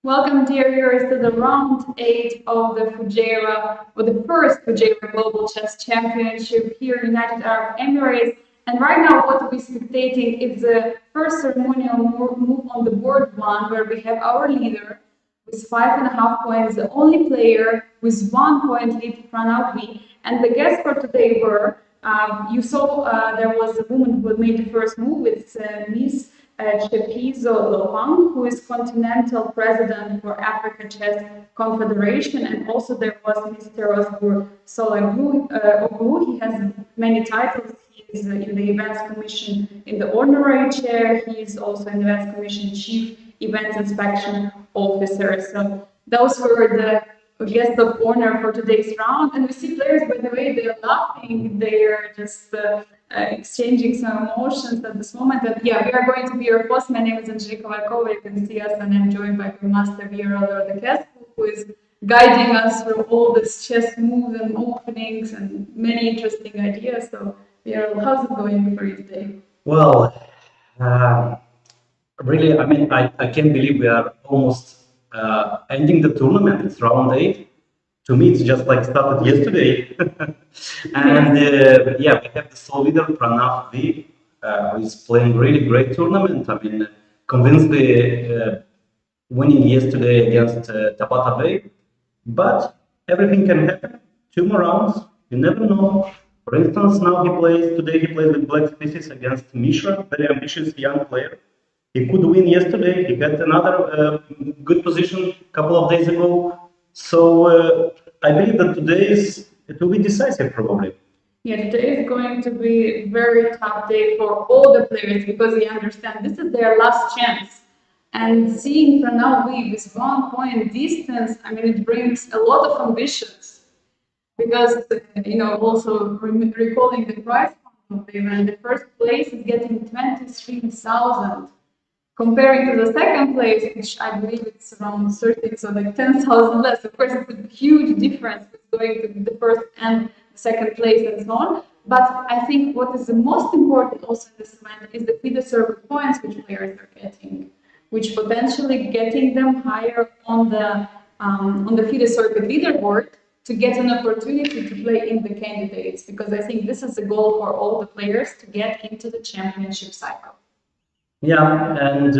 Welcome, dear viewers, to the round 8 of the Fujairah, or the first Fujairah Global Chess Championship here in United Arab Emirates. And right now, what we're spectating is the first ceremonial move on the board 1, where we have our leader with 5.5 points, the only player with 1 point lead, Pranav V. And the guests for today were, you saw there was a woman who made the first move, it's Miss 𝐒𝐡𝐤𝐬𝐻, who is continental president for Africa Chess Confederation, and also there was Mr. 𝐒𝐡𝐞𝐤𝐬. He has many titles. He is in the Events Commission in the honorary chair. He is also in the Events Commission Chief Events Inspection Officer. So those were the guests of honor for today's round. And we see players, by the way, they're laughing, they're just exchanging some emotions at this moment. And yeah, we are going to be your host. My name is Angelika. You can see us, and I'm joined by our master Viorel, Iordachescu, who is guiding us through all this chess moves and openings and many interesting ideas. So Viorel, how's it going for you today? Well, really, I can't believe we are almost ending the tournament. It's round 8. To me, it's just like started yesterday. And yeah, we have the sole leader, Pranav V, who is playing really great tournament. I mean, convincingly winning yesterday against Tabata Bay. But everything can happen. 2 more rounds, you never know. For instance, today he plays with black pieces against Mishra, very ambitious young player. He could win yesterday. He had another good position a couple of days ago. So I believe that it will be decisive probably. Yeah, today is going to be a very tough day for all the players because they understand this is their last chance. And seeing Pranav V with 1 point distance, I mean, it brings a lot of ambitions. Because, also recalling the prize fund of the event, the first place is getting 23,000. Comparing to the second place, which I believe it's around 30, so like 10,000 less. Of course, it's a huge difference going to the first and the second place and so on. But I think what is the most important also in this event is the FIDE circuit points which players are getting, which potentially getting them higher on the FIDE circuit leaderboard to get an opportunity to play in the candidates, because I think this is the goal for all the players to get into the championship cycle. Yeah, and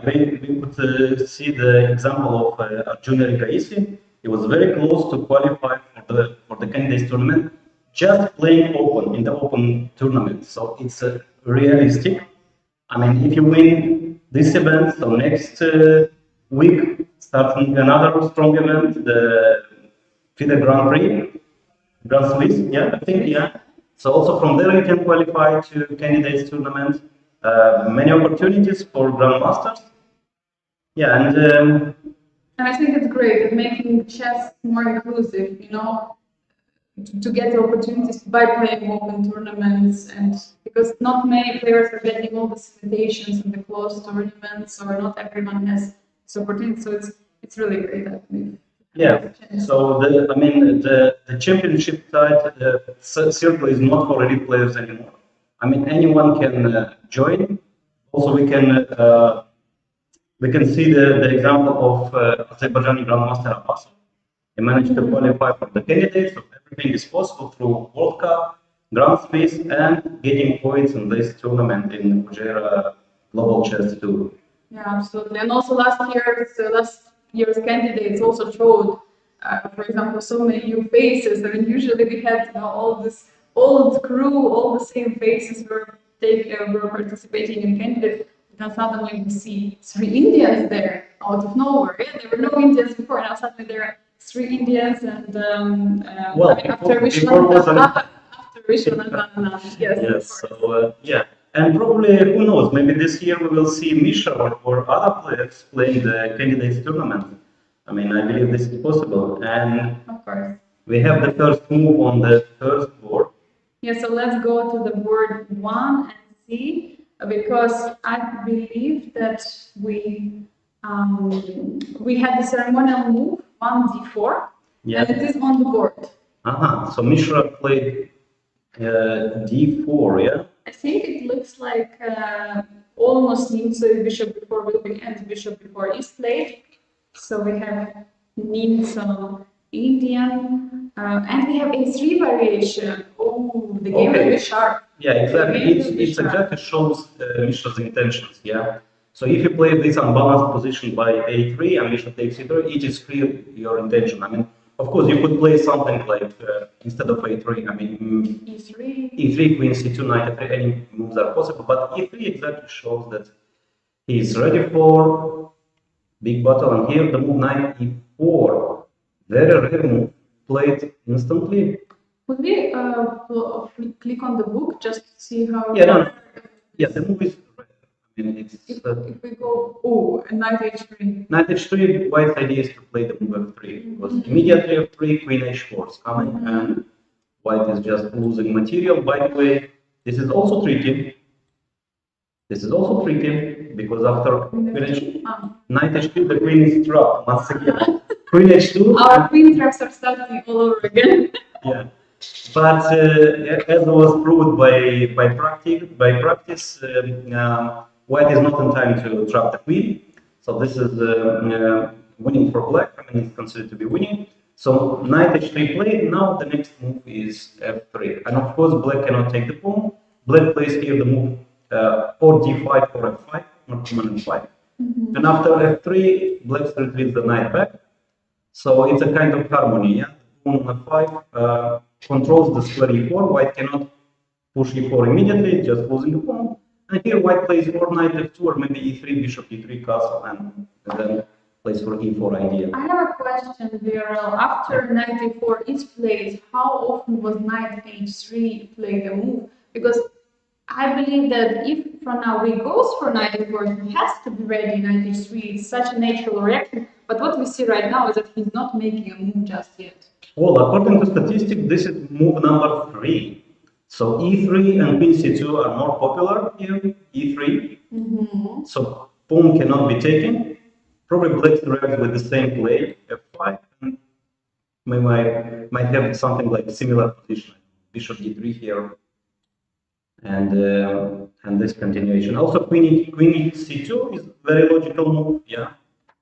we could see the example of Angelika. He was very close to qualify for the candidates tournament, just playing open in the open tournament. So it's realistic. I mean, if you win this event, so next week starting another strong event, the FIDE Grand Prix, Grand Swiss, yeah, I think, yeah. So also from there you can qualify to candidates tournament. Many opportunities for grandmasters. Yeah, and I think it's great at making chess more inclusive, to get the opportunities by playing open tournaments, and because not many players are getting all the invitations in the closed tournaments, or not everyone has this opportunity. So it's really great, I believe. Yeah. So the championship circle is not for elite players anymore. I mean, anyone can join. Also, we can see the example of Azerbaijani Grandmaster Abbas. He managed to qualify for the candidates, so everything is possible through World Cup, Grand Swiss, and getting points in this tournament in Fujairah Global Chess Tour. Yeah, absolutely. And also last year's candidates also showed, for example, so many new faces. I mean, usually we had all this old crew, all the same faces were participating in candidates. Then suddenly we see 3 Indians there out of nowhere. Yeah, there were no Indians before. Now suddenly there are 3 Indians, and after Vishwanath, yes. So yeah, and probably who knows? Maybe this year we will see Mishra or other players playing the candidates tournament. I mean, I believe this is possible, and of course we have the first move on the first board. Yeah, so let's go to the board 1 and see, because I believe that we had the ceremonial move 1d4, and it is on the board. So Mishra played d4, yeah? I think it looks like almost Nimzo bishop before will be and bishop before is played. So we have Ninso, Indian, and we have A3 variation. Oh, the game will be sharp. Yeah, exactly. It exactly shows Mishra's intentions. Yeah. So if you play this unbalanced position by A3 and Mishra takes E3, it is clear your intention. I mean, of course, you could play something like instead of A3. I mean, E3, Queen C2, Knight F3. Any moves are possible, but E3 exactly shows that he is ready for big battle. And here the move Knight E4, very rare move, played instantly. Could we click on the book just to see how? Yeah, no, yeah, the move is. I mean, it's. If we go, Knight H3. Knight H3, White's idea is to play the move F3 because immediately F3, Queen H4 is coming, and White is just losing material. By the way, this is also tricky. This is also tricky because after Queen H2, Knight H2, the Queen is trapped once again. Queen H2. Our Queen traps are starting all over again. Yeah. But as was proved by practice, White is not in time to trap the queen. So this is winning for Black. I mean, it's considered to be winning. So Knight H3 played. Now the next move is F3, and of course Black cannot take the pawn. Black plays here the move or D5 or F5, not command F5. And after F3, Black retreats the knight back. So it's a kind of harmony. Yeah, pawn on F5. Controls the square E4, White cannot push E4 immediately, just losing the pawn. And here White plays or Knight F2 or maybe E3, Bishop E3, castle, and then plays for E4 idea. I have a question, Viorel. After Knight E4 is played, how often was Knight H3 played the move? Because I believe that if Pranav goes for Knight E4, he has to be ready Knight H3. It's such a natural reaction. But what we see right now is that he's not making a move just yet. Well, according to statistics, this is move number 3. So E3 and Queen C2 are more popular here. E3. So pawn cannot be taken. Probably Black reacts with the same play, F5, and we might have something like similar position, Bishop E3 here, and this continuation. Also, Queen C2 is very logical move. Yeah,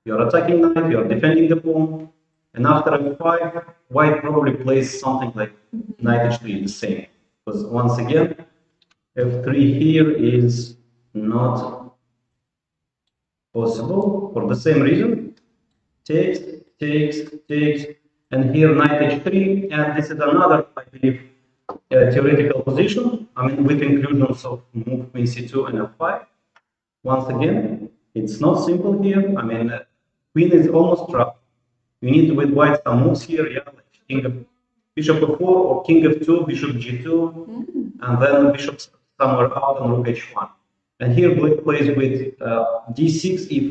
you are attacking knight, you are defending the pawn. And after F5, White probably plays something like Knight H3, the same. Because once again, F3 here is not possible for the same reason. Takes, and here Knight H3, and this is another, I believe, theoretical position. I mean, with inclusions of move Queen C2 and F5. Once again, it's not simple here. I mean, Queen is almost trapped. You need with White some moves here, yeah, like King of Bishop F4 or King F2, Bishop G2, and then Bishop somewhere out and Rook H1. And here Black plays with D6, E5,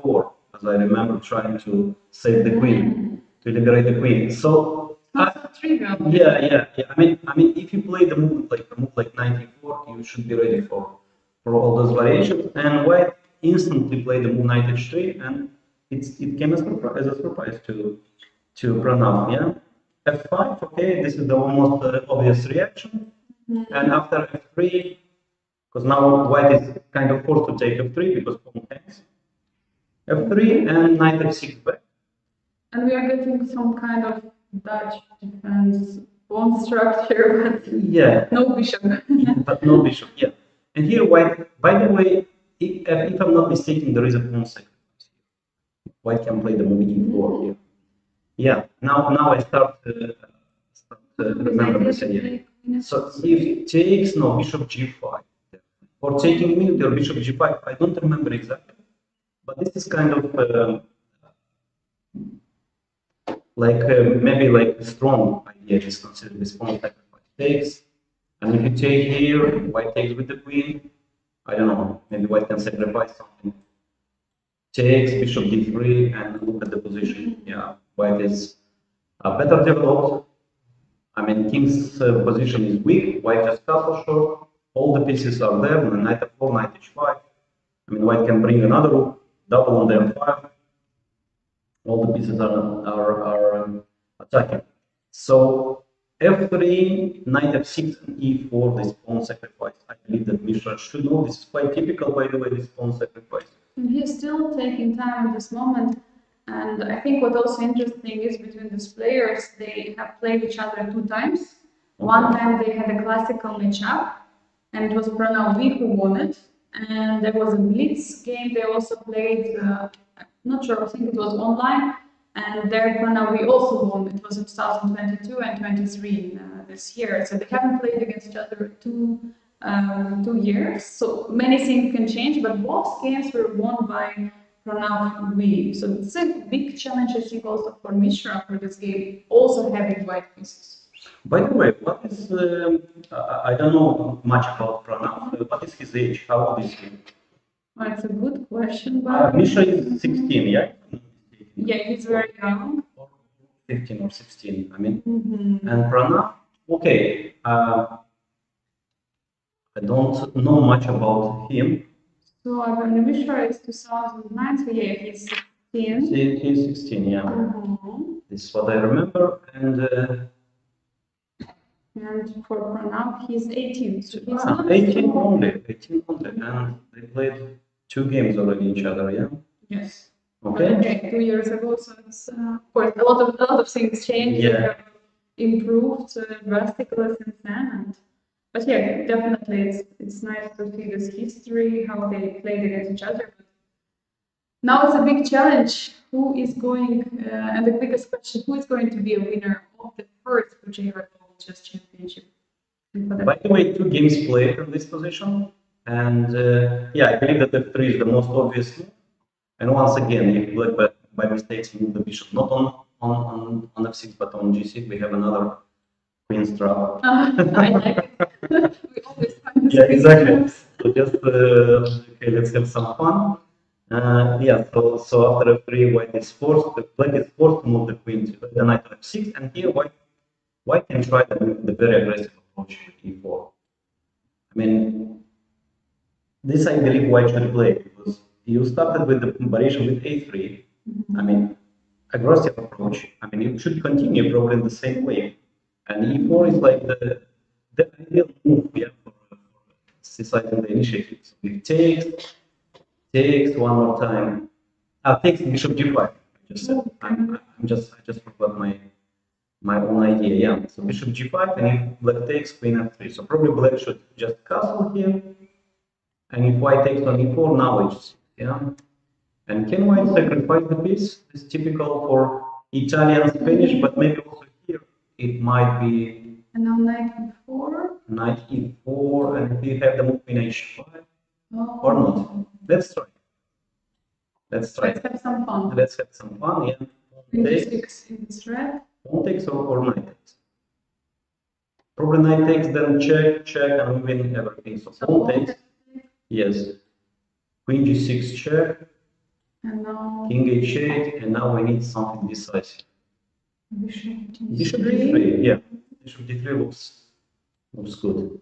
F4, as I remember trying to save the Queen, to liberate the Queen. So yeah. I mean, if you play the move like Knight E4, you should be ready for all those variations. And White instantly played the move Knight H3, and it came as a surprise to Pranav. Yeah, F5. Okay, this is the almost obvious reaction. And after F3, because now White is kind of forced to take F3 because pawn hangs. F3 and Knight F6 back. And we are getting some kind of Dutch defense pawn structure, but yeah, no bishop. But no bishop. Yeah, and here White. By the way, if I'm not mistaken, there is a pawn sacrifice. White can play the move E4 here. Yeah, now I start remember this idea. So if takes, no, Bishop G5. Or taking minute or Bishop G5, I don't remember exactly. But this is kind of maybe like a strong idea is considered this pawn sacrifice. Takes, and if you take here, White takes with the queen. I don't know, maybe White can sacrifice something. Takes, Bishop D3, and look at the position. Yeah, White is better developed. I mean, King's position is weak. White just castle short. All the pieces are there. Knight F4, Knight H5. I mean, White can bring another rook, double on the F5. All the pieces are attacking. So F3, Knight F6, and E4. This pawn sacrifice. I believe that Mishra should know. This is quite typical, by the way. This pawn sacrifice. He's still taking time at this moment. And I think what also interesting is between these players, they have played each other 2 times. One time they had a classical matchup, and it was Pranav V who won it. And there was a blitz game they also played, I'm not sure, I think it was online. And there Pranav V also won. It was in 2022 and 23 this year. So they haven't played against each other 2 years. So many things can change, but both games were won by Pranav V. So it's a big challenge, I think, also for Mishra for this game, also having white pieces. By the way, what is, I don't know much about Pranav, what is his age? How old is he? Well, it's a good question, but... Mishra is 16, yeah? Yeah, he's very young. 15 or 16, I mean. And Pranav, okay, I don't know much about him. So when Mishra is 2009, so yeah, he's 16. He's 16, yeah. This is what I remember. And for Pranav, he's 18. So he's 18 only, 18 only. And they played 2 games already each other, yeah? Yes. Okay. 2 years ago, so it's of course a lot of things changed. Yeah. Have improved drastically since then. But yeah, definitely it's nice to see this history, how they played against each other. But now it's a big challenge. Who is going, and the biggest question, who is going to be a winner of the first Fujairah Global Chess Championship? By the way, 2 games played in this position. And yeah, I believe that F3 is the most obvious move. And once again, if Black by mistake move the bishop not on F6 but on G6, we have another queen's trap. I like it. We always find this. Yeah, exactly. So just okay, let's have some fun. Yeah, so after F3, white is forced, black is forced to move the queen to the knight to F6, and here white can try the very aggressive approach with E4. I mean, this I believe white should play because you started with the variation with A3. I mean, aggressive approach. I mean, you should continue probably in the same way. And E4 is like the ideal move, yeah, for deciding the initiative. So it takes one more time. Takes bishop G5. I just said. I just forgot my own idea. Yeah. So bishop G5, and if black takes, queen F3. So probably black should just castle here. And if white takes on E4, now H6, yeah? And can white sacrifice the piece? It's typical for Italian Spanish, but maybe also here it might be... And now knight E4? Knight E4, and we have the move queen H5, or not. Let's try. Let's have some fun. Let's have some fun, yeah. Queen G6 is red. Pawn takes or knight takes? Probably knight takes, then check, and we win everything. So pawn takes. Yes. Queen G6 check. And now King H8, and now we need something decisive. Bishop D3, yeah. Bishop D3 looks good.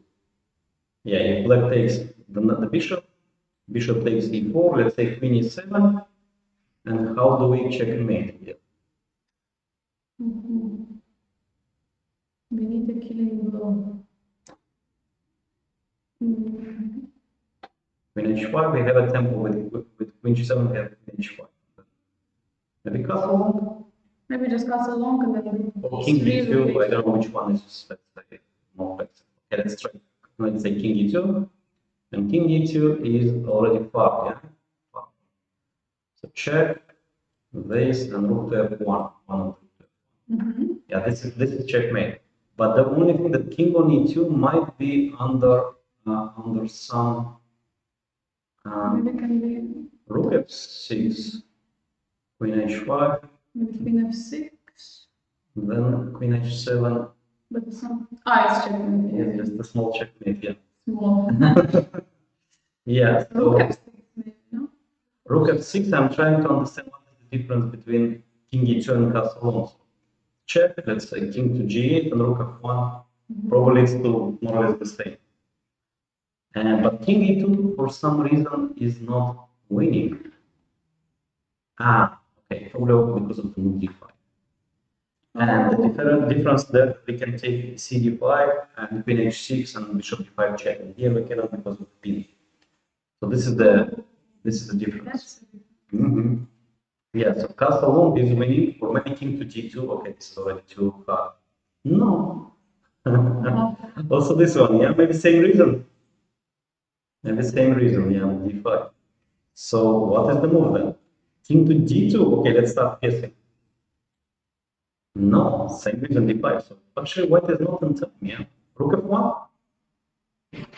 Yeah, if black takes the bishop takes E4, let's say queen E7, and how do we checkmate here? We need a killing blow. Queen H5, we have a tempo with queen G7, we have queen H5. Maybe castle long? Maybe just castle long and then... Or king D2, I don't know which one is more effective. Okay, let's try. Let's say king E2, and king E2 is already far, yeah? Far. So check, this, and rook to F1. Yeah, this is checkmate. But the only thing that king on E2 might be under some... Maybe can be... Rook F6, queen H5. Queen F6. Then queen H7. But some... it's checkmate. Yeah, just a small checkmate, yeah. Small. Yeah, so... Rook F6, maybe, no? Rook F6, I'm trying to understand what is the difference between king E2 and castle long. So check, let's say king to G8 and rook F1. Probably it's still more or less the same. But king E2 for some reason is not winning. Okay, probably because of the move D5. And the difference there, we can take CD5 and queen H6 and bishop D5 check. And here we cannot because of pin. So this is the difference. Yeah, so castle alone is winning, or maybe king to g2. Okay, this is already too hard. No. Also this one, yeah, maybe same reason. Maybe same reason, yeah, d5. So what is the move then? King to g2. Okay, let's start guessing. No, same reason d5. So actually white is not in time, yeah. Rook f1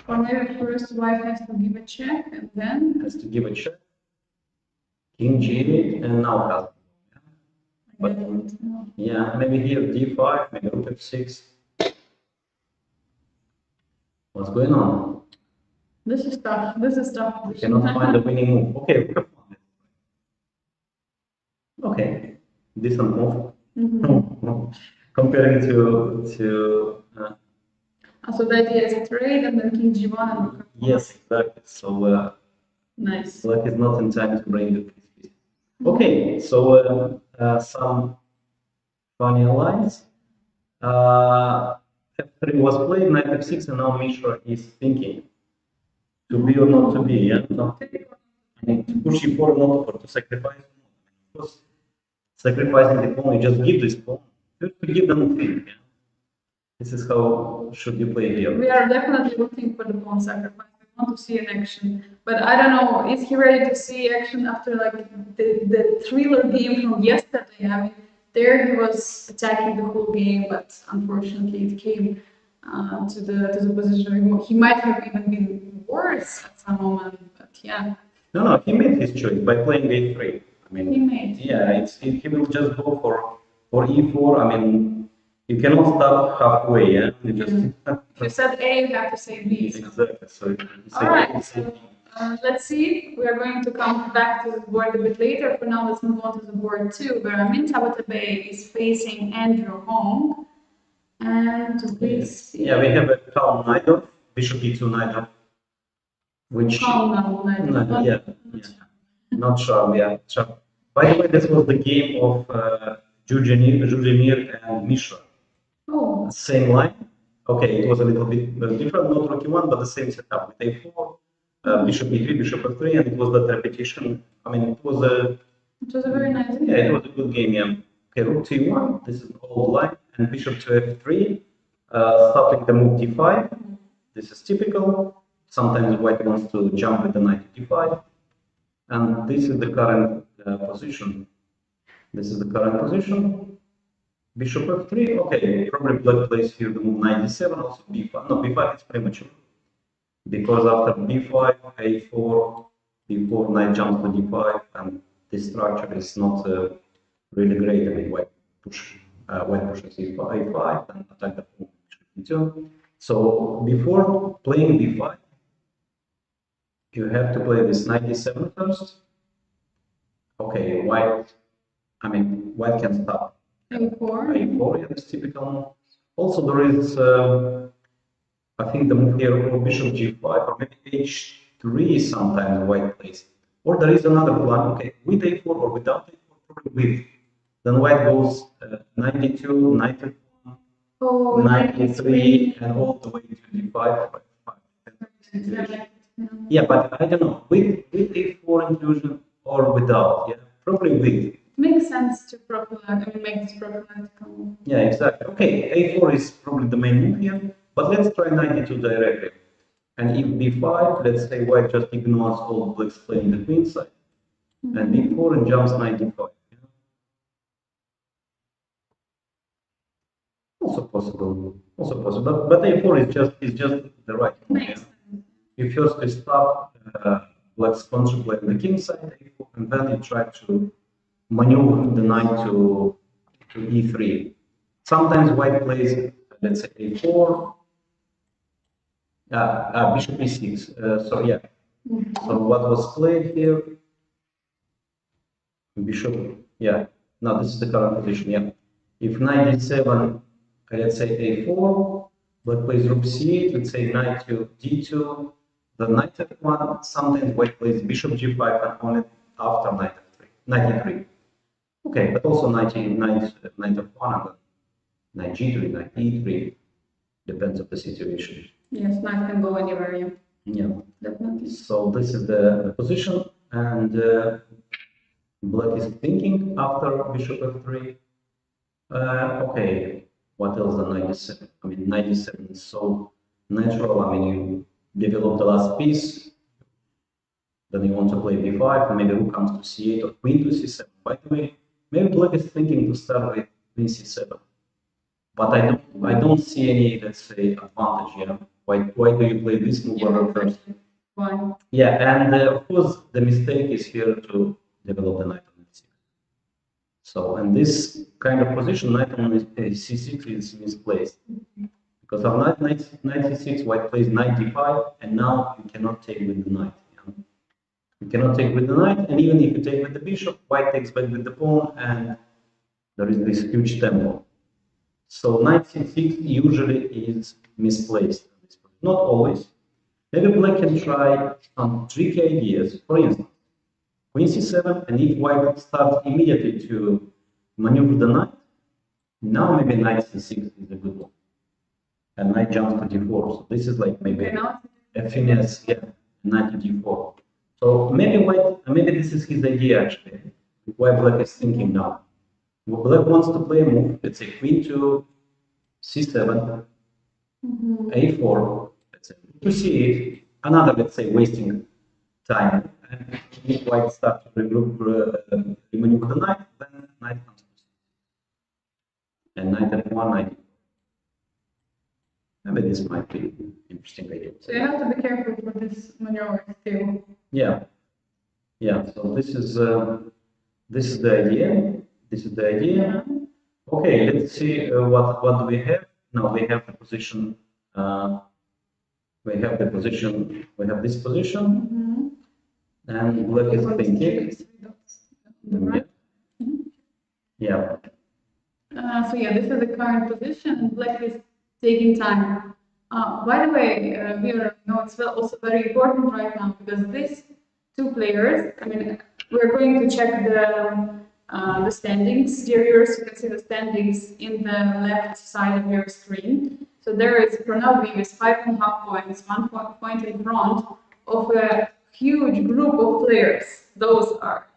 Or maybe first white has to give a check and then has to give a check. King g8 and now castle. But yeah, maybe here d5, maybe rook f6. What's going on? This is tough. This is tough. We cannot find a winning move. Okay, rook f1. Okay, decent move. Comparing to So the idea is trade and then king g1 and rook f1. yes, exactly. So Nice. black is not in time to bring the piece. Okay, so some funny lines. F3 was played, knight f6, and now Mishra is thinking to be or not to be. Yeah, not I mean, to push e4 or not, or to sacrifice. Of course, sacrificing the pawn, you just give this pawn. You have to give them think. Yeah? This is how should you play here. We are definitely looking for the pawn sacrifice. We want to see an action. But I don't know, is he ready to see action after like the thriller game from yesterday? I mean, there he was attacking the whole game, but unfortunately it came to the position. He might have even been worse at some moment, but yeah. No, he made his choice by playing a3. I mean, He made. Yeah, he will just go for e4. I mean, you cannot stop halfway. Yeah, you just. If you said A, you have to say B. Exactly. So all right. So let's see. We are going to come back to the board a bit later. For now, let's move on to the board 2, where Amin Tabatabai is facing Andrew Hong. And please. Yeah, we have a calm knight off, bishop e2 knight off, which calm knight off. Yeah. Not sharp, yeah. Sharp. By the way, this was the game of Jujemir and Mishra. Oh. Same line. Okay, it was a little bit different, not rook e1, but the same setup with a4, bishop e3, bishop f3, and it was that repetition. I mean, it was a very nice game. Yeah, it was a good game, yeah. Okay, rook t1, this is an old line, and bishop to f3, stopping the move d5. This is typical. Sometimes white wants to jump with the knight to d5. And this is the current position. This is the current position. Bishop f3. Okay, probably black plays here the move knight d7, also b5. No, b5 is premature. Because after b5, a4, b4, knight jumps to d5, and this structure is not really great. I mean, white pushes a5 and attack the pawn b2. So before playing b5, you have to play this knight d7 first. Okay, white can stop. a4. a4, yeah, this typical move. Also, there is, I think the move here, or bishop g5, or maybe h3 sometimes white plays. Or there is another plan, okay, with a4 or without a4, probably with. Then white goes 92, 91, oh, 93, and all the way to d5. Yeah, but I don't know, with a4 inclusion or without, yeah, probably with. Makes sense to make this prophylactical. Yeah, exactly. Okay, a4 is probably the main move here, but let's try 92 directly. And if b5, let's say white just ignores all blacks playing the queen side, and b4 and jumps 95. Yeah. Also possible, but a4 is just the right move. Yeah. You first stop blacks contemplating the king side, a4, and then you try to maneuver the knight to e3. Sometimes white plays, let's say, a4, bishop e6. So yeah. So what was played here? Bishop. Yeah. Now this is the current position. Yeah. If knight d7, let's say a4, black plays rook c8. Let's say knight to d2. The knight f1. Sometimes white plays bishop g5 and only after knight f3, knight e3. Okay, but also knight f1 and then knight g3, knight e3. Depends on the situation. Yes, knight can go anywhere. Yeah. Yeah. Definitely. So this is the position, and Black is thinking after bishop f3. Okay, what else than 97? I mean, 97 is so natural. I mean, you develop the last piece, then you want to play b5, maybe rook comes to c8 or queen to c7. By the way, maybe Black is thinking to start with queen c7, but I don't see any, let's say, advantage. Yeah, why do you play this move first? Why? Yeah, and of course the mistake is here to develop the knight on e6. So, and this kind of position, knight on c6 is misplaced. Because of knight c6, white plays knight d5, and now you cannot take with the knight. You cannot take with the knight, and even if you take with the bishop, white takes back with the pawn, and there is this huge tempo. So knight c6 usually is misplaced. Not always. Maybe Black can try some tricky ideas. For instance, queen c7, and if white starts immediately to maneuver the knight, now maybe knight c6 is a good one. And knight jumps to d4. So this is like maybe a finesse, yeah, knight to d4. So maybe this is his idea actually, why Black is thinking now. Black wants to play a move, let's say queen to c7, a4, let's say to c8, another, let's say, wasting time. And if white starts to remaneuver the knight, then knight comes to c6. And knight f1, knight. Maybe this might be an interesting idea. So you have to be careful for this maneuver still. Yeah. Yeah, so this is the idea. This is the idea. Okay, let's see what do we have. Now we have the position. We have this position, and Black is thinking. Yeah. So yeah, this is the current position, and Black is taking time. By the way, it's also very important right now because these two players. I mean, we're going to check the standings. Dear viewers, you can see the standings in the left side of your screen. So there is Pranav V with 5.5 points, 1 point in front of a huge group of players. Those are,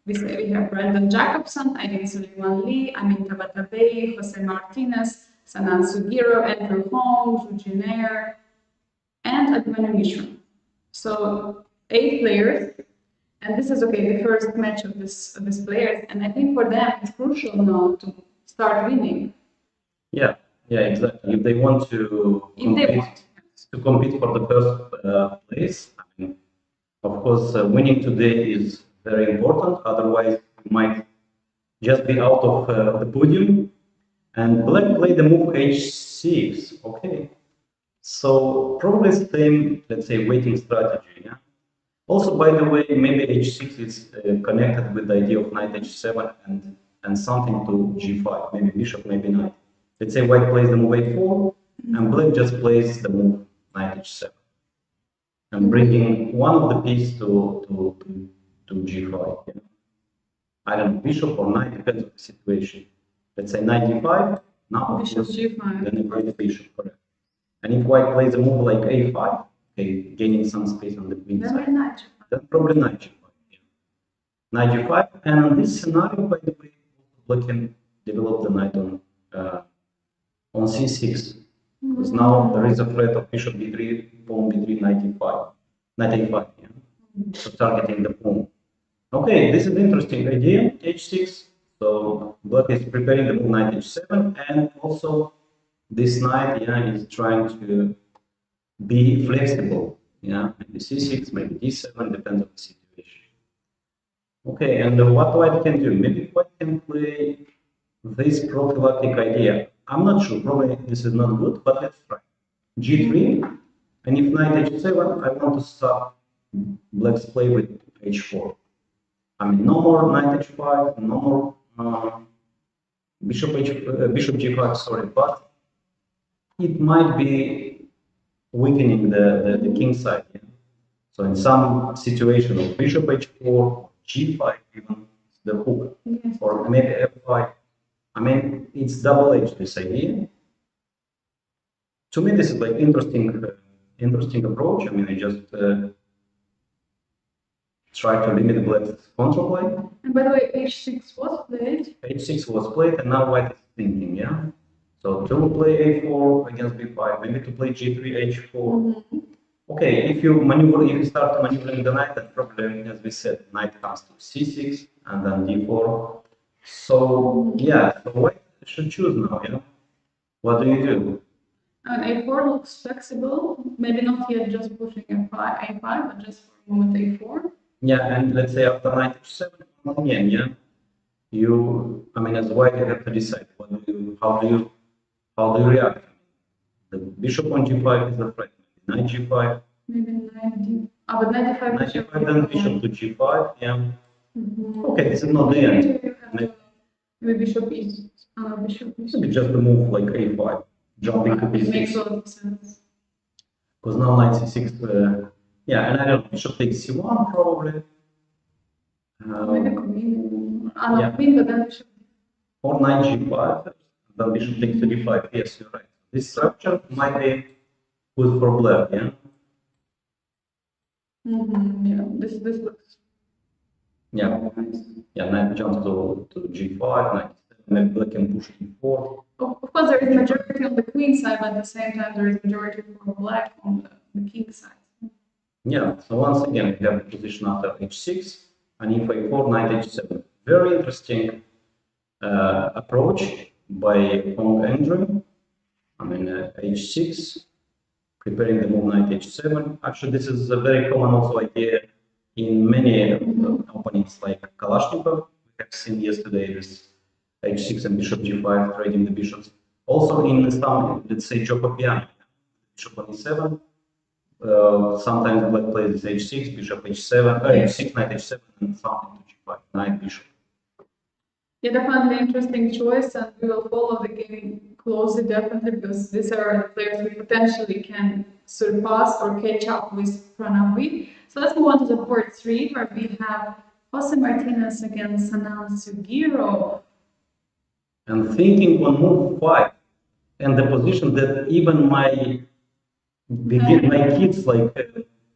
we have Brandon Jacobson, Aydin Suleiman Lee, Amin Tabatabai, Jose Martinez, Sanan Sugiro, Andrew Hong, Fujairah, and Admana Mishra. So 8 players, and this is the first match of this players, and I think for them it's crucial now to start winning. Yeah, exactly. If they want to compete for the first place, I mean, of course, winning today is very important. Otherwise, you might just be out of the podium. And Black played the move h6. Okay, so probably same, let's say, waiting strategy. Yeah. Also, by the way, maybe h6 is connected with the idea of knight h7 and something to g5. Maybe bishop, maybe knight. Let's say white plays the move a4, and Black just plays the move knight h7, and bringing one of the pieces to g5. Yeah. I don't know, bishop or knight, depends on the situation. Let's say knight d5, now bishop g5. Then you play the bishop, correct. And if white plays a move like a5, okay, gaining some space on the queen side, then probably knight g5. Yeah. Knight g5, and in this scenario, by the way, Black can develop the knight on c6, because now there is a threat of bishop b3, pawn b3, knight e5, knight a5, yeah? So targeting the pawn. Okay, this is an interesting idea, h6. So Black is preparing the move knight h7, and also this knight, yeah, is trying to be flexible, yeah, maybe c6, maybe d7, depends on the situation. Okay, and what white can do? Maybe white can play this prophylactic idea. I'm not sure, probably this is not good, but let's try. g3, and if knight h7, I want to stop Black's play with h4. I mean, no more knight h5, no more bishop g5, sorry, but it might be weakening the king side. Yeah? So in some situation of bishop h4, g5, even the hook, or maybe f5. I mean, it's double-edged, this idea. To me, this is like interesting approach. I mean, I just try to limit black's counterplay. And by the way, h6 was played. H6 was played, and now white is thinking, yeah? So to play a4 against b5, maybe to play g3, h4. Okay, if you start maneuvering the knight, then probably, as we said, knight comes to c6 and then d4. So yeah, so white should choose now, yeah? What do you do? a4 looks flexible, maybe not yet just pushing a5, but just for a moment a4. Yeah, and let's say after knight h7, again, yeah? As white, you have to decide how do you react? The bishop on g5 is a threat. Knight g5. Maybe knight d. But knight d5. Knight g5, then bishop to g5. Yeah. Okay, this is not the end. Maybe bishop is. Bishop is. Maybe just a move like a5, jumping to b6. It makes a lot of sense. Because now knight c6. Yeah, and I don't know, bishop takes c1 probably. Maybe queen. Yeah. Queen, but then bishop. Or knight g5, then bishop takes to d5. Yes, you're right. This structure might be good for black, yeah? Yeah, this looks. Yeah. Yeah, knight jumps to g5, knight c7, maybe black can push e4. Of course, there is majority on the queen side, but at the same time, there is majority for black on the king side. Yeah, so once again, we have the position after h6, and if a4, knight h7. Very interesting approach by Andrew. h6, preparing the move knight h7. Actually, this is a very common also idea in many openings like Kalashnikov. We have seen yesterday this h6 and bishop g5 trading the bishops. Also in some, let's say, Jokopian, bishop on e7. Sometimes black plays h6, bishop h7, h6, knight h7, and something to g5, knight bishop. Yeah, definitely interesting choice, and we will follow the game closely, definitely, because these are players we potentially can surpass or catch up with Pranav V. So let's move on to the board 3, where we have Jose Martinez against 𝐒𝐡𝐤𝐬𝐿. And thinking on move 5, and the position that even my kids, like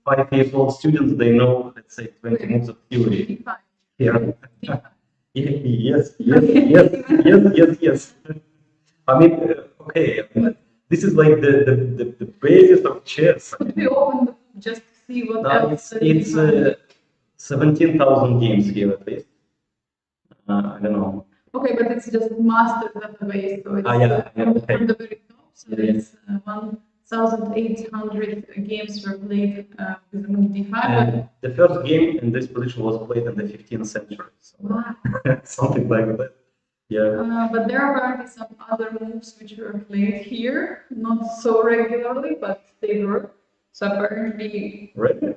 5-year-old students, they know, let's say, 20 moves of theory. Here. Yes. Okay. This is like the basis of chess. Could we open just to see what else? It's 17,000 games here at least. I don't know. Okay, but it's just master database, so it's from the very top. So it's 1,800 games were played with the move d5. And the first game in this position was played in the 15th century. So wow. Something like that. Yeah. But there are already some other moves which were played here, not so regularly, but they were. So apparently. Really?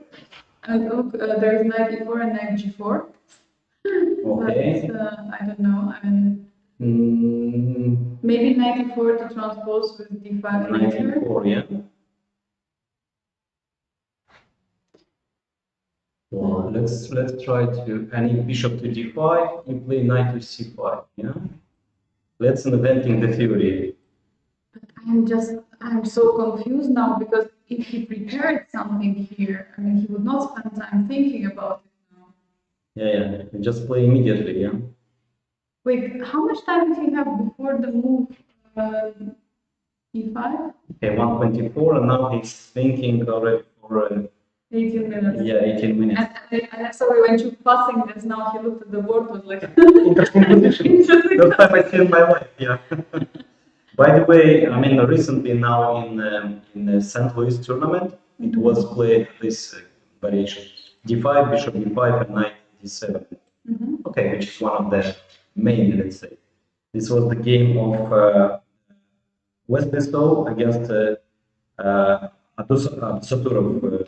And look, there is knight e4 and knight g4. Okay. But, I don't know. Maybe knight e4 to transpose with d5 later. Knight e4, yeah. Well, let's try to, and if bishop to d5, you play knight to c5, yeah? Let's inventing the theory. But I'm so confused now, because if he prepared something here, he would not spend time thinking about it now. Yeah, you just play immediately, yeah? Wait, how much time did he have before the move e5? Okay, 124, and now he's thinking already for 18 minutes. Yeah, 18 minutes. And sorry, when you passing this now, he looked at the board, was like interesting position. First time I see in my life, yeah. By the way, recently now in the St. Louis tournament, it was played this variation: d5, bishop d5, and knight d7. Okay, which is one of the main, let's say. This was the game of Westbiscoe against Saturov.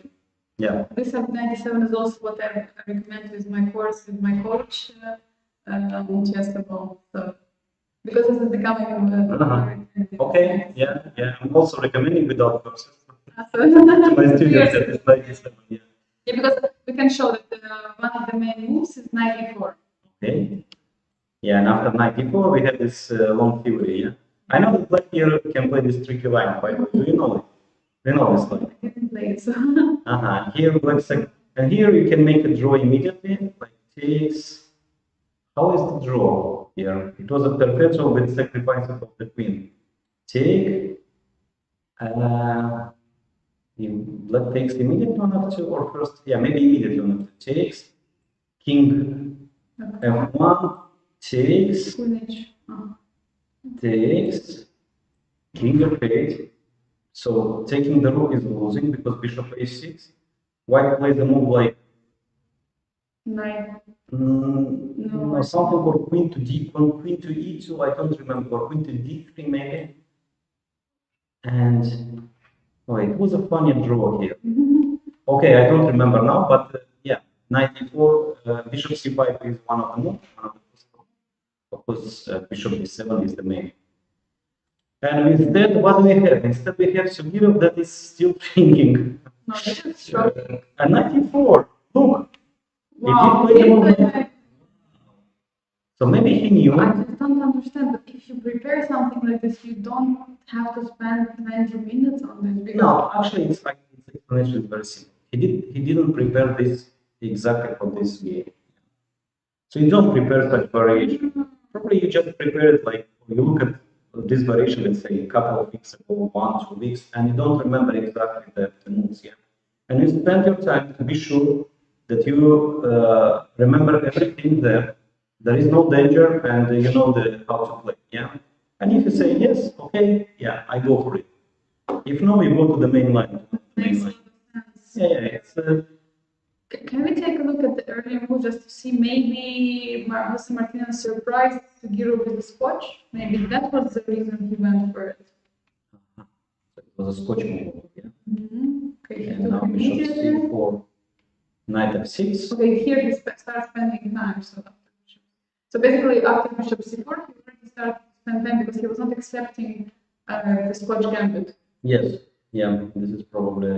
Yeah. This 97 is also what I recommend with my course with my coach on chess.com. So because this is becoming okay, yeah. I'm also recommending without courses to my students at this 97. Yeah, because we can show that one of the main moves is knight e4. Okay. Yeah, and after knight e4 we have this long theory. Yeah, I know that black here can play this tricky line. By the way, do you know it? Do you know this line? I didn't play it. So. Here black And here you can make a draw immediately, like takes. How is the draw here? It was a perpetual with sacrifice of the queen. Take. Black takes immediately on f2 or first? Yeah, maybe immediately on f2. Takes. King f1 takes. Takes. King f8. So taking the rook is losing because bishop a6. White plays a move like no, something for queen to d, queen to e2. I don't remember. Queen to d3 maybe. And oh, it was a funny draw here. Okay, I don't remember now, but yeah, knight e4, bishop c5 is one of the moves. Of course, bishop d7 is the main. And instead, what do we have? Instead, we have Sugirev that is still thinking. No, this is shocking. A knight e4. Look. Wow. He did play the move. So maybe he knew. I just don't understand, but if you prepare something like this, you don't have to spend 20 minutes on this. Because No, actually, it's like its explanation is very simple. He didn't prepare this exactly for this game. So you don't prepare such variation. Probably you just prepare it like you look at this variation, let's say a couple of weeks ago, 1, 2 weeks, and you don't remember exactly the moves yet. And you spend your time to be sure that you remember everything there. There is no danger, and you know how to play. Yeah. And if you say yes, okay, yeah, I go for it. If no, you go to the main line. makes a lot of sense. Yeah, it's. Can we take a look at the earlier move just to see maybe Jose Martinez surprised Sugirev with the Scotch? Maybe that was the reason he went for it. It was a Scotch move. Yeah. Okay, And now bishop c4, knight f6. Okay, here he starts spending time. So basically, after bishop c4, he already started to spend time because he was not accepting the Scotch gambit. Yes. Yeah. This is probably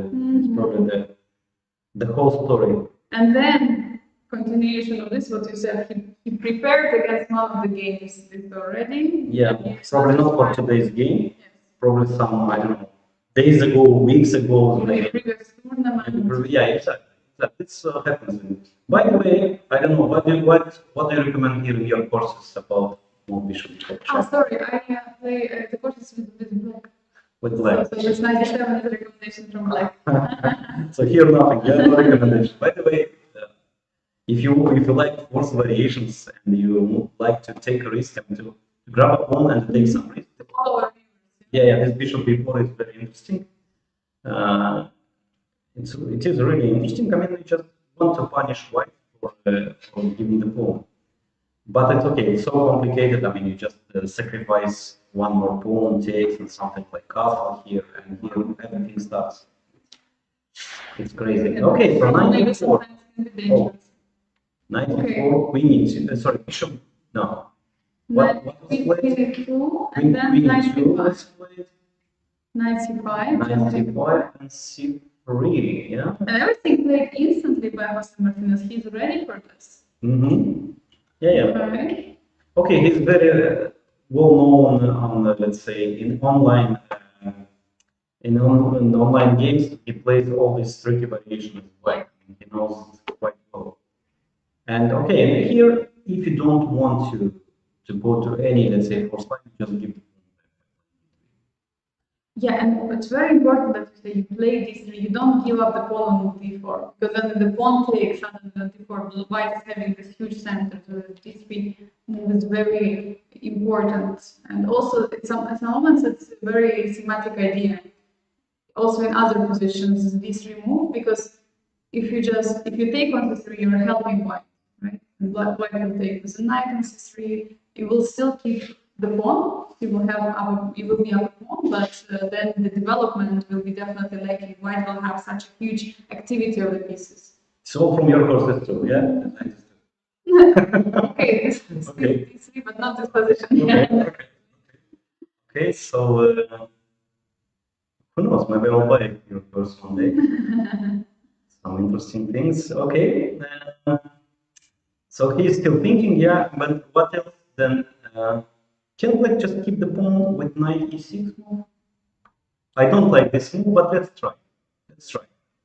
the whole story. And then, continuation of this, what you said, he prepared against one of the games this already. Yeah, probably not for today's game. Yes. Probably some, I don't know, days ago, weeks ago. Maybe previous tournament. Yeah, exactly. This happens. By the way, I don't know, what do you recommend here in your courses about bishop? Sorry, I play the courses with black. With black. So it's 97 is a recommendation from black. So here nothing, yeah, no recommendation. By the way, if you like force variations and you like to take a risk and to grab a pawn and take some risk. Yeah, this bishop b4 is very interesting. It is really interesting. I mean, we just want to punish white for giving the pawn. But it's okay, it's so complicated. I mean, you just sacrifice one more pawn, takes, and something like castle here, and here everything starts. It's crazy. Okay, so knight e4. Oh, knight e4, queen e2. Sorry, bishop. No. What was played? And then knight c5. Knight c5. Knight c5 and c3. Yeah. And everything played instantly by Jose Martinez. He's ready for this. Yeah. Okay, he's very well known on, let's say, in online online games. He plays all these tricky variations. Like he knows quite well. And okay, and here, if you don't want to go to any, let's say, force line, just give. Yeah, and it's very important that you play d3. You don't give up the pawn on d4, because then the pawn takes and the d4. White is having this huge center, so the d3 move is very important. And also, at some moments, it's a very schematic idea. Also, in other positions, d3 move, because if you take on c3, you're helping white, right? And white will take with a knight on c3. You will still keep the pawn. You will be up a pawn, but then the development will be definitely lacking. White will have such a huge activity of the pieces. So from your courses too, yeah? Okay, this is d3, but not this position. Okay, so who knows? Maybe I'll buy your course one day. Some interesting things. Okay, so he's still thinking, yeah. But what else then? Can we just keep the pawn with knight e6 move? I don't like this move, but let's try.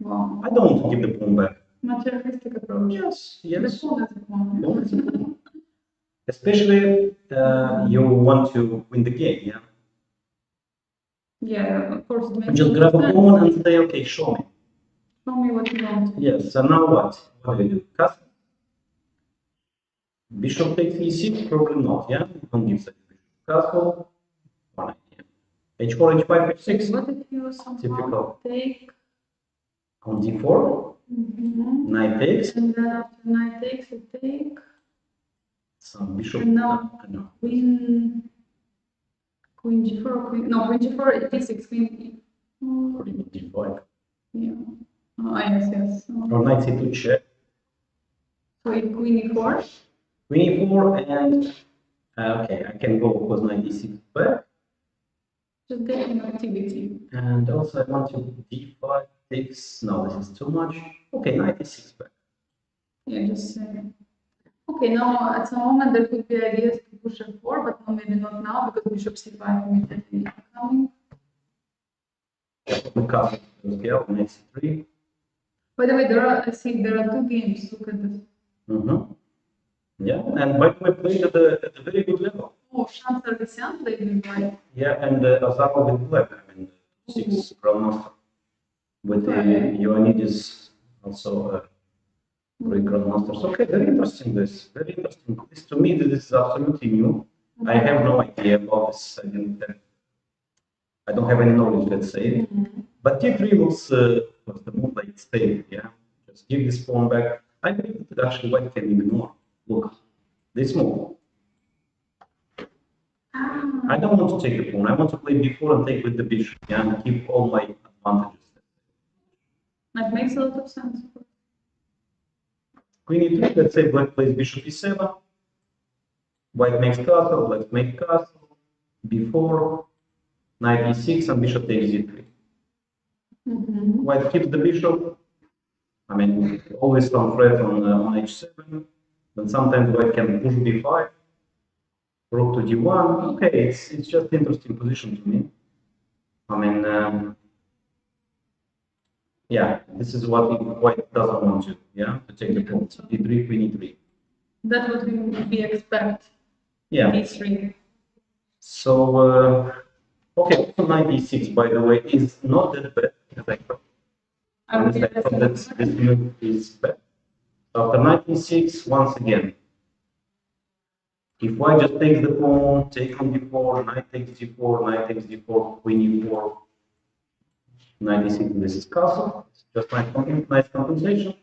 Wow. I don't want to give the pawn back. materialistic approach. Yes, The yes. pawn is a pawn. Especially you want to win the game, yeah? Yeah, of course. It makes Just grab a pawn and say, okay, show me. Show me what you want. Yes, so now what? What do we do? Castle? Bishop takes e6? Probably not, yeah? Don't give such bishop. Castle? One idea. h4, h5, h6? What if you somehow Typical. take On d4? Knight takes? and then after knight takes, you take Some bishop. and now No. queen g4 or queen g4 d6 queen Or even d5. yeah. Oh yes. Or knight c2 check. So queen e4. Queen e4 and okay, I can go with knight d6 back. Just getting activity. And also I want to d5 takes. No, this is too much. Okay, knight d6 back. Yeah, just okay, now at some moment there could be ideas to push f4, but no, maybe not now because bishop c5 immediately coming. The castle goes here, knight c3. By the way, there are two games. Look at this. Yeah, and by the way, played at a very good level. Oh, Sham Sargsyan played with white. Yeah, and Azarov with black. I mean, 6 grandmaster. With Ioannidis also great grandmasters. Okay, very interesting. Very interesting. This to me, this is absolutely new. I have no idea about this. I don't have any knowledge, let's say. But t3 looks was the move like stay. Yeah, just give this pawn back. I believe that actually white can even more. Look, this move. I don't want to take the pawn. I want to play b4 and take with the bishop, yeah, and keep all my advantages. That makes a lot of sense. Queen e3, let's say black plays bishop e7. White makes castle, black makes castle, b4, knight e6, and bishop takes d3. White keeps the bishop. I mean, always some threat on h7. Then sometimes white can push b5. Rook to d1. Okay, it's just interesting position to me. I mean, yeah, this is what white doesn't want to, yeah, to take the pawn. d3, queen e3. That's what we expect. Yeah. d3. So, okay, also knight e6, by the way, is not that bad. I thought that this move is bad. After knight e6, once again, if white just takes the pawn, take on d4, knight takes d4, knight takes d4, queen e4, knight e6, this is castle. It's just nice compensation.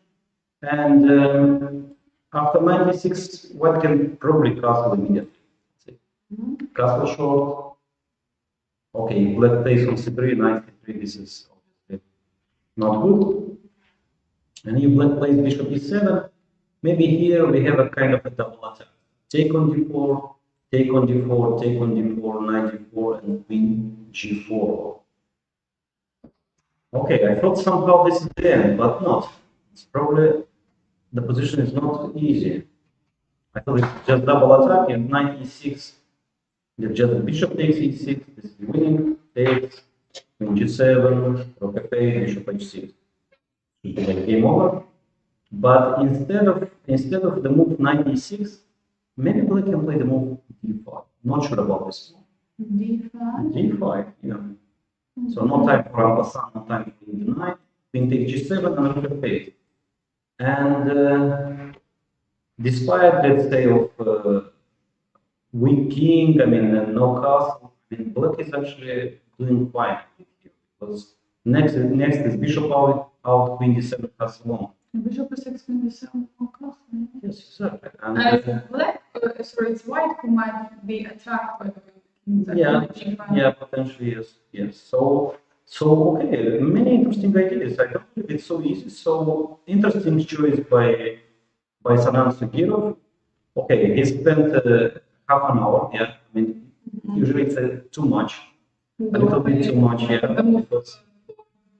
And after knight e6, white can probably castle immediately. Castle short. Okay, black plays on c3, knight c3, this is obviously not good. And if black plays bishop e7, maybe here we have a kind of a double attack. Take on d4, take on d4, take on d4, knight d4, and queen g4. Okay, I thought somehow this is the end, but not. It's probably the position is not easy. I thought it's just double attack, and knight e6. If just bishop takes e6, this is winning, takes, queen g7, rook f8, bishop h6. Should be like game over. But instead of the move knight e6, maybe black can play the move d5. Not sure about this move. d5? d5, yeah. So no time for Ampasan, no time for the knight. Queen takes g7 and rook f8. And despite, let's say, of weak king, I mean, no castle, I mean, black is actually doing fine here because next is bishop out, queen d7 castle on. Bishop e6, queen d7, no castle. Yes, exactly. And black, sorry, it's white who might be attacked by the king. Yeah, potentially yes, yes. So okay, many interesting ideas. I don't believe it's so easy. So interesting choice by Sanan Sugirov. Okay, he spent half an hour. Yeah, I mean, usually it's too much, a little bit too much. Yeah, because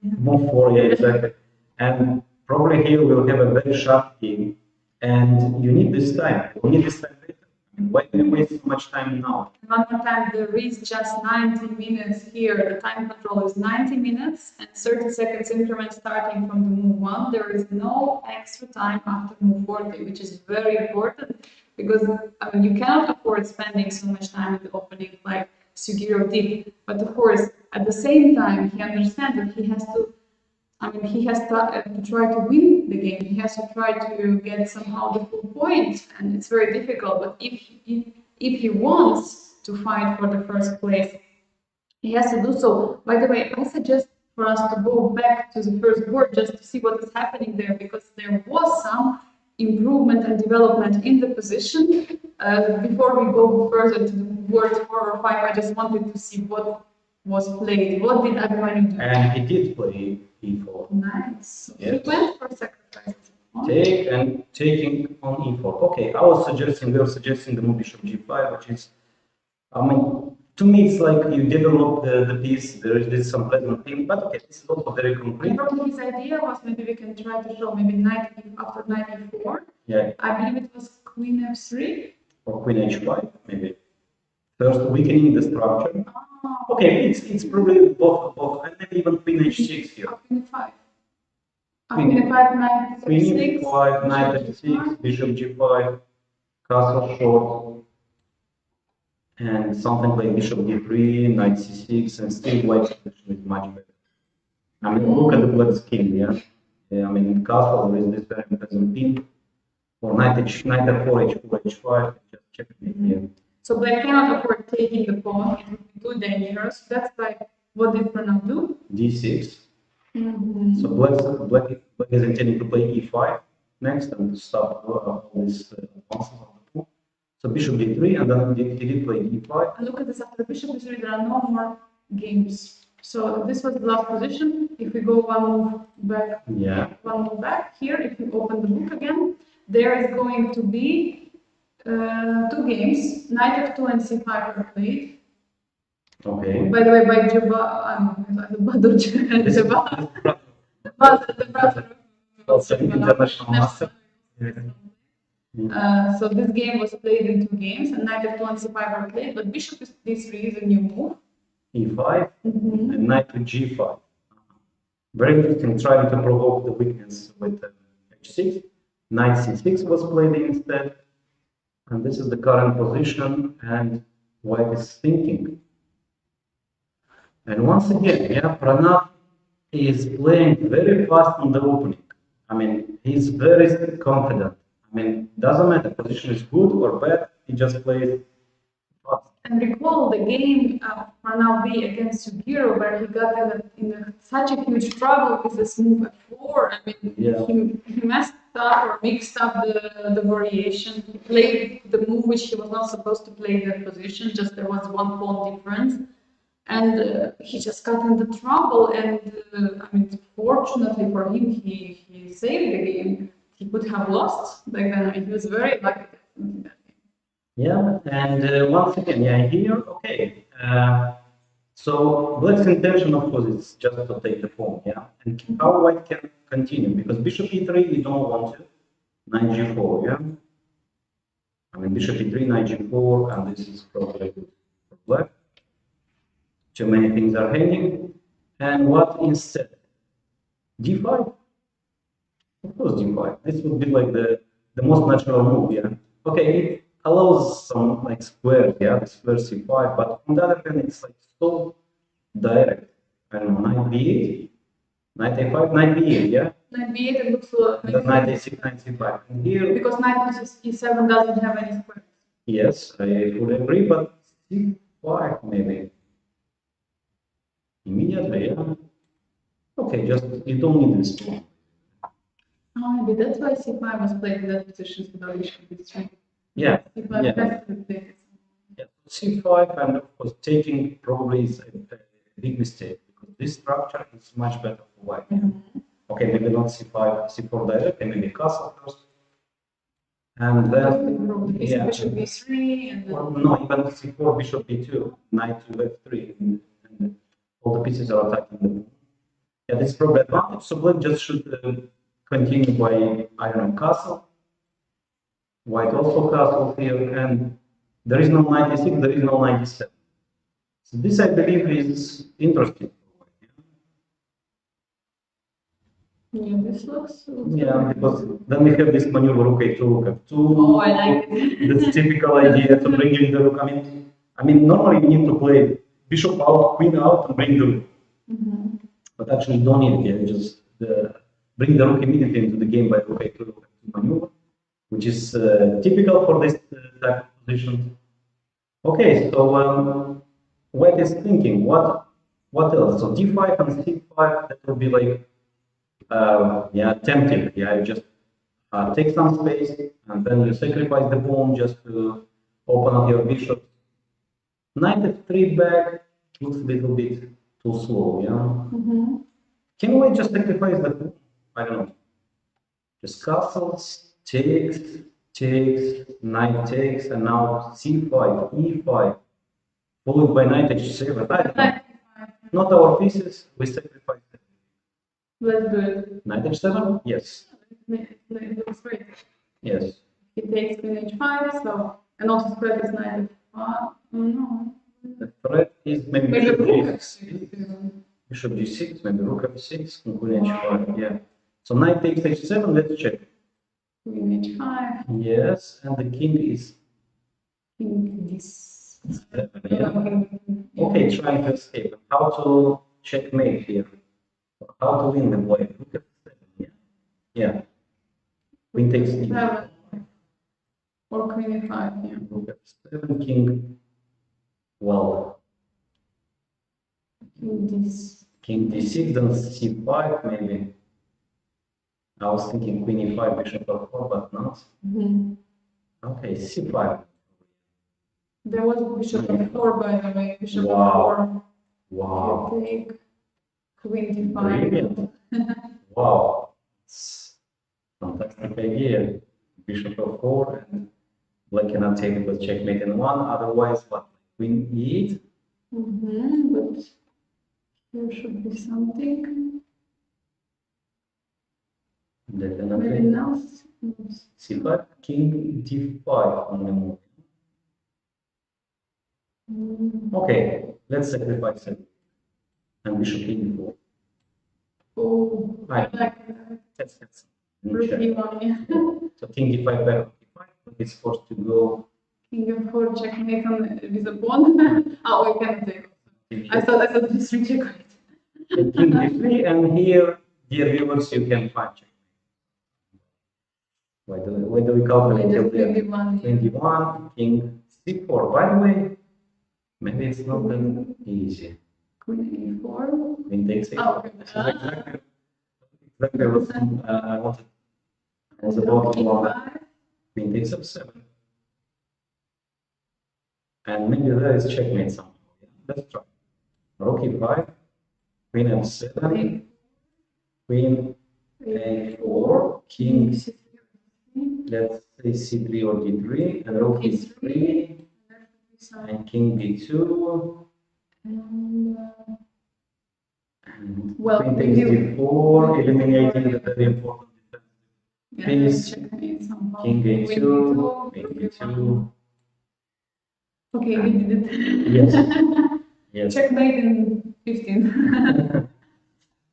move forward. Yeah, exactly. And probably here we'll have a very sharp team, and you need this time. You need this time later. Why do you waste so much time now? One more time, there is just 90 minutes here. The time control is 90 minutes and 30 seconds increment starting from the move 1. There is no extra time after move 40, which is very important because I mean, you cannot afford spending so much time in the opening like 𝐤𝐤𝐬𝐻 did. But of course, at the same time, he understands that he has to he has to try to win the game. He has to try to get somehow the full point, and it's very difficult. But if he wants to fight for the first place, he has to do so. By the way, I suggest for us to go back to the first board just to see what is happening there, because there was some improvement and development in the position. Before we go further to the boards 4 or 5, I just wanted to see what was played. What did 𝐒𝐤𝐬𝐻 do? And he did play e4. Nice. Yes. He went for sacrifice. Take and taking on e4. Okay, we were suggesting the move bishop g5, which is, I mean, to me it's like you develop the piece, there is some pleasant thing, but okay, this is also very concrete. Probably his idea was maybe we can try to show maybe knight after knight e4. Yeah. I believe it was queen f3. Or queen h5, maybe. First weakening the structure. Oh. Okay, it's probably both, and maybe even queen h6 here. Queen f5. Queen f5, knight f6. Queen f5, knight f6, bishop g5, castle short, and something like bishop d3, knight c6, and still white position is much better. I mean, look at the black skin, yeah? I mean, in castle there is this very important pin. Or knight f4, h4, h5, just check it here. So black cannot afford taking the pawn, it would be too dangerous. That's why, what did Pranav do? d6. Mm-hmm. So black is intending to play e5 next and to stop all these advances of the pawn. So bishop d3, and then he did play e5. And look at this, after the bishop d3, there are no more games. So this was the last position. If we go one move back, one move back, here, if you open the book again, there is going to be 2 games, knight f2 and c5 are played. Okay. By the way, by the brother. Also international master. So this game was played in 2 games, and knight f2 and c5 are played, but bishop d3 is a new move. e5 and knight to g5. Very interesting, trying to provoke the weakness with h6. Knight c6 was played instead, and this is the current position, and white is thinking. And once again, yeah, Pranav is playing very fast on the opening. I mean, he's very confident. I mean, doesn't matter position is good or bad, he just plays fast. And recall the game of Pranav V against 𝐒𝐤𝐬, where he got in such a huge trouble with this move f4. I mean, he messed up or mixed up the variation. He played the move which he was not supposed to play in that position, just there was 1 pawn difference. And he just got into trouble, and I mean, fortunately for him, he saved the game. He could have lost back then. He was very lucky. Yeah, and once again, yeah, here, okay. So black's intention, of course, is just to take the pawn, yeah. And how white can continue, because bishop e3 we don't want to. Knight g4, yeah. I mean, bishop e3, knight g4, and this is probably good for black. Too many things are hanging. And what instead? d5? Of course, d5. This would be like the most natural move, yeah. Okay, it allows some like squares, yeah, the square c5, but on the other hand, it's like so direct. I don't know, knight b8, knight a5, knight b8, yeah. Knight b8, it looks like knight a6, knight c5. And here, because knight e7 doesn't have any squares. Yes, I would agree, but c5 maybe. Immediately, yeah. Okay, just you don't need this pawn. Oh, maybe that's why c5 was played in that position without bishop d3. Yeah, c5 has to be played. Yeah, c5 and of course taking probably is a big mistake because this structure is much better for white. Okay, maybe not c5, c4 directly, maybe castle first. And then bishop b3 and then... Well, no, even c4, bishop b2, knight to f3, and all the pieces are attacking the pawn. Yeah, this is probably advantage. So black just should continue by, I don't know, castle. White also castle here, and There is no 96, there is no 97. So this, I believe, is interesting. Yeah, this looks. Yeah, because then we have this maneuver rook a2, rook f2. Oh, I like it. This typical idea to bring in the rook. I mean, normally you need to play bishop out, queen out, and bring the rook. But actually, you don't need it. You just bring the rook immediately into the game by rook a2, rook f2 maneuver, which is typical for this type of position. Okay, so what is thinking? What else? So d5 and c5, that will be like yeah, tempting. Yeah, you just take some space and then you sacrifice the pawn just to open up your bishop. Knight f3 back looks a little bit too slow. Yeah. Can we just sacrifice the pawn? I don't know. Just castles, takes, knight takes, and now c5, e5, followed by knight h7. I don't know. Not our pieces. We sacrifice them. Let's do it. Knight h7? Yes. It looks great. Yes. He takes queen h5, so, and also threat is knight f5. No. The threat is maybe Maybe bishop g6. Bishop g6, maybe rook f6, and queen h5. Yeah. So knight takes h7. Let's check. Queen h5. Yes, and the king is. King this. Yeah. Okay, trying to escape. How to checkmate here? How to win the play? Look at the 7, yeah. Yeah. Queen takes e5. Or queen e5, yeah. Look at 7, king. Well. King d6, then c5 maybe. I was thinking queen e5, bishop f4, but not. Okay, c5. There was bishop f4, by the way. Bishop Wow. f4. Wow. You take queen d5. Brilliant. Wow. It's fantastic idea. Bishop f4 and black cannot take it with checkmate in 1. Otherwise, what? Queen e8? But there should be something. Definitely. Maybe now. c5, king d5 on the move. Okay, let's sacrifice it. And bishop e4. Oh, I like that. That's Rook e1, yeah. So king d5 back, d5, it's forced to go. King f4 checkmate on with a pawn. Oh, we can take. I thought this is checkmate. King d3, and here, dear viewers, you can find checkmate. Why do we calculate till there? 21, king c4. By the way, maybe it's not that easy. Queen e4. Queen takes it. Oh, okay. Exactly what I wanted. I was about to want. Queen takes up 7. And maybe there is checkmate somehow. Let's try. Rook e5, queen f7, queen a4, king, let's say c3 or d3, and rook e3, and king d2, and well, queen takes d4, eliminating the very important piece, king a2, queen d2. Okay, we did it. Yes. Yes. Checkmate in 15.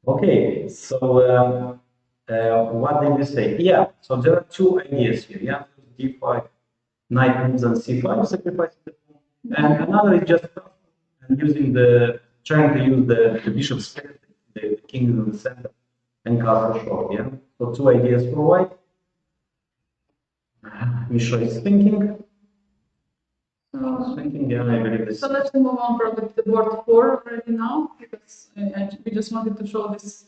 Okay, so what did we say? Yeah, so there are 2 ideas here. Yeah, d5, knight moves on c5, sacrificing the pawn, and another is just using trying to use the bishop's space, the king in the center, and castle short. Yeah, so 2 ideas for white. Mishra is thinking. Yeah, I believe this. So let's move on probably to the board 4 already now, because we just wanted to show this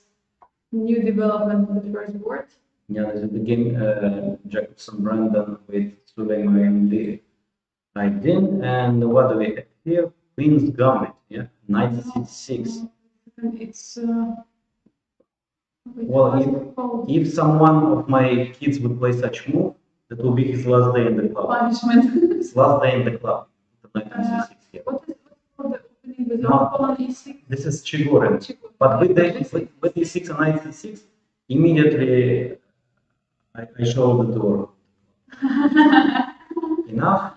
new development on the first board. Yeah, this is the game Jacobson Brandon with Suleyman Aydin, and what do we have here? Queen's Gambit, yeah, knight c6. It's well, if someone of my kids would play such move, that will be his last day in the club. Punishment. His last day in the club. The knight c6 here. What is for the opening with pawn e6? This is Chigorin. But with e6 and knight c6, immediately I show the door. Enough.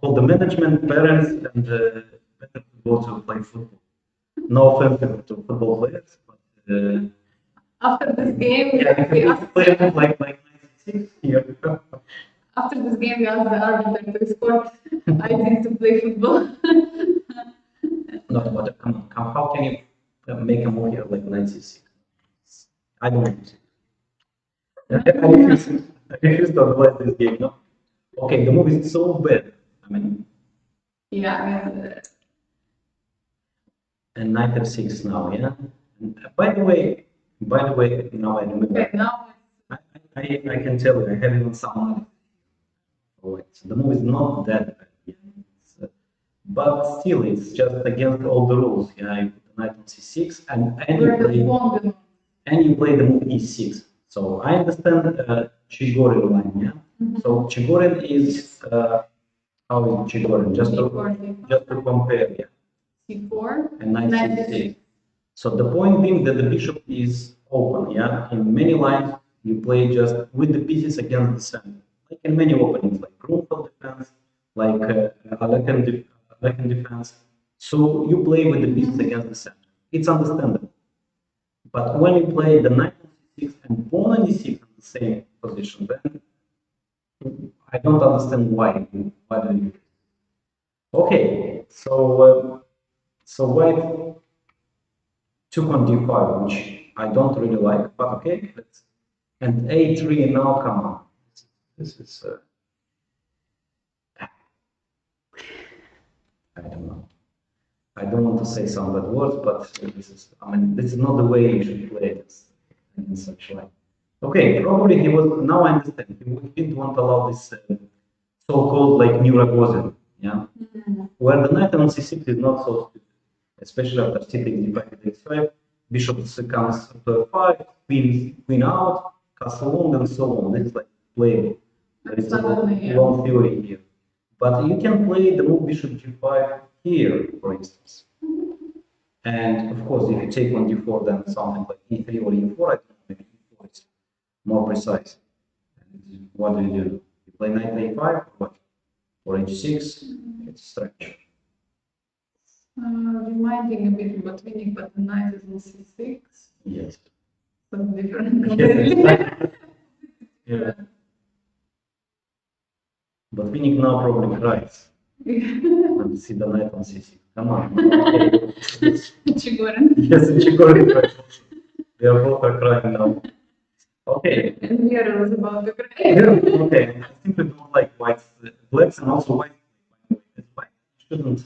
all the management, parents, and better to go to play football. No offense to football players, but after this game, yeah, we we asked, play like 96 here. after this game, we asked the arbiter to escort ID to play football. No, but come on, how can you make a move here like 96? I don't know. I refuse to analyze this game. No. Okay, the move is so bad. I mean, Yeah. and knight f6 now, yeah. And by the way, now I remember. Okay, now I can tell you, I have even some. Oh, the move is not that bad, yeah. But still, it's just against all the rules. Yeah, you put the knight on c6, and you play the move e6. So I understand 𝐤𝐤𝐤 line, yeah. So 𝐤𝐤𝐤 is how is 𝐤𝐤𝐤? Just to compare, yeah. c4 and knight c6. So the point being that the bishop is open, yeah. In many lines, you play just with the pieces against the center, like in many openings, like Grunfeld defense, like Alekhine defense. So you play with the pieces against the center. It's understandable. But when you play the knight on c6 and pawn on e6 in the same position, then I don't understand why. Why do you? Okay, so white took on d5, which I don't really like, but okay. And a3 now, come on. This is I don't know. I don't want to say some bad words, but this is, I mean, this is not the way you should play this in such line. Okay, probably he was, now I understand, he didn't want to allow this so-called like new Rogozin, yeah? Where the knight on c6 is not so stupid, especially after c takes d5, d5, bishop comes to f5, queen out, castle long, and so on. This is like playable. There is a long theory here. But you can play the move bishop g5 here, for instance. And of course, if you take on d4, then something like e3 or e4, I don't know, maybe e4 is more precise. And what do? You play knight a5 or what? Or h6? It's strange. Reminding a bit about winning, but the knight is on c6. Yes. So different. Yes, yeah. But winning now probably cries. And see the knight on c6. Come on. Okay. 𝐤𝐤𝐤. Yes, 𝐤𝐤𝐤 cries. They are both crying now. Okay. And Viorel is about to cry. Okay. I simply don't like white blacks and also white. White shouldn't.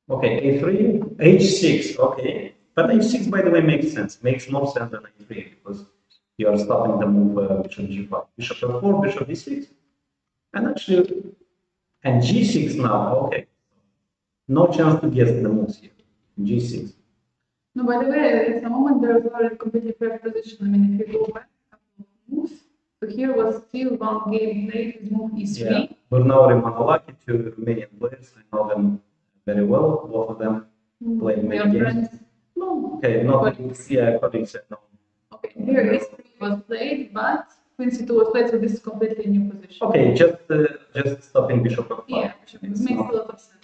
Okay, a3, h6. Okay, but h6, by the way, makes sense. Makes more sense than a3 because you are stopping the move bishop g5, bishop f4, bishop d6, and actually, and g6 now. Okay, no chance to guess the moves here. G6. No, by the way, at the moment there is already completely fair position. I mean, if you go back a couple of moves, so here was still one game played with move e3. Yeah, we're now Manolaki, two Romanian players. I know them very well. Both of them played many games. No. Okay, not colleagues. Yeah, colleagues. No. Okay, here e3 was played, but queen c2 was played, so this is completely new position. Okay, just stopping bishop f5. Yeah, bishop makes a lot of sense.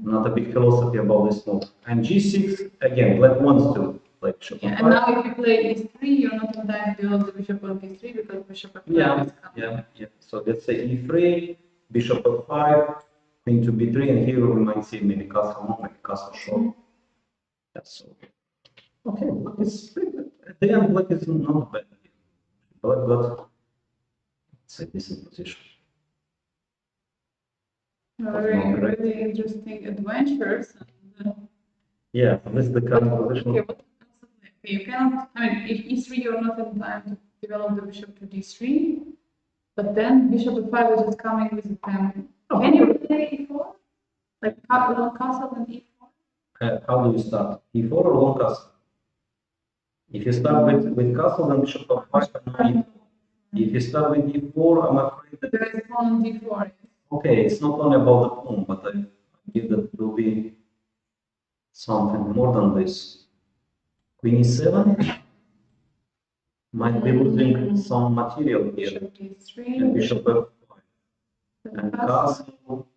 Not a big philosophy about this move. And g6 again, black wants to play bishop f5. And now if you play e3, you're not in time to build the bishop on e3 because bishop f5 is coming. Yeah. So let's say e3, bishop f5, queen to b3, and here we might see maybe castle long, maybe castle short. That's okay. Okay, black is at the end, black is not bad. Black got, let's say, decent position. Really interesting adventures. Yeah, this is the current position. Okay, what you cannot, I mean, if e3 you're not in time to develop the bishop to d3, but then bishop f5 is just coming with the time. Can you play e4? Like long castle and e4? How do you start? E4 or long castle? If you start with castle, then bishop f5 and e4. If you start with d4, I'm afraid that there is pawn on d4. Okay, it's not only about the pawn, but I give that will be something more than this. Queen e7 might be losing some material here. Bishop d3. And bishop f5. And castle.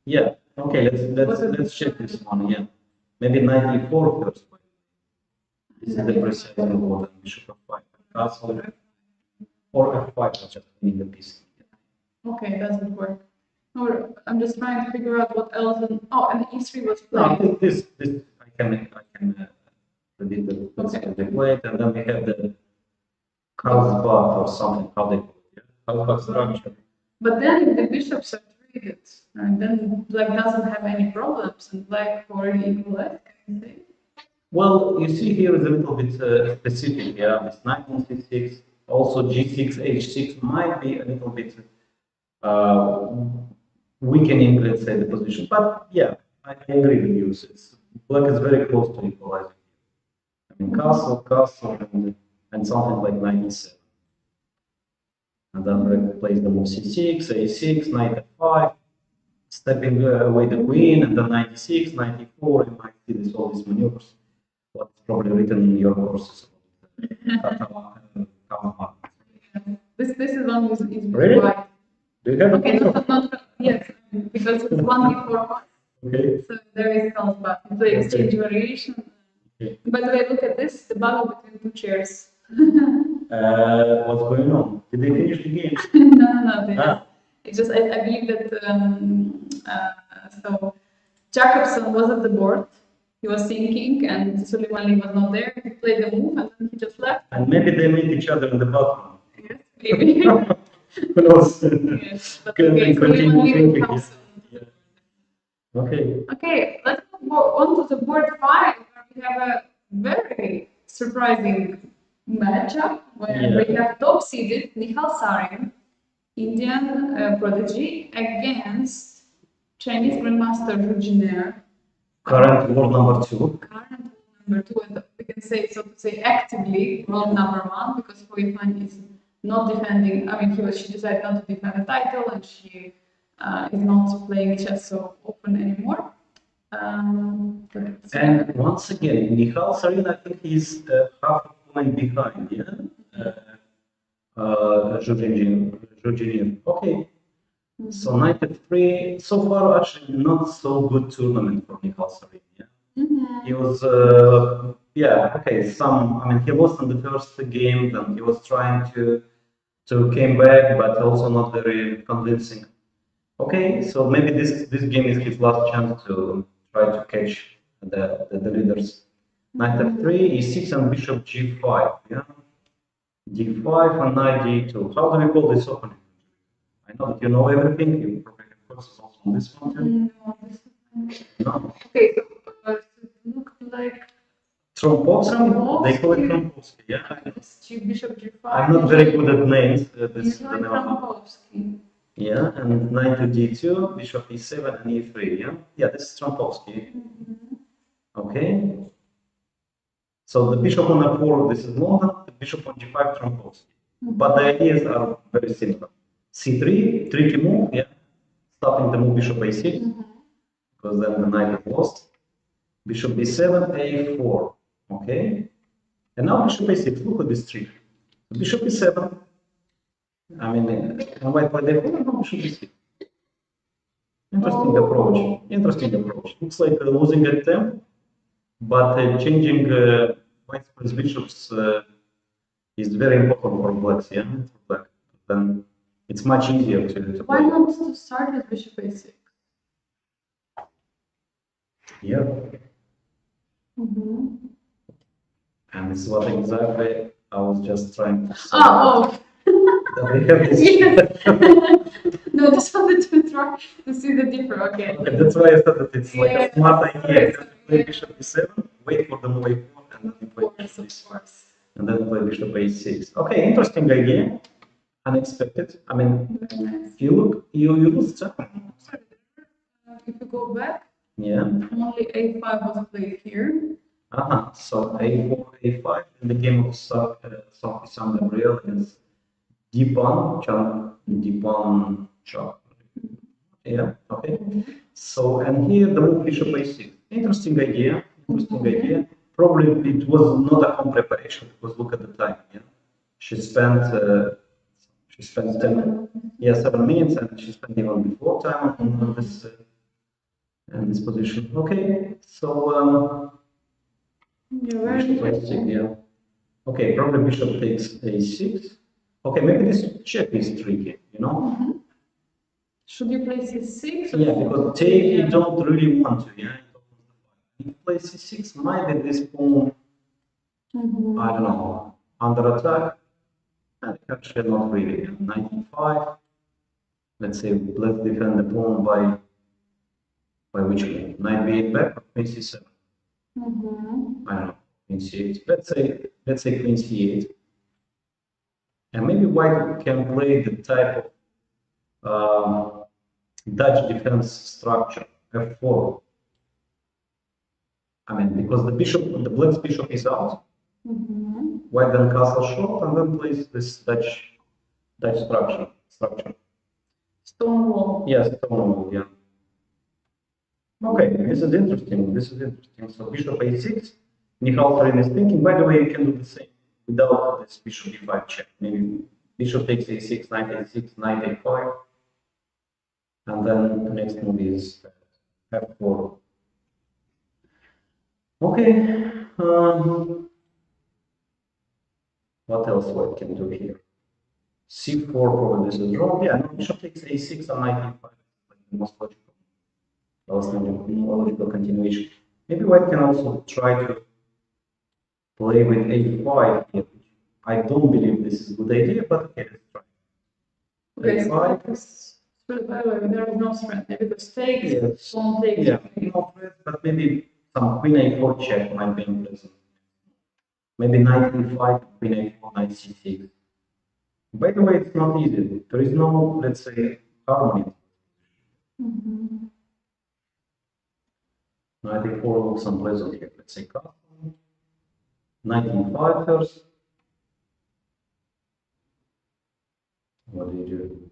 Yeah. Okay. Let's check this one. Yeah. Maybe 94 first. This is the precise move. Bishop f5. Castle or f5. Just in the piece. Okay, doesn't work. No, I'm just trying to figure out what else. And e3 was No, I played. think this I can predict the plate, and then we have the Carlsbad or something. How they call it? Carlsbad structure. But then if the bishops are traded, and then black doesn't have any problems, and black already equalized, can you say? Well, you see here is a little bit specific. Yeah, this 1966, also G6, H6 might be a little bit weakening, let's say, the position. But yeah, I agree with you. Black is very close to equalizing. I mean, castle, and something like 97. And then black plays the move c6, a6, knight f5, stepping away the queen, and then 96, 94. You might see all these maneuvers. What's probably written in your courses. This is one is Really? white. Do you have okay, not yes, because it's 1d4. Okay. So there is Carlsbad. It's the exchange variation. Okay. By the way, look at this, the battle between two chairs. What's going on? Did they finish the game? No. It's just I believe that so Jacobson was at the board. He was thinking, and Suleimani was not there. He played the move, and then he just left. And maybe they meet each other in the bathroom. Yes, maybe. Who knows? Yes, but Can continue thinking. Yeah. Okay. Okay, let's go on to the board 5, where we have a very surprising matchup where we have top seeded Nihal Sarin, Indian prodigy, against Chinese Grandmaster Fujairah. Current world number 2. Current number 2, and we can say, so to say, actively world number 1, because Huifan is not defending. I mean, she decided not to defend the title, and she is not playing chess so often anymore. And once again, Nihal Sarin, I think he's half a point behind, yeah? Zhuzhenjin. Okay. So knight f3, so far actually not so good tournament for Nihal Sarin, yeah? He was, I mean, he lost in the first game, then he was trying to came back, but also not very convincing. Okay, so maybe this game is his last chance to try to catch the leaders. Knight f3, e6, and bishop g5. Yeah, d5 and knight d2. How do we call this opening? I know that you know everything. You probably have courses also on this one too. No. Okay, so it looks like Trompovsky. They call it Trompovsky. Yeah. Bishop g5. I'm not very good at names. This is the name. Trompovsky. Yeah, and knight to d2, bishop e7 and e3. Yeah, this is Trompovsky. Okay. So the bishop on f4, this is London. The bishop on g5, Trompovsky. But the ideas are very similar. c3, tricky move. Yeah, stopping the move bishop a6, because then the knight is lost. Bishop b7, a4. Okay. And now bishop a6. Look at this trick. Bishop e7. I mean, and white played f4, bishop b6. Interesting approach. Interesting approach. Looks like losing at tempo, but changing white's bishops is very important for blacks. Yeah, for black. Then it's much easier to play. Why not to start with bishop a6? Yeah. And this is what exactly I was just trying to say. Oh. We have this. No, just wanted to try to see the difference. Okay. That's why I thought that it's like a smart idea. Play bishop e7, wait for the move a4, and then play bishop e6. And then play bishop a6. Okay, interesting idea. Unexpected. I mean, you lose time. If you go back, only a5 was played here. So a4, a5 in the game of Sophie Gabriel against Deepan Chak. Yeah, okay. So, and here the move bishop a6. Interesting idea. Probably it was not a home preparation, because look at the time. Yeah, she spent 7 minutes, and she spent even before time on this and this position. Okay, so You're very bishop interesting. a6, yeah. Okay, probably bishop takes a6. Okay, maybe this check is tricky, you know? Should you play c6? Or Yeah, because take you don't really want to, yeah? If you play c6, maybe this pawn, I don't know, under attack. And actually not really. Knight e5. Let's say let's defend the pawn by which way? Knight b8 back or queen c7? I don't know. Queen c8. Let's say queen c8. And maybe white can play the type of Dutch defense structure, f4. I mean, because the black's bishop is out, white then castle short and then plays this Dutch structure. Stone wall. Yes, stone wall, yeah. Okay, this is interesting. This is interesting. So bishop a6. Michal Farin is thinking. By the way, you can do the same without this bishop e5 check. Maybe bishop takes a6, knight a6, knight a5, and then the next move is f4. Okay. What else white can do here? c4 probably this is wrong. Yeah, no, bishop takes a6 and knight e5. The most logical continuation. Maybe white can also try to play with a5 here. I don't believe this is a good idea, but okay, let's try. Okay, a5. So by the way, there is no threat. Maybe the stakes, Yes. pawn takes. Yeah, no threat, but maybe some queen a4 check might be unpleasant. Maybe knight e5, queen a4, knight c6. By the way, it's not easy. There is no, let's say, harmony. Knight a4 looks unpleasant here. Let's say castle. Knight e5 first. What do you do?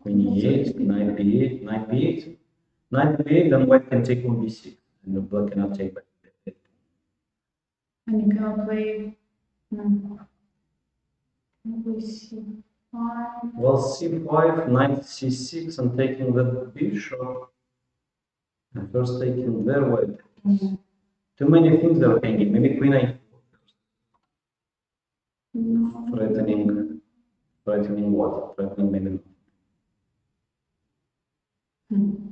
Queen e8, knight b8, knight b8. Knight b8, then white can take on b6, and the black cannot take back. And you cannot play. c5. Well, c5, knight c6, and taking the bishop. And first taking their white. Too many things are hanging. Maybe queen a4 first. No. Threatening what? Threatening maybe not.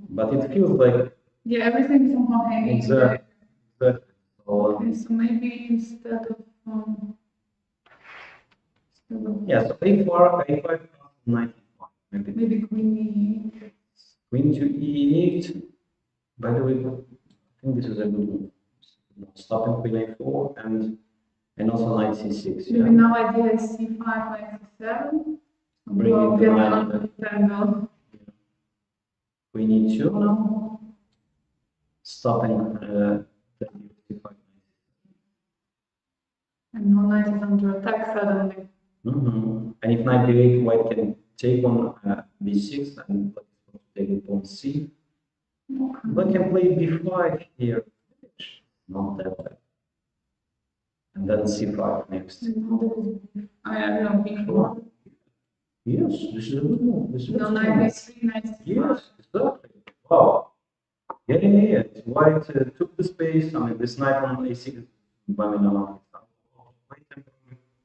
But it feels like. Yeah, everything is somehow hanging. Exactly. Okay, so maybe instead of yeah, so a5, knight e5. maybe queen e8. Queen to e8. By the way, I think this is a good move. Stopping queen a4 and also knight c6. Maybe now idea is c5, knight c7. Bring it to knight. Queen e2. No. Stopping c5. And now knight is under attack suddenly. And if knight b8, white can take on b6 and black is going to take on c. Black can play b5 here. Not that bad. And then c5 next. I don't know, b4. Yes, this is a good move. This is no, knight b3, knight c5. Yes, exactly. Wow. Yeah. White took the space. I mean, this knight on a6.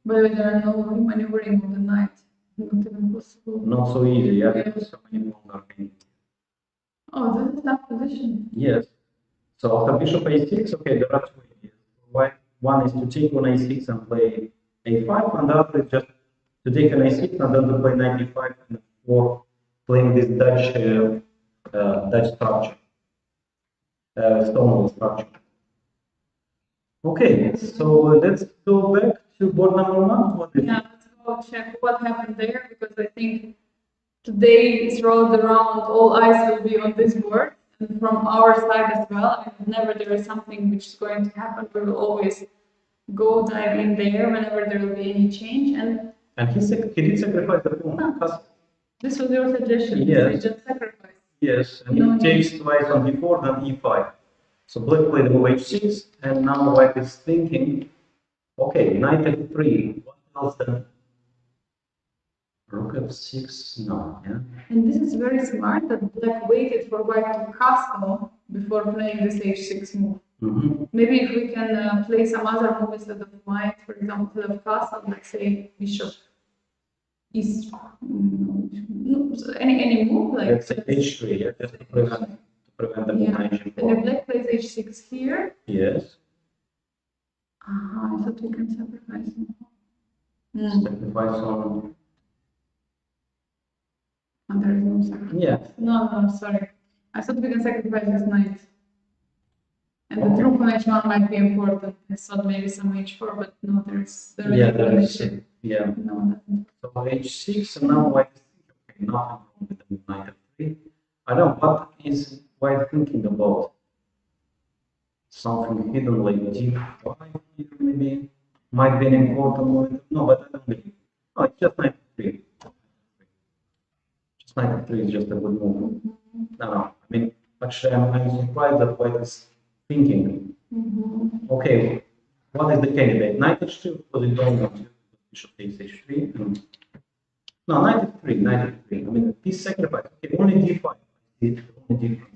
By the way, there are no maneuvering of the knight. Not even possible. Not so easy, yeah. So many pawns are hanging. Oh, this is tough position. Yes. So after bishop a6, okay, there are two ideas. One is to take on a6 and play a5, and the other is just to take an a6 and then to play knight e5 and for playing this Dutch structure, stone structure. Okay, so let's go back to board number 1. Let's go check what happened there, because I think today throughout the round all eyes will be on this board, and from our side as well. I mean, whenever there is something which is going to happen, we will always go dive in there whenever there will be any change. And he did sacrifice the pawn. This was your suggestion. Yes. Just sacrifice. Yes, and it takes twice on d4, then e5. So black played move h6, and now white is thinking, okay, knight f3. What else then? Rook f6, no, yeah. And this is very smart that black waited for white to castle before playing this h6 move. Maybe if we can play some other move instead of white, for example, of castle, like say bishop is any move like let's say h3, yeah, just to prevent the move on h4. And if black plays h6 here. Yes. I thought we can sacrifice. Sacrifice on. And there is no sacrifice. Yeah. No, sorry. I thought we can sacrifice this knight. And the troop on h1 might be important. I thought maybe some h4, but no, there is. Yeah. No, so h6, and now white is thinking, okay, nothing wrong with the knight f3. I don't know, what is white thinking about? Something hidden like d5 here, maybe. Might be an important moment. No, but I don't believe. Oh, it's just knight f3. Just knight f3 is just a good move. No, I mean, actually, I'm surprised that white is thinking. Okay, what is the candidate? Knight h2, because it don't want to. Bishop takes h3. And... no, knight f3, knight f3. I mean, piece sacrifice. Okay, only d5. Only d5.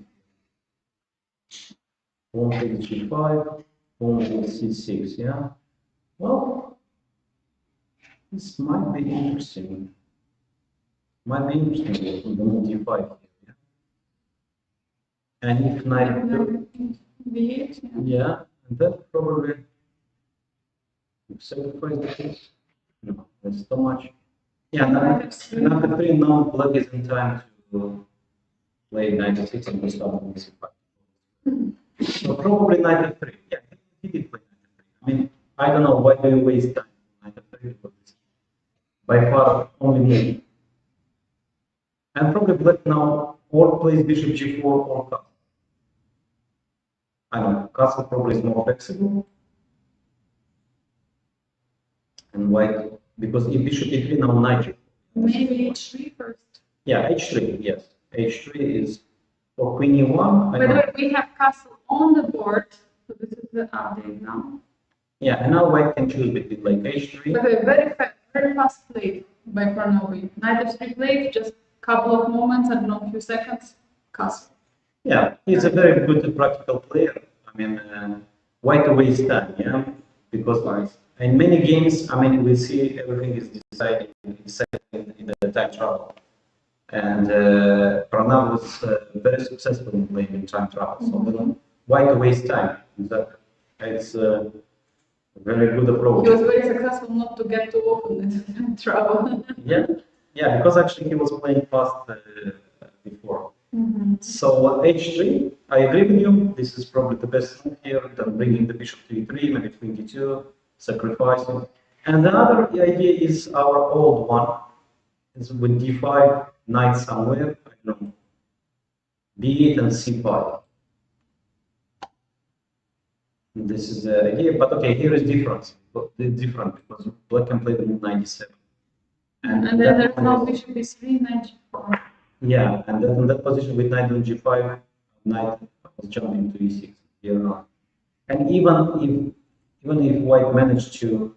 Pawn takes g5. Pawn takes c6. Yeah. Well, this might be interesting. Might be interesting. The move d5 here. Yeah? And if knight b8. Yeah, and then probably sacrifice the piece. No, that's too much. Yeah, knight f3 now black is in time to play knight f6 and we start with c5. So probably knight f3. Yeah, he did play knight f3. I mean, I don't know why do you waste time on knight f3 because it's by far only move. And probably black now or plays bishop g4 or castle. I don't know, castle probably is more flexible. And white, because if bishop e3 now knight g4. Maybe h3 first. Yeah, h3, yes. h3 is for queen e1. By the way, we have castle on the board, so this is the update now. Yeah, and now white can choose between like h3. But a very fast play by Pranav V. Knight f3 played, just a couple of moments, I don't know, a few seconds, castle. Yeah, he's a very good practical player. I mean, why to waste time, yeah? Because in many games, I mean, we see everything is decided in the time travel. And Pranav was very successful in playing in time travel. So why to waste time? It's a very good approach. He was very successful not to get too often in time travel. yeah, because actually he was playing fast before. So h3, I agree with you. This is probably the best move here. Then bringing the bishop to e3, maybe queen d2, sacrificing. And the other idea is our old one. Is with d5, knight somewhere. I don't know. b8 and c5. This is the idea, but okay, here is different because black can play the move 97. And then there's no bishop e3, knight g4. Yeah, and then in that position with knight on g5, knight was jumping to e6 here now. And even if white managed to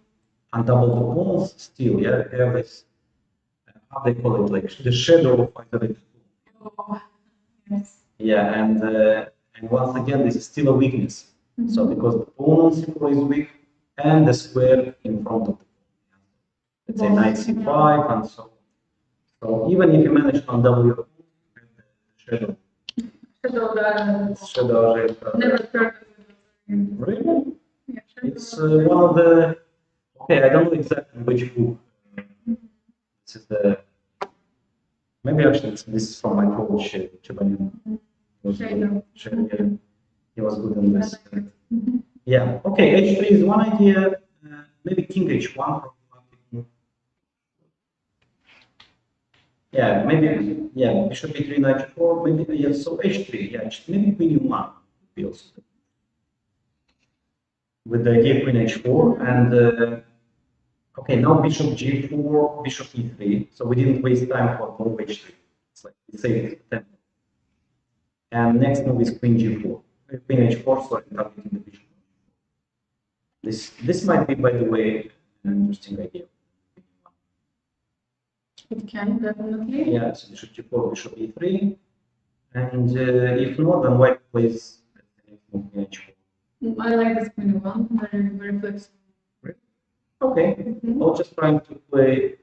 undouble the pawns, still, yeah, have this, how they call it, like the shadow of either. Oh, yes. Yeah, and once again, this is still a weakness. So because the pawn on c4 is weak, and the square in front of the pawn. Let's say knight c5 and so on. So even if you manage to undouble your pawn, you have the shadow. Shadow. Never heard of it. Really? Yeah, It's one of the. Okay, I don't know exactly which book. This is the. Maybe actually this is from my coach, 𝐤𝐤𝐤𝐻. He was good on this. Yeah. Okay. h3 is one idea. Maybe king h1. Yeah. Maybe. Yeah. Bishop e3, knight g4. Maybe. Yeah. So h3. Yeah. Maybe queen e1 would be also with the idea queen h4 and. Okay, now bishop g4, bishop e3. So we didn't waste time for move h3. It's like we saved it. And next move is queen g4. Queen h4, sorry, targeting the bishop. This might be, by the way, an interesting idea. It can definitely. Yeah, so bishop g4, bishop e3, and if not, then white plays h4. I like this queen one, very flexible. Okay, I'll just trying to play.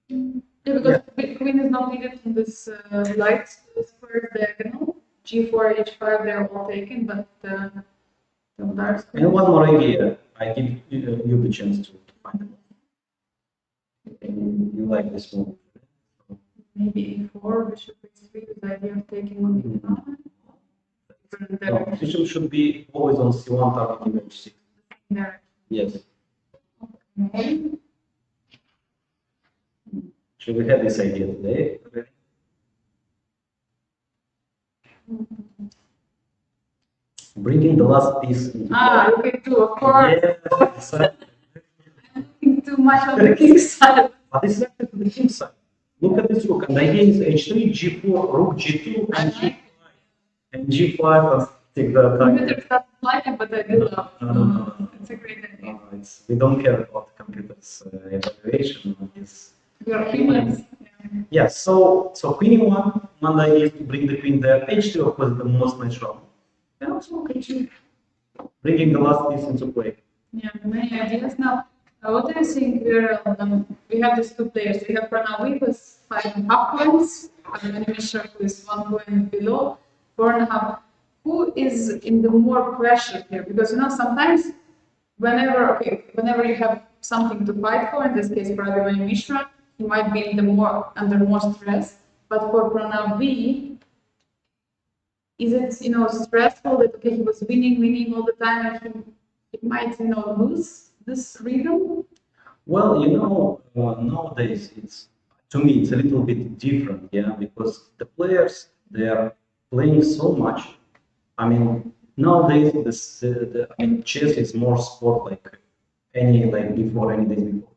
Yeah, because queen is not needed in this light square diagonal. G4, H5, they're all taken, but the dark square. And one more idea, I give you the chance to find them. You like this move? Maybe E4, bishop H3, with the idea of taking on the No, bishop should be always on C1 targeting H6. there. Yes. Okay. Should we have this idea today? Bringing the last piece into play. Okay, too, of course. Yes. I'm looking too much on the king side. But this is actually the king side. Look at this rook, and the idea is H3, G4, rook G2, and G5. And G5, let's take the attack. Computer started liking, but I do love. It's a great idea. We don't care about computers' evaluation. Your humans. Yeah, so queen e1, one idea is to bring the queen there. H2, of course, is the most natural. And also H2, bringing the last piece into play. Yeah, many ideas. Now, what do you think, Viorel? We have these two players. We have Pranav V, who's 5.5 points, and Mishra, who is 1 point below, 4.5. Who is in the more pressure here? Because, you know, sometimes whenever you have something to fight for, in this case, probably Mishra, he might be in the under more stress. But for Pranav V, is it, you know, stressful that, okay, he was winning all the time, and he might, you know, lose this rhythm? Well, you know, nowadays to me it's a little bit different, yeah, because the players, they are playing so much. I mean, nowadays chess is more sport like before, any days before,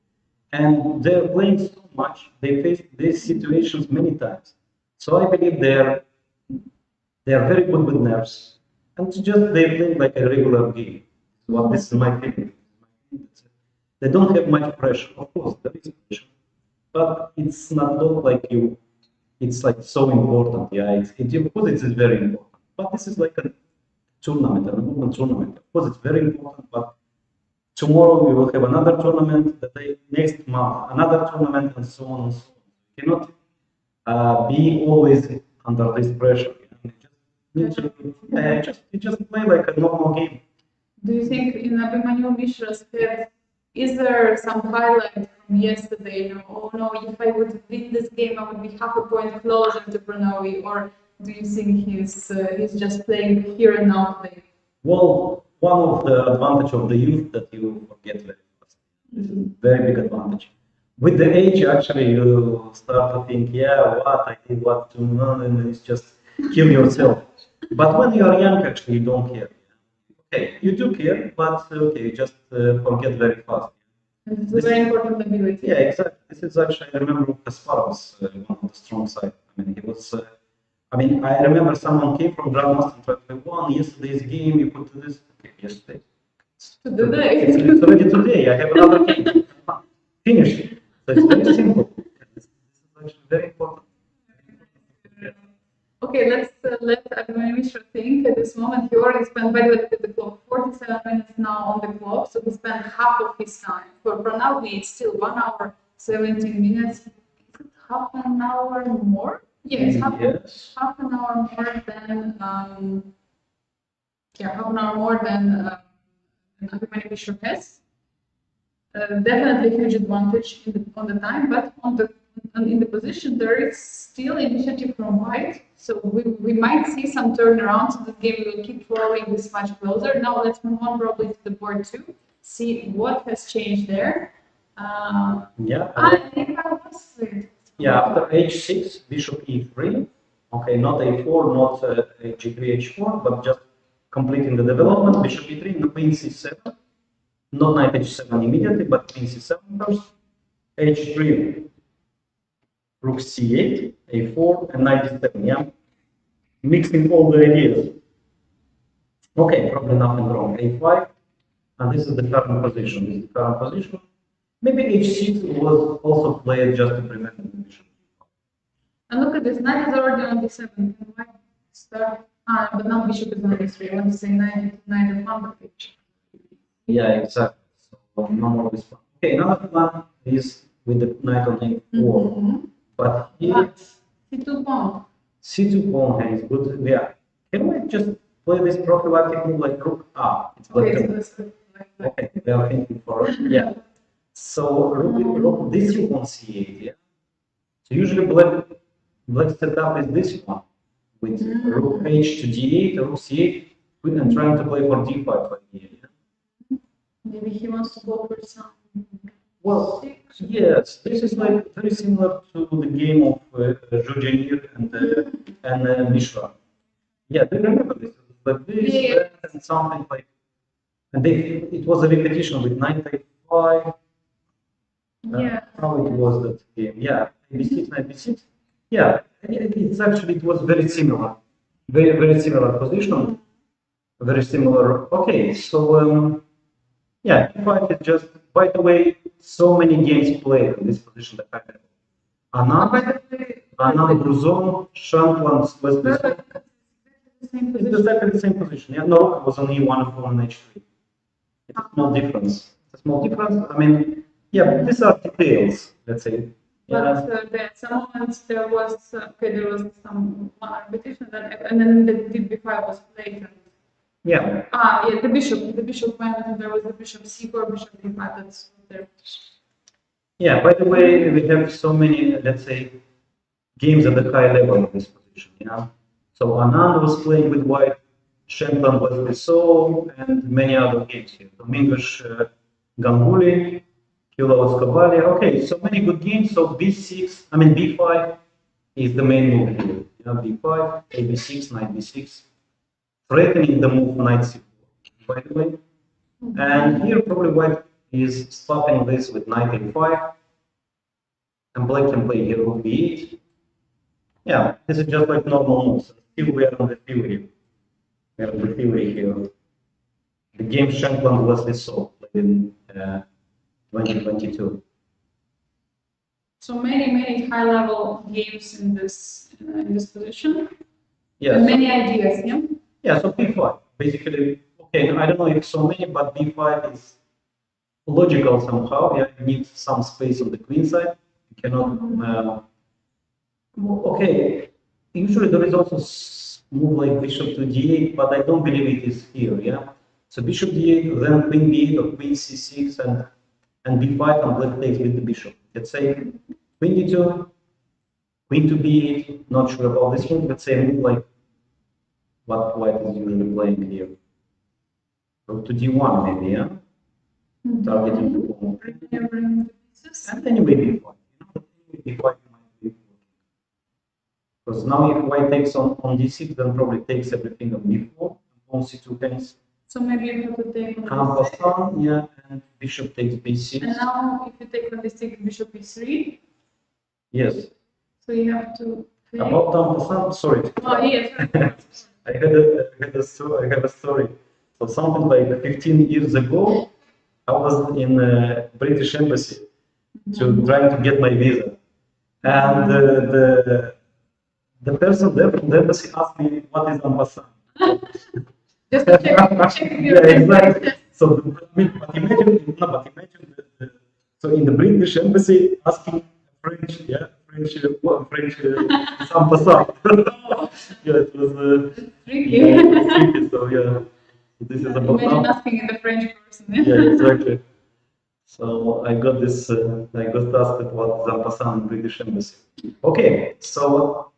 and they're playing so much. They face these situations many times, so I believe they are very good with nerves, and they play like a regular game. Well, this is my feeling. They don't have much pressure. Of course, there is pressure, but it's not like it's like so important. Yeah, of course it is very important. But this is like a tournament, an open tournament. Of course, it's very important. But tomorrow we will have another tournament. The day next month, another tournament, and so on and so on. You cannot be always under this pressure. You just play like a normal game. Do you think in Abhimanyu Mishra's head, is there some highlight from yesterday? You know, oh no, if I would win this game, I would be half a point closer to Pranav V, or do you think he's just playing here and now today? Well, one of the advantage of the youth that you forget very fast. This is a very big advantage. With the age, actually, you start to think, yeah, what I did, what to learn, and it's just kill yourself. But when you are young, actually, you don't care. Okay, you do care, but okay, you just forget very fast. It's a very important ability. Yeah, exactly. This is actually, I remember Kasparov's one of the strong side. I mean, he was. I remember someone came from Grandmaster and won yesterday's game. You put this. Okay, yesterday. Today. It's already today. I have another game. Finish. So it's very simple. This is actually very important. Okay, let's let Abhimanyu Mishra think. At this moment, he already spent, by the way, look at the clock, 47 minutes now on the clock, so he spent half of his time. For Pranav V, it's still 1 hour, 17 minutes. Is it half an hour more? Yes, half an hour more than, half an hour more than Abhimanyu Mishra has. Definitely a huge advantage on the time, but in the position, there is still initiative from white. So we might see some turnaround. So the game will keep rolling this much closer. Now let's move on probably to the board 2, see what has changed there. After h6, bishop e3. Okay, not a4, not g3, h4, but just completing the development. Bishop e3 and queen c7. Not knight h7 immediately, but queen c7 first. h3. Rook c8, a4, and knight d7, yeah? Mixing all the ideas. Okay, probably nothing wrong. a5, and this is the current position. Maybe h6 was also played just to prevent the bishop. And look at this, knight is already on d7. Can white start? Ah, but now bishop is on d3. I want to say knight f1, but page. Yeah, exactly. So no more this one. Okay, another one is with the knight on a4. But here c2 pawn. c2 pawn is good. Yeah. Can we just play this prophylactic move like rook? Ah, it's better. Okay, we are thinking for yeah. So rook this rook on c8, yeah. So usually black setup is this one with rook h to d8, rook c8, and trying to play for d5 like here. Yeah? Maybe he wants to go for some. Well, yes, this is like very similar to the game of 𝐒𝐤𝐤𝐡 and Mishra. Yeah, do you remember this? Like this and something like, and it was a repetition with knight a5. Yeah. How it was that game? Yeah, b6, knight b6. Yeah, it's actually it was very similar, very similar position, very similar. Okay, so yeah, b5 is just. By the way, so many games played in this position that I have. Anand, Bruzon, Shankland, West. It's exactly the same position. Yeah, no, it was only one for an h3. It's a small difference. It's a small difference. I mean, yeah, these are details, let's say. But at some moments there was there was some repetition and then the b5 was played. Yeah. Yeah, the bishop went, and there was the bishop c4, bishop d5. That's there. Yeah. By the way, we have so many, let's say, games at the high level in this position. Yeah. So Anand was playing with white, Shankland was with so, and many other games here. Domingos Ganguly, 𝐤𝐤𝐡. Okay, so many good games. So b6, I mean b5 is the main move here. You know, b5, ab6, knight b6, threatening the move knight c4. By the way, and here probably white is stopping this with knight a5, and black can play here rook b8. Yeah, this is just like normal moves. Still, we are on the theory. We are on the theory here. The game Shankland was this solved in 2022. So many high-level games in this position. Yes. And many ideas, yeah. Yeah. So b5 basically. Okay, I don't know if so many, but b5 is logical somehow. Yeah, you need some space on the queen side. You cannot. Okay, usually there is also move like bishop to d8, but I don't believe it is here. Yeah. So bishop d8, then queen b8 or queen c6, and b5, and black takes with the bishop. Let's say queen d2, queen to b8. Not sure about this one. Let's say move like what white is usually playing here. Rook to d1 maybe, yeah. Targeting the pawn. And anyway b5. b5 might be. Because now if white takes on d6, then probably takes everything on b4, on c2 hands. So maybe you have to take on d6. Yeah, and bishop takes b6. And now if you take on d6, bishop e3. Yes. So you have to play. About d6, sorry. Oh yes. I have a story. So something like 15 years ago, I was in a British embassy trying to get my visa, and the person there from the embassy asked me what is ambassade. Just to check Yeah, exactly. So, but imagine, so in the British embassy asking French, French ambassade. Yeah, it was tricky. So yeah, this is about. Imagine asking the French person. Yeah, exactly. So I got this. I got asked what is ambassade in British embassy. Okay, so.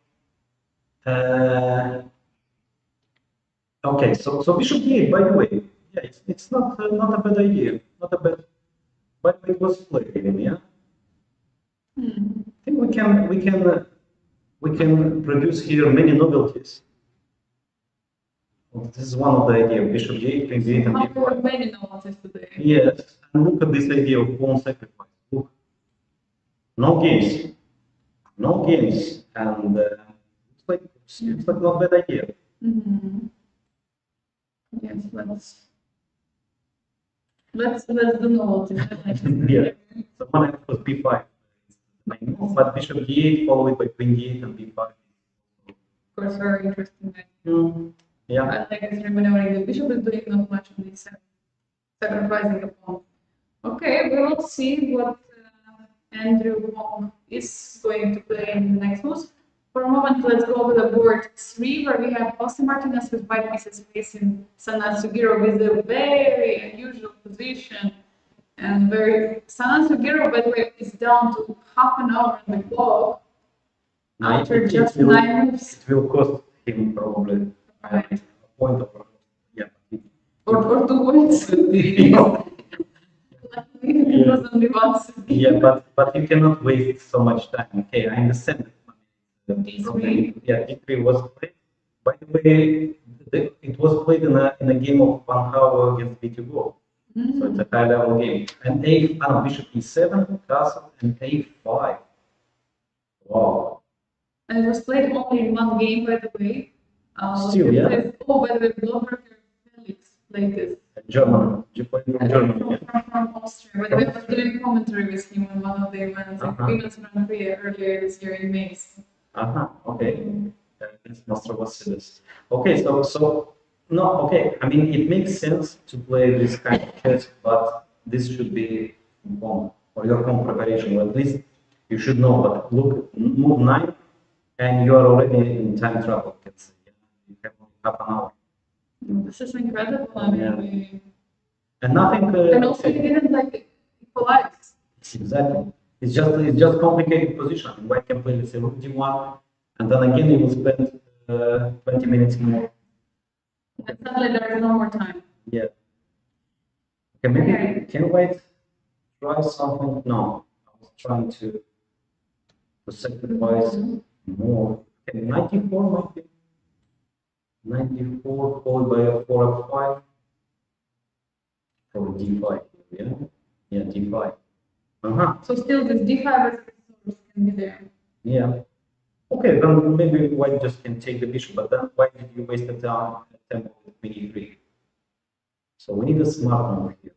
Okay, so bishop d8. By the way, yeah, it's not not a bad idea. Not a bad, but it was played. Yeah. I think we can produce here many novelties. This is one of the ideas. Bishop d8, queen b8, and b5. Many novelties today. Yes, and look at this idea of pawn sacrifice. Look, no games, and it's like not bad idea. Yes, let's do novelties. Yeah. So one was b5. main move, but bishop d8 followed by queen d8 and b5. Of course, very interesting. Yeah. I like this remaneuvering. The bishop is doing not much on this side, sacrificing the pawn. Okay, we will see what Andrew Wong is going to play in the next moves. For a moment, let's go over the board 3, where we have Jose Martinez with white pieces facing Sana Sugiro with a very unusual position. And very Sana Sugiro, by the way, is down to half an hour on the clock after just 9 moves. It will cost him probably a point or or 2 points. It was only once. Yeah, but you cannot waste so much time. Okay, I understand. D3. Yeah, D3 was played. By the way, it was played in a game of Valkova against B2Go. So it's a high level game. And bishop E7, castle, and A5. Wow. And it was played only in one game, by the way. Still, yeah. Oh, by the way, Blogger Felix played this. German. You played from Germany. From Austria. By the way, I was doing commentary with him on one of the events at Women's Grand Prix earlier this year in May. Okay. That's Master Vasilis. Okay, so no, okay. I mean, it makes sense to play this kind of chess, but this should be home or your home preparation, or at least you should know. But look, move 9, and you are already in time trouble. You have only half an hour. This is incredible. I mean, and nothing. And also, you didn't like equalize. Exactly. It's just complicated position. White can play with rook d1, and then again you will spend 20 minutes more. And suddenly there is no more time. Yeah. Okay, maybe can White try something? No, I was trying to sacrifice more. Okay, 94 might be. 94 followed by a 4f5. Probably d5. Yeah. Yeah, d5. So still this d5 can be there. Yeah. Okay, then maybe White just can take the bishop, but then why did you waste the time with queen e3? So we need a smart move here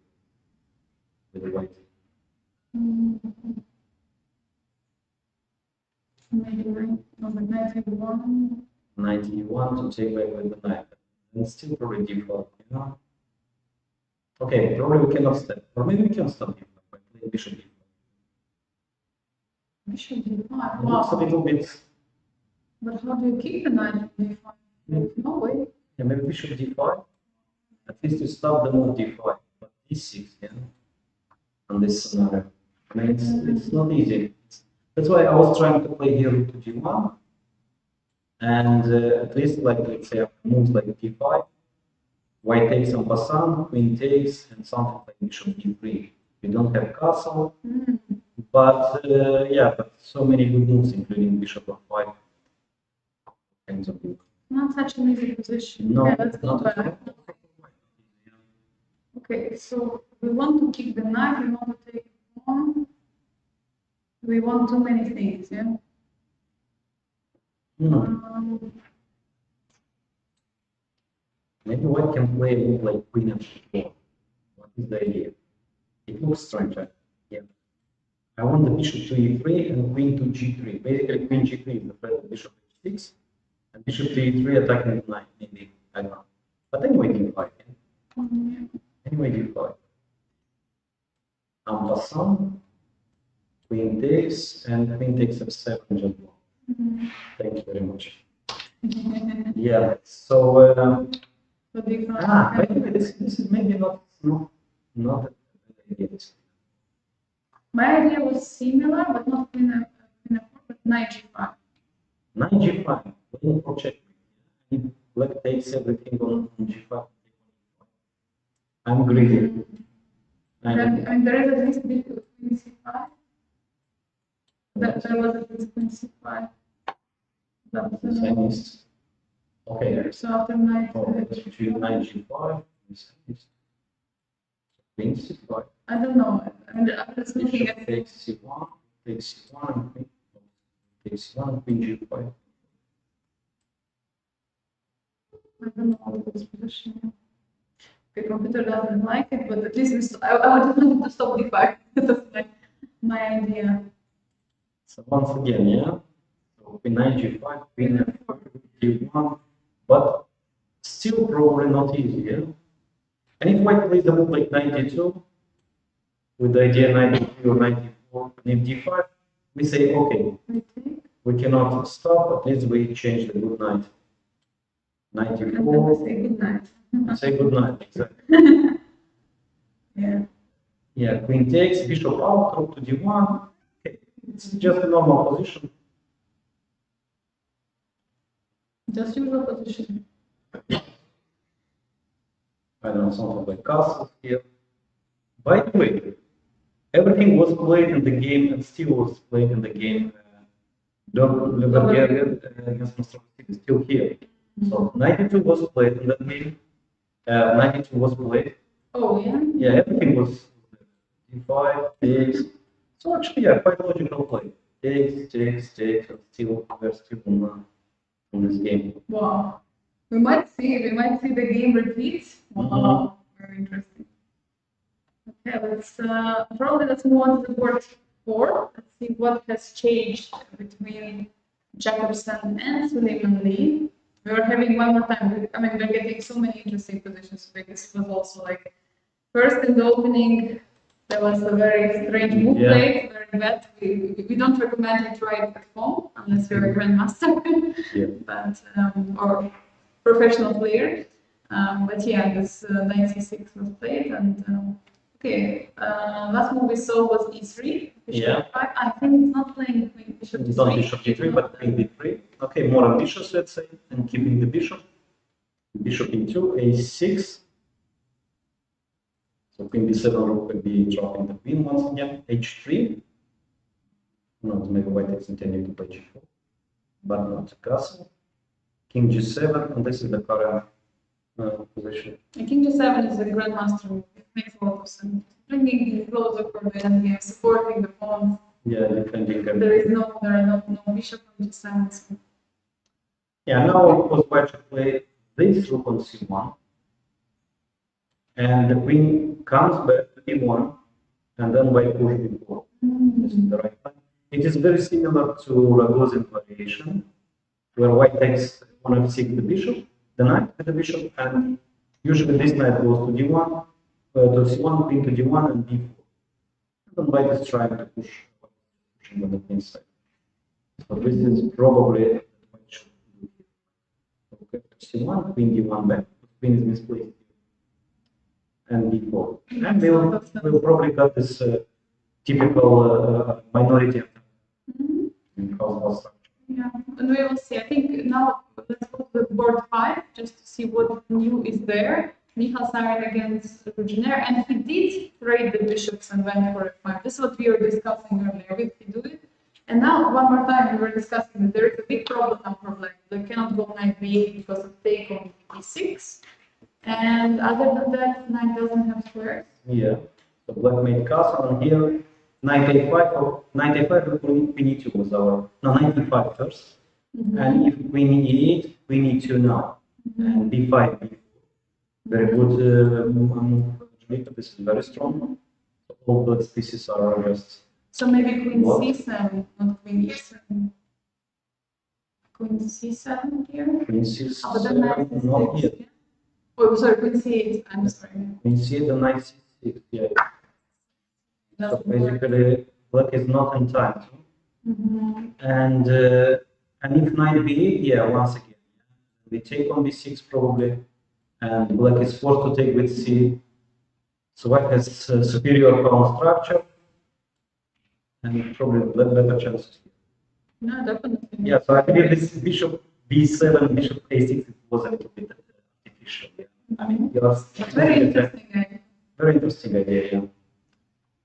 with the White. Maybe number 91. 91 to take back with the knight. And still probably d4, you know? Okay, probably we cannot step. Or maybe we can stop d5 by playing bishop d5. Bishop d5. Wow. It looks a little bit. But how do you keep the knight on d5? There's no way. Yeah, maybe bishop d5. At least to stop the move d5. But d6, yeah? On this scenario. I mean, it's not easy. That's why I was trying to play here rook to g1. And at least, like, let's say, moves like d5. White takes en passant, queen takes, and something like bishop d3. We don't have castle. But yeah, but so many good moves, including bishop f5. Kinds of moves. Not such an easy position. No, okay, let's go back. Okay, so we want to keep the knight, we want to take the pawn. We want too many things, yeah? Maybe White can play a move like queen f4. What is the idea? It looks strange, right? Yeah. I want the bishop to e3 and queen to g3. Basically, queen g3 is the threat of bishop h6, and bishop to e3 attacking the knight. Maybe I don't know. But anyway, d5. Yeah? Anyway, d5. En passant, queen takes, and queen takes f7 just one. Thank you very much. Yeah. So. By the way, this is maybe not a idea. My idea was similar, but not in a but knight g5. Knight g5, waiting for checkmate. Black takes everything on g5. I'm greedy. And there is at least bit of queen c5. There was at least queen c5. Okay. So after knight, knight g5. Queen c5. I don't know. I'm just looking at takes c1, takes c1, and queen takes c1, queen g5. I don't know this position. The computer doesn't like it, but at least I wanted to stop d5. That's my idea. So once again, yeah. So queen 9 g5, queen f4, d1, but still probably not easy, yeah. And if white plays the move like 92, with the idea 93 or 94, and if d5, we say, okay, we cannot stop, at least we change the good knight. 94. Say good night. Say good night, exactly. Yeah. Yeah, queen takes, bishop out, rook to d1. Okay. It's just a normal position. Just usual position. I don't know, something like castles here. By the way, everything was played in the game and still was played in the game. Le Verrier against Mr. is still here. So 92 was played in that game. 92 was played. Oh, yeah? Yeah, everything was d5, takes. So actually, yeah, quite logical play. Takes, and still, we're still on this game. Wow. We might see the game repeat. Wow, very interesting. Okay, let's move on to the board 4. Let's see what has changed between Jacobson and Suleiman Lee. We are having one more time. I mean, we're getting so many interesting positions. This was also like first in the opening. There was a very strange move played, very bad. We don't recommend you try it at home unless you're a grandmaster, but or professional player. But yeah, this 96 was played, and okay. Last move we saw was e3. Bishop e5. I think it's not playing queen bishop d3. Not bishop d3, but queen d3. Okay, more ambitious, let's say, and keeping the bishop. Bishop e2, a6. So queen b7 rook will be dropping the queen once again. h3. No, to make white is intending to play g4, but not to castle. King g7, and this is the current position. And king g7 is a grandmaster move. It makes a lot of sense. Bringing him closer for the endgame, supporting the pawn. Yeah, defending. There are no bishop on g7. So. Yeah, now of course white should play this rook on c1. And the queen comes back to e1, and then white push b4. This is the right line. It is very similar to Ragozin variation, where white takes on f6 the bishop, the knight with the bishop, and usually this knight goes to d1, to c1, queen to d1, and d4. And then white is trying to pushing on the queen side. So this is probably what white should do here. Okay, c1, queen d1 back, queen is misplaced. And d4. And we'll probably got this typical minority in house structure. Yeah, and we will see. I think now let's go to the board 5 just to see what new is there. Michal Sarin against Fujairah, and he did trade the bishops and went for f5. This is what we were discussing earlier. Did he do it? And now, one more time, we were discussing that there is a big problem now for black. They cannot go knight b8 because of take on e6. And other than that, knight doesn't have squares. Yeah. So black made castle, and here knight a5 or knight a5 queen e2 was our knight e5 first. And if queen e8, queen e2 now. And b5, b4. Very good move. This is very strong. So all black's pieces are just. So maybe queen c7, not queen e7. Queen c7 here. Queen c7, but then knight not yet. Oh, sorry, queen c8. I'm sorry. Queen c8, the knight c6. Yeah. So basically, black is not in time. And if knight b8, yeah, once again, we take on b6 probably, and black is forced to take with c. So white has superior pawn structure, and probably better chances. No, definitely. Yeah, so I believe this bishop b7, bishop a6, it was a little bit artificial. Yeah. I mean, very interesting idea. Very interesting idea. Yeah.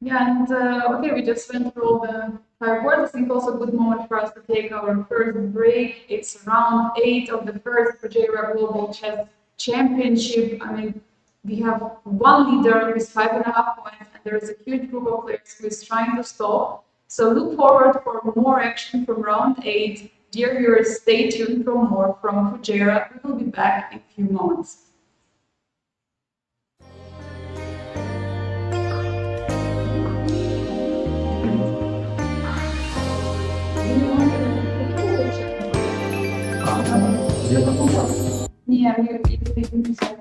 Yeah, and okay, we just went through all the 5 boards. I think also a good moment for us to take our first break. It's round 8 of the first Fujairah Global Chess Championship. I mean, we have one leader with 5.5 points, and there is a huge group of players who is trying to stop. So look forward for more action from round 8. Dear viewers, stay tuned for more from Fujairah. We will be back in a few moments. 𝐸 easily inside.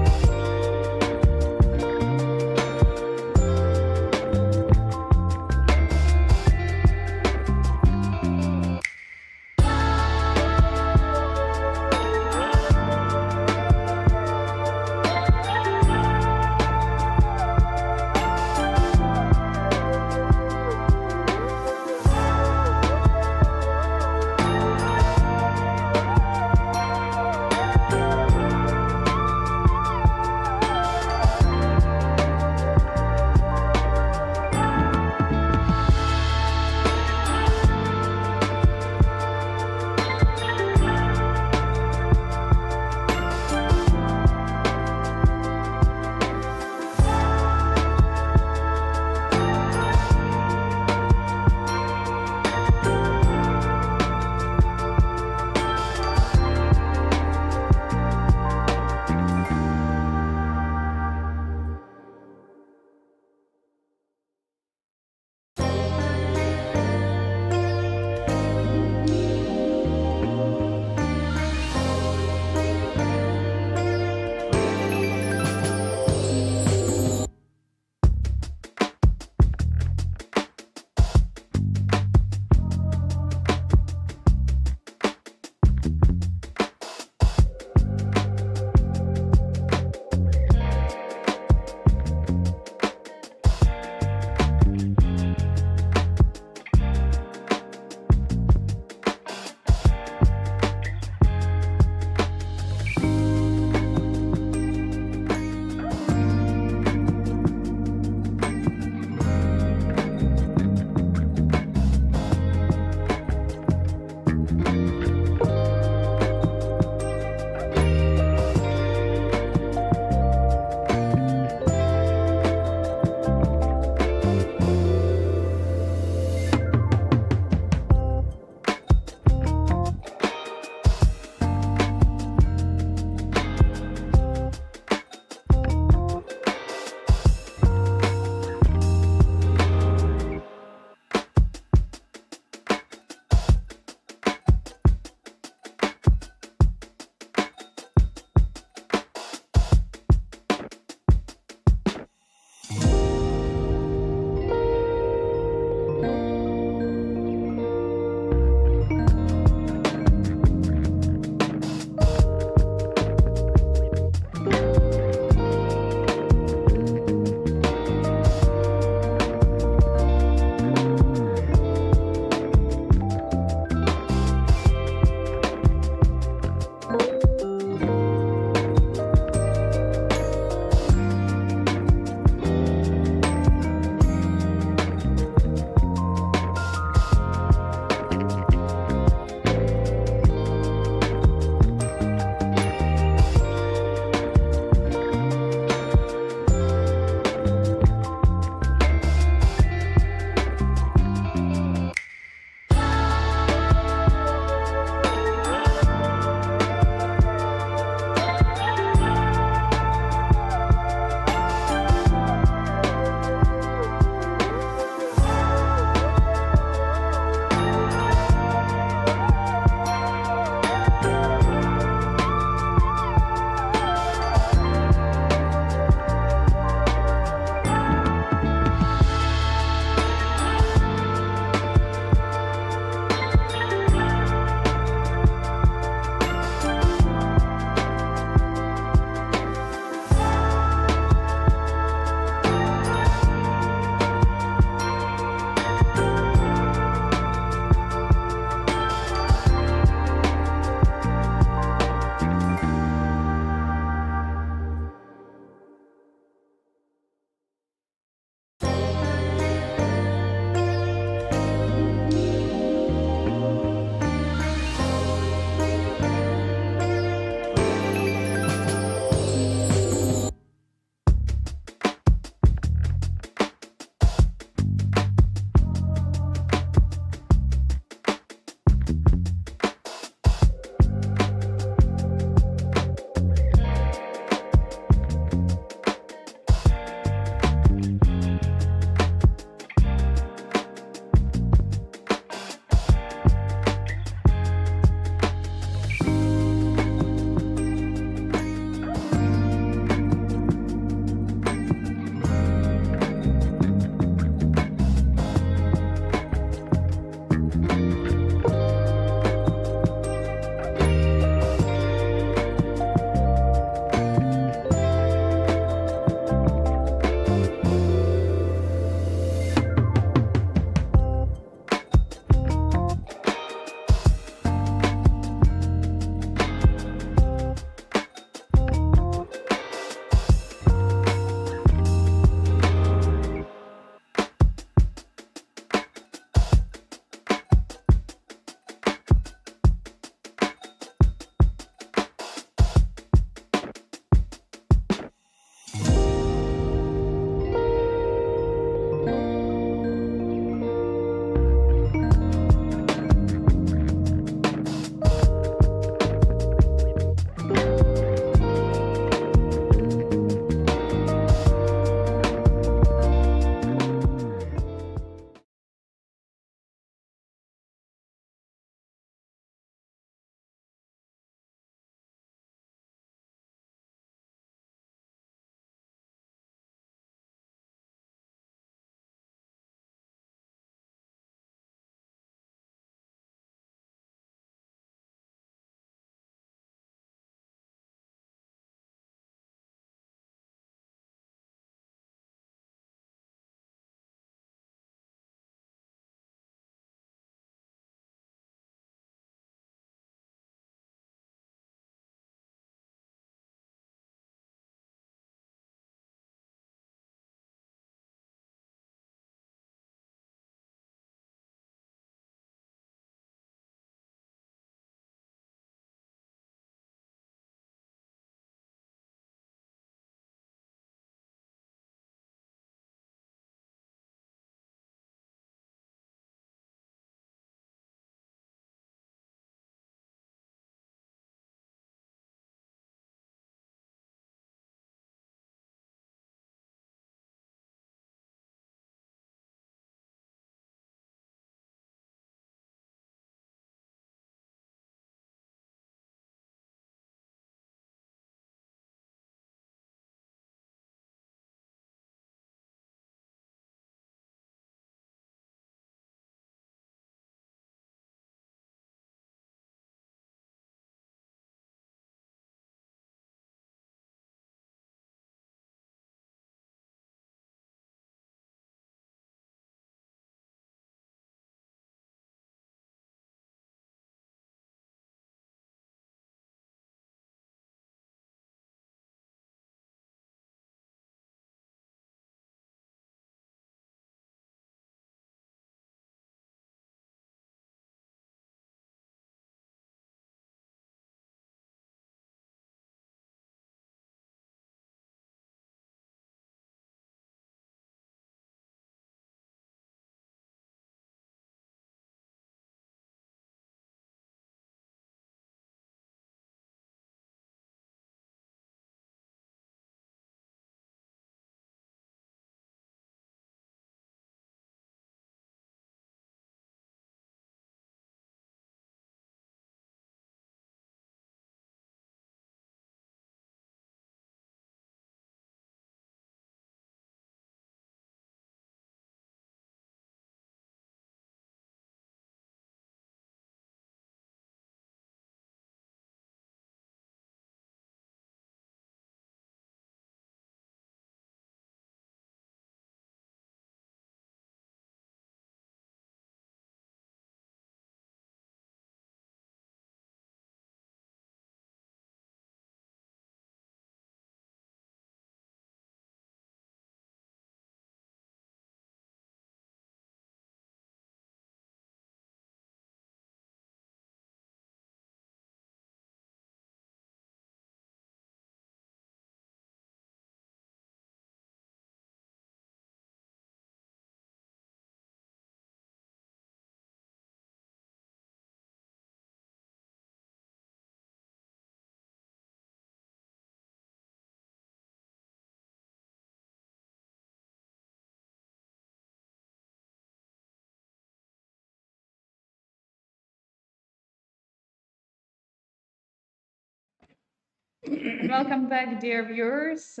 Welcome back, dear viewers.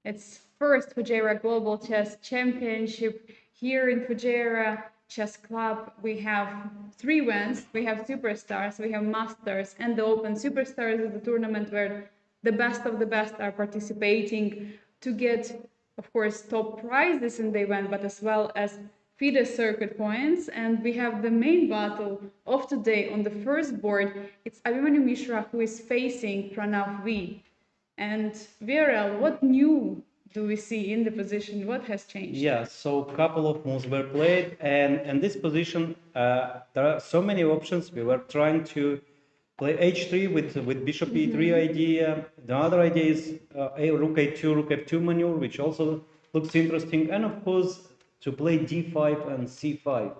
It's first Fujairah Global Chess Championship here in Fujairah Chess Club. We have 3 wins. We have Superstars, we have Masters, and the Open. Superstars is the tournament where the best of the best are participating to get, of course, top prizes in the event, but as well as FIDE circuit points. And we have the main battle of today on the first board. It's Abhimanyu Mishra who is facing Pranav V. And Viorel, what new do we see in the position? What has changed? Yeah, so a couple of moves were played, and in this position, there are so many options. We were trying to play h3 with bishop e3 idea. The other idea is rook a2, rook f2 maneuver, which also looks interesting, and of course to play d5 and c5.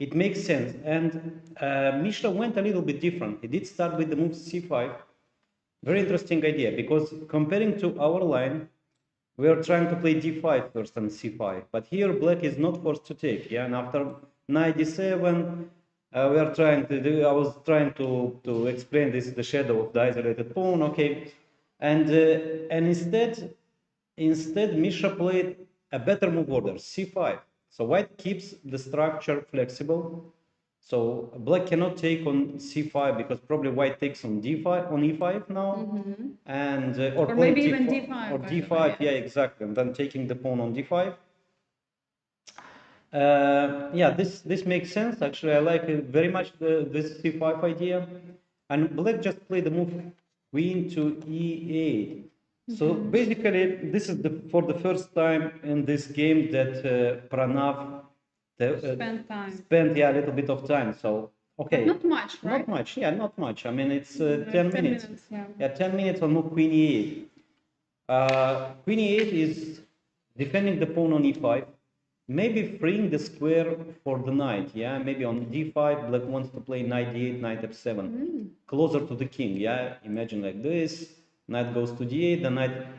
It makes sense, and Mishra went a little bit different. He did start with the move c5. Very interesting idea, because comparing to our line, we are trying to play d5 first and c5, but here black is not forced to take. Yeah, and after knight d7, we are trying to do. I was trying to explain this is the shadow of the isolated pawn. Okay, and instead Mishra played a better move order, c5. So white keeps the structure flexible. So black cannot take on c5 because probably white takes on d5 on e5 now, and Or maybe even d5. or d5. Yeah, exactly. And then taking the pawn on d5. Yeah, this makes sense. Actually, I like it very much this c5 idea. And black just played the move queen to e8. So basically, this is for the first time in this game that Pranav spent a little bit of time. So okay, But not much, right? not much. Yeah, not much. I mean, it's 10 10 minutes. minutes, yeah. Yeah, 10 minutes on move queen e8. Queen e8 is defending the pawn on e5, maybe freeing the square for the knight. Yeah, maybe on d5, black wants to play knight d8, knight f7, closer to the king. Yeah, imagine like this. Knight goes to d8,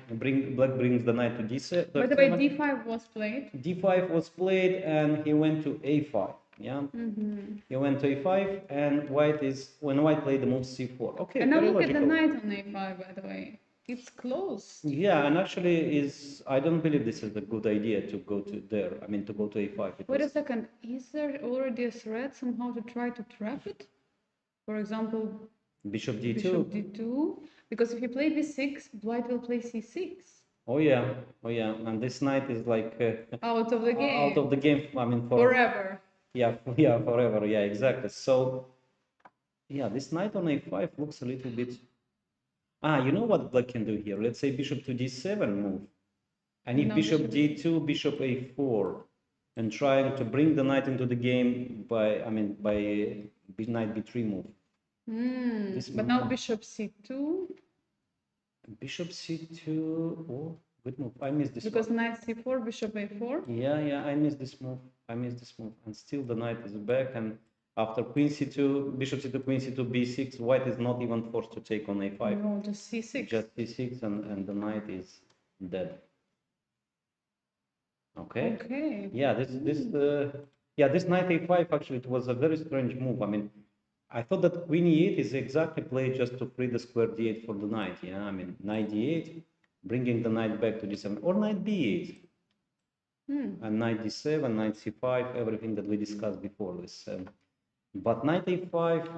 the black brings the knight to d7. By the way, d5 was played. d5 was played, and he went to a5. Yeah, he went to a5, and when white played the move c4. Okay, And now very look logical. at the knight on a5, by the way. It's close. Yeah, and actually I don't believe this is a good idea to go to there. I mean, to go to a5. Wait a second. Is there already a threat somehow to try to trap it? For example, Bishop d2. bishop d2. Because if you play b6, white will play c6. Oh yeah, and this knight is like Out of the game. Out of the game. I mean, Forever. Yeah, forever. Yeah, exactly. So yeah, this knight on a5 looks a little bit. You know what black can do here? Let's say bishop to d7 move, and if bishop d2, bishop a4, and trying to bring the knight into the game by knight b3 move. But now bishop c2. Bishop c2. Oh, good move. I missed this. Because knight c4, bishop a4. Yeah. I missed this move. And still the knight is back. And after queen c2, bishop c2, queen c2, b6, white is not even forced to take on a5. No, just c6. Just c6, and the knight is dead. Okay. Yeah, this knight a5 actually, it was a very strange move. I mean, I thought that queen e8 is exactly played just to free the square d8 for the knight. Yeah, I mean, knight d8, bringing the knight back to d7, or knight b8, and knight d7, knight c5, everything that we discussed before this. But knight a5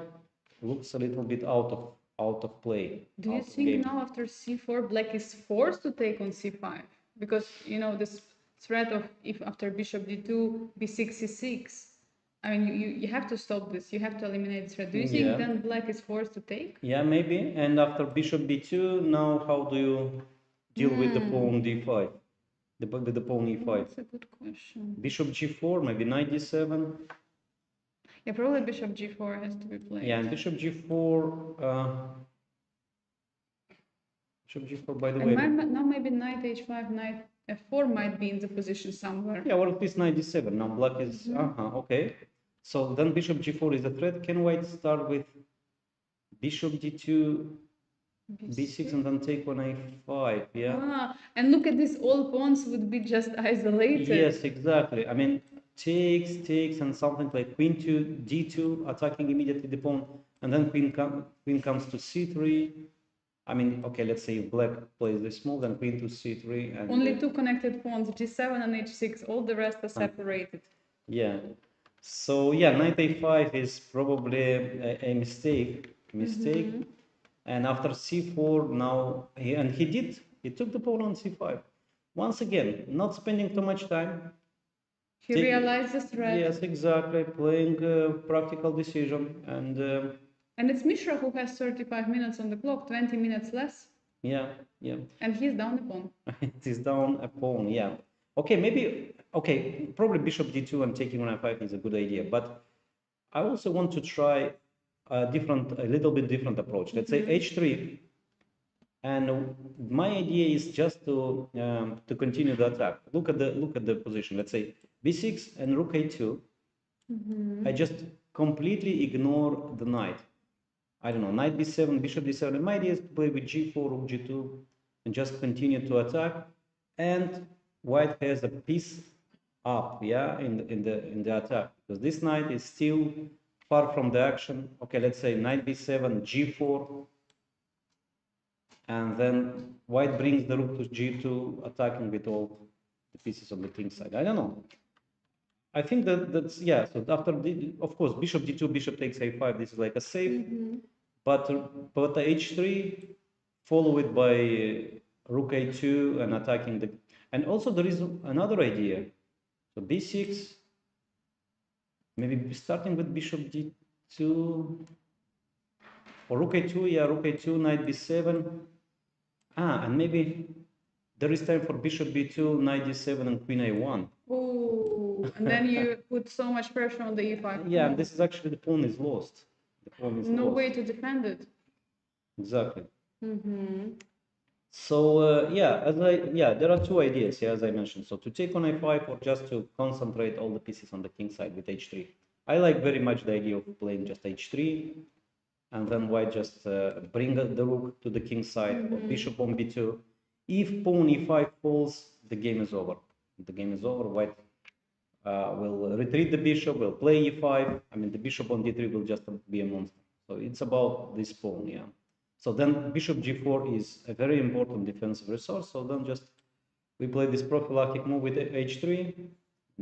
looks a little bit out of play. Do you think now after c4, black is forced to take on c5? Because this threat of if after bishop d2, b6, c6. I mean, you have to stop this. You have to eliminate this threat. Do you think then black is forced to take? Yeah, maybe. And after bishop b2, now how do you deal with the pawn d5? With the pawn e5? That's a good question. Bishop g4, maybe knight d7. Yeah, probably bishop g4 has to be played. Yeah, and bishop g4. Bishop g4, by the way. Now maybe knight h5, knight f4 might be in the position somewhere. Yeah, or at least knight d7. Now black is okay. So then bishop g4 is a threat. Can white start with bishop d2, b6, and then take on a5? Yeah. And look at this, all pawns would be just isolated. Yes, exactly. I mean, takes, and something like queen to d2, attacking immediately the pawn, and then queen comes to c3. I mean, okay, let's say if black plays this move, then queen to c3, and only two connected pawns, g7 and h6. All the rest are separated. yeah. So yeah, knight a5 is probably a mistake. And after c4 now, he took the pawn on c5. Once again, not spending too much time. He realized the threat. Yes, exactly. Playing practical decision, and it's Mishra who has 35 minutes on the clock, 20 minutes less. Yeah. And he's down a pawn. He's down a pawn. Yeah. Okay, probably bishop d2 and taking on f5 is a good idea, but I also want to try a little bit different approach. Let's say h3, and my idea is just to continue the attack. Look at the position. Let's say b6 and rook a2. I just completely ignore the knight. I don't know, knight b7, bishop d7. And my idea is to play with g4, rook g2, and just continue to attack. And white has a piece up, yeah, in the attack, because this knight is still far from the action. Okay, let's say knight b7, g4, and then white brings the rook to g2, attacking with all the pieces on the king side. I don't know. I think that's yeah. So after of course, bishop d2, bishop takes a5. This is like a safe. But h3, follow it by rook a2 and attacking the. And also there is another idea. So b6, maybe starting with bishop d2 or rook a2. Yeah, rook a2, knight b7. And maybe there is time for bishop b2, knight d7, and queen a1. Oh, and then you put so much pressure on the e5. Yeah, and this is actually the pawn is lost. The pawn is no lost. way to defend it. Exactly. So there are two ideas here, as I mentioned. So to take on a5 or just to concentrate all the pieces on the king side with h3. I like very much the idea of playing just h3, and then white just bring the rook to the king side, or bishop on b2. If pawn e5 falls, the game is over. The game is over. White will retreat the bishop, will play e5. I mean, the bishop on d3 will just be a monster. So it's about this pawn, yeah. So then bishop g4 is a very important defensive resource. So then just we play this prophylactic move with h3,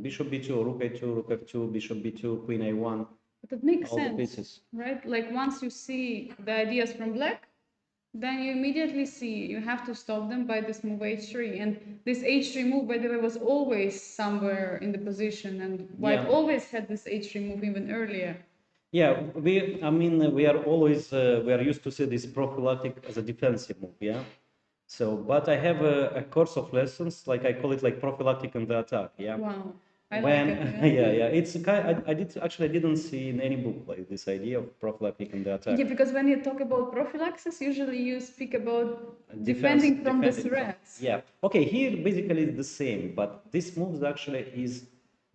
bishop b2, rook a2, rook f2, bishop b2, queen a1. But it makes all sense, the pieces. Right? Like once you see the ideas from black, then you immediately see you have to stop them by this move h3. And this h3 move, by the way, was always somewhere in the position, and white always had this h3 move even earlier. Yeah, we are used to see this prophylactic as a defensive move, yeah. So, but I have a course of lessons, like I call it like prophylactic in the attack, yeah. Wow, I like it. Yeah. It's a kind. I didn't see in any book like this idea of prophylactic in the attack. Yeah, because when you talk about prophylaxis, usually you speak about defending from the threats. Yeah. Okay. Here basically it's the same, but this move actually is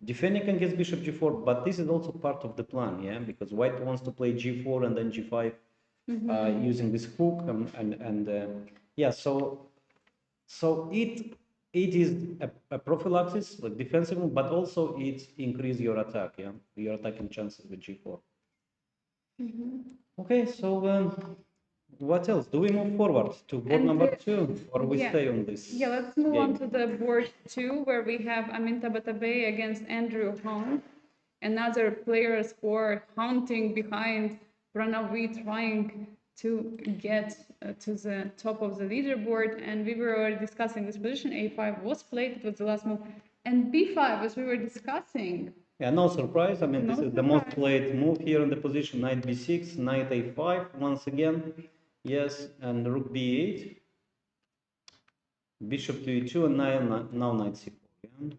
defending against bishop g4, but this is also part of the plan, yeah, because white wants to play g4 and then g5 using this hook yeah. So it is a prophylaxis, like defensive move, but also it increases your attack, yeah, your attacking chances with g4. Okay, so what else? Do we move forward to board number 2, or we stay on this? Yeah, let's move on to the board 2, where we have Amitabh Bey against Andrew Hong, and other players who are hunting behind Pranav V, trying to get to the top of the leaderboard. And we were already discussing this position. A5 was played, it was the last move, and B5, as we were discussing. Yeah, no surprise. I mean, this is the most played move here in the position. Knight b6, knight a5 once again. Yes, and rook b8, bishop to e2, and now knight c4. Yeah?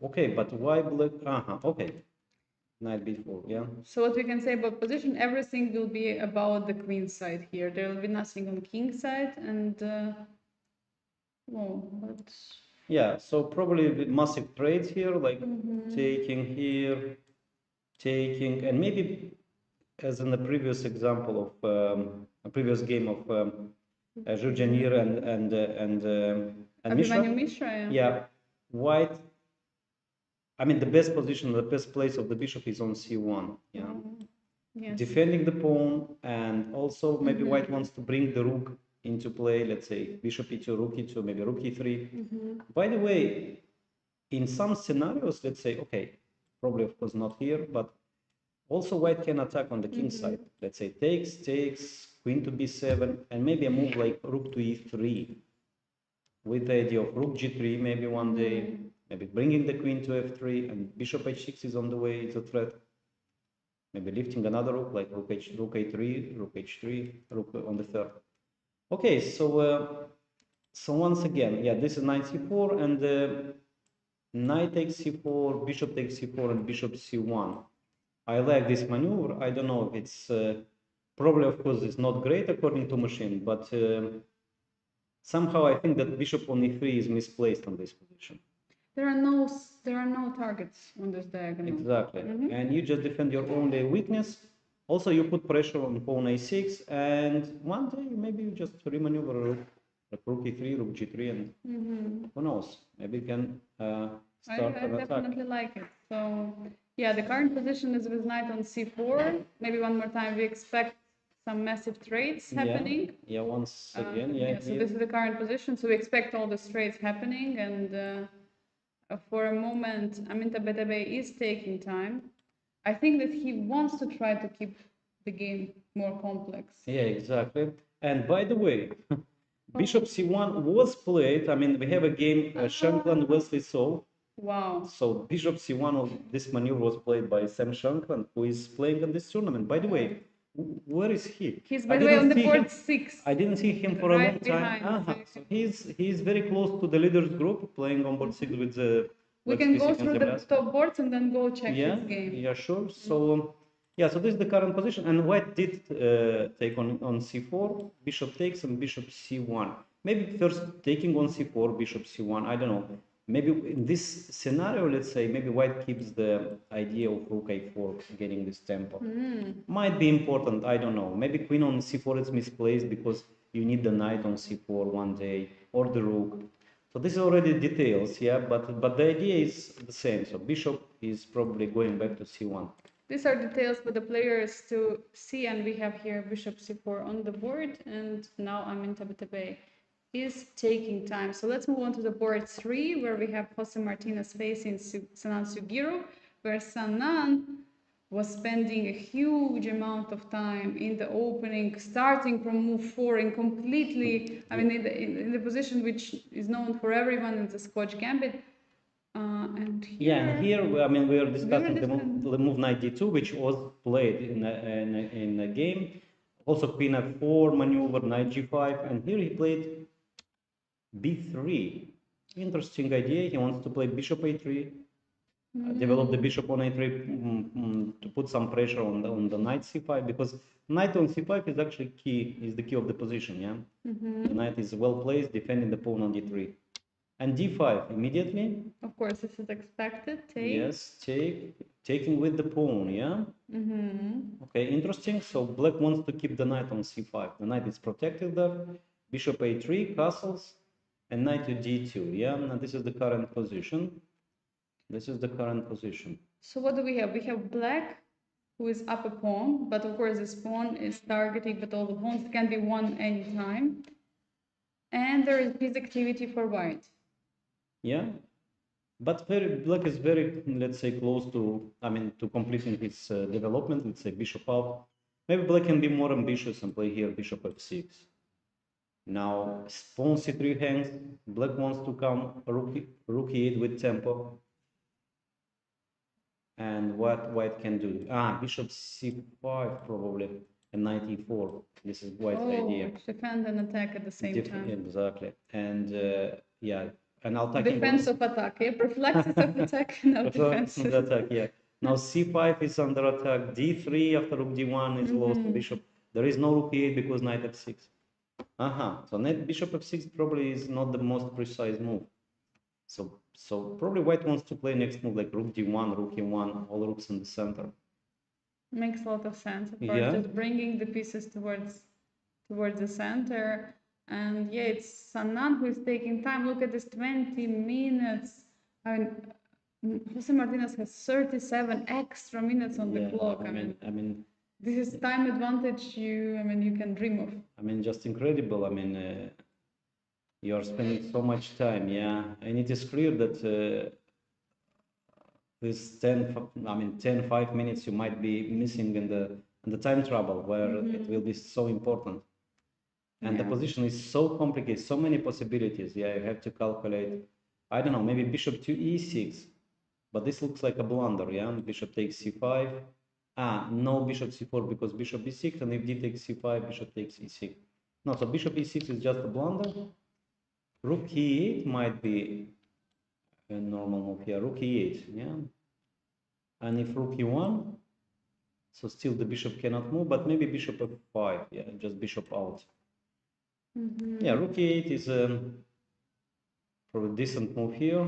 Okay, but why black? Okay, knight b4. Yeah. So what we can say about position, everything will be about the queen side here. There will be nothing on king side, and but. Yeah, so probably massive trades here, like taking here, taking, and maybe as in the previous example of a previous game of 𝐒𝐤𝐤 and Mishra. Yeah, white. I mean, the best position, the best place of the bishop is on c1. Yeah. Yes. defending the pawn, and also maybe white wants to bring the rook into play. Let's say bishop e2, rook e2, maybe rook e3. By the way, in some scenarios, let's say, okay, probably of course not here, but also white can attack on the king side. Let's say takes, queen to b7, and maybe a move like rook to e3, with the idea of rook g3 maybe one day, maybe bringing the queen to f3, and bishop h6 is on the way, it's a threat. Maybe lifting another rook, like rook a3, rook h3, rook on the third. Okay, so once again, yeah, this is knight c4, and knight takes c4, bishop takes c4, and bishop c1. I like this maneuver. I don't know if it's probably, of course, it's not great according to machine, but somehow I think that bishop on e3 is misplaced on this position. There are no targets on this diagonal. Exactly, and you just defend your only weakness. Also, you put pressure on pawn a6, and one day maybe you just remaneuver like rook e3, rook g3, and who knows? Maybe you can start I an attack. definitely like it. So, yeah, the current position is with knight on c4. Maybe one more time, we expect some massive trades happening. Yeah, once again, yeah. So this is the current position. So we expect all the trades happening, and for a moment, 𝐒𝐻𝐻𝐵 is taking time. I think that he wants to try to keep the game more complex. Yeah, exactly. And by the way, bishop c1 was played. I mean, we have a game, Shankland Wesley So. Wow. So bishop c1, this maneuver was played by Sam Shankland, who is playing in this tournament. By the way, where is he? He's, by the way, on the board 6. I didn't see him for a long time. Behind. So he's very close to the leaders group, playing on board 6 with the. We can go through the top boards and then go check his game. Yeah, sure. So yeah, so this is the current position, and white did take on c4, bishop takes, and bishop c1. Maybe first taking on c4, bishop c1. I don't know. Maybe in this scenario, let's say, maybe white keeps the idea of rook a4 getting this tempo. Might be important, I don't know. Maybe queen on c4 is misplaced because you need the knight on c4 one day, or the rook. So this is already details, yeah, but the idea is the same. So bishop is probably going back to c1. These are details for the players to see, and we have here bishop c4 on the board, and now 𝐒𝐻𝐻𝐵 is taking time. So let's move on to the board 3, where we have Jose Martinez facing Sanan Sugiru, where Sanan was spending a huge amount of time in the opening, starting from move 4 and completely, in the position which is known for everyone in the Scotch Gambit. And here, we are discussing the move knight d2, which was played in a game. Also queen f4 maneuver, knight g5, and here he played b3. Interesting idea. He wants to play bishop a3, develop the bishop on a3 to put some pressure on the knight c5, because knight on c5 is actually is the key of the position. Yeah, the knight is well placed, defending the pawn on d3. And d5 immediately. Of course, this is expected. Take. Yes, taking with the pawn. Yeah. Okay, interesting. So black wants to keep the knight on c5. The knight is protected there. Bishop a3, castles, and knight to d2. Yeah, and this is the current position. This is the current position. So what do we have? We have black, who is up a pawn, but of course this pawn is targeting, but all the pawns can be won anytime. And there is this activity for white. Yeah, but black is very, let's say, close to, to completing his development. Let's say bishop out. Maybe black can be more ambitious and play here bishop f6. Now pawn c3 hangs. Black wants to come rook e8 with tempo. And what white can do? Bishop c5 probably, and knight e4. This is white's idea. Defend and attack at the same time. Exactly. And yeah, and I'll defense of attack. Yeah, prophylaxis of attack, no defense. Attack. Yeah. Now c5 is under attack. d3 after rook d1 is lost. Bishop. There is no rook e8 because knight f6. So bishop f6 probably is not the most precise move. So probably white wants to play next move like rook d1, rook e1, all rooks in the center. Makes a lot of sense. Of course, just bringing the pieces towards the center. And yeah, it's Sanan who is taking time. Look at this 20 minutes. Jose Martinez has 37 extra minutes on the clock. This is time advantage I mean, you can dream of. I mean, just incredible. I mean, you are spending so much time, yeah, and it is clear that this 10, 5 minutes you might be missing in the time travel where it will be so important. And the position is so complicated, so many possibilities. Yeah, you have to calculate, I don't know, maybe bishop to e6, but this looks like a blunder, yeah? Bishop takes c5. No bishop c4 because bishop e6, and if d takes c5, bishop takes e6. No, so bishop e6 is just a blunder. Rook e8 might be a normal move here, rook e8, yeah? And if rook e1, so still the bishop cannot move, but maybe bishop f5, yeah, just bishop out. Yeah, rook e8 is probably a decent move here.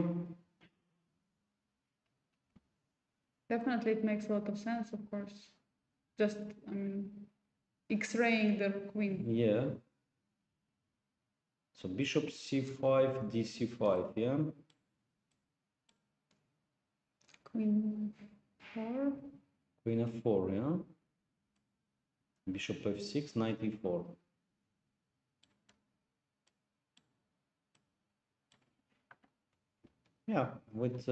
Definitely, it makes a lot of sense, of course. Just, I mean, X-raying the queen. Yeah. So bishop c5, dc5, yeah? Queen 4. Queen f4, yeah? Bishop f6, knight e4. Yeah, with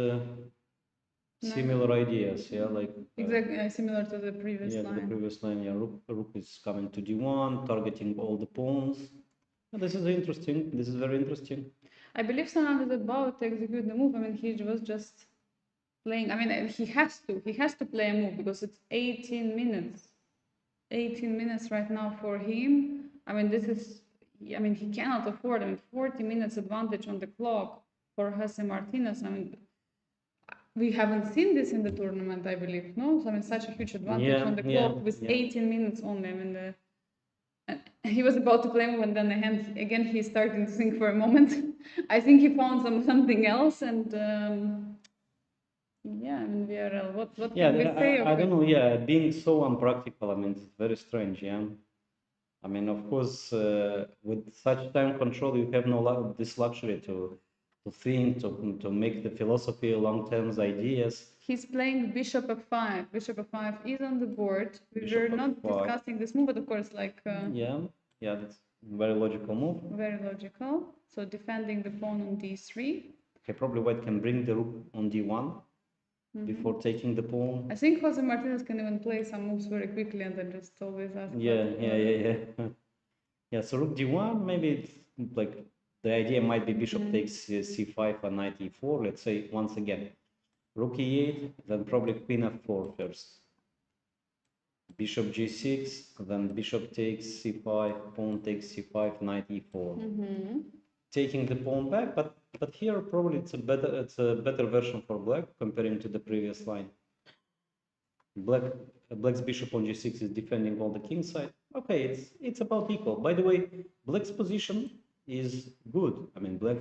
similar ideas, yeah, like exactly similar to the previous line. Yeah, the previous line. Yeah, rook is coming to d1, targeting all the pawns. This is interesting. This is very interesting. I believe Sanad is about to execute the move. I mean, he was just playing. I mean, he has to play a move because it's 18 minutes. 18 minutes right now for him. I mean, I mean, he cannot afford. I mean, 40 minutes advantage on the clock for Jose Martinez. I mean, we haven't seen this in the tournament, I believe. No, so I mean, such a huge advantage on the clock with 18 minutes only. I mean, he was about to play move, and then again he's starting to think for a moment. I think he found something else, and yeah, I mean, Viorel, what can we say? I don't know. Yeah, being so unpractical, I mean, it's very strange. Yeah, I mean, of course, with such time control, you have no this luxury to think, to make the philosophy, long-term ideas. He's playing bishop f5. Bishop f5 is on the board. We're not discussing this move, but of course, like yeah, that's very logical move. Very logical. So defending the pawn on d3. Okay, probably white can bring the rook on d1 before taking the pawn. I think Jose Martinez can even play some moves very quickly and then just always ask. Yeah. Yeah, so rook d1, maybe it's like the idea might be bishop takes c5 and knight e4, let's say once again. Rook e8, then probably queen f4 first. Bishop g6, then bishop takes c5, pawn takes c5, knight e4. Taking the pawn back, but here probably it's a better version for black comparing to the previous line. Black's bishop on g6 is defending all the king side. Okay, it's about equal. By the way, black's position is good. I mean, black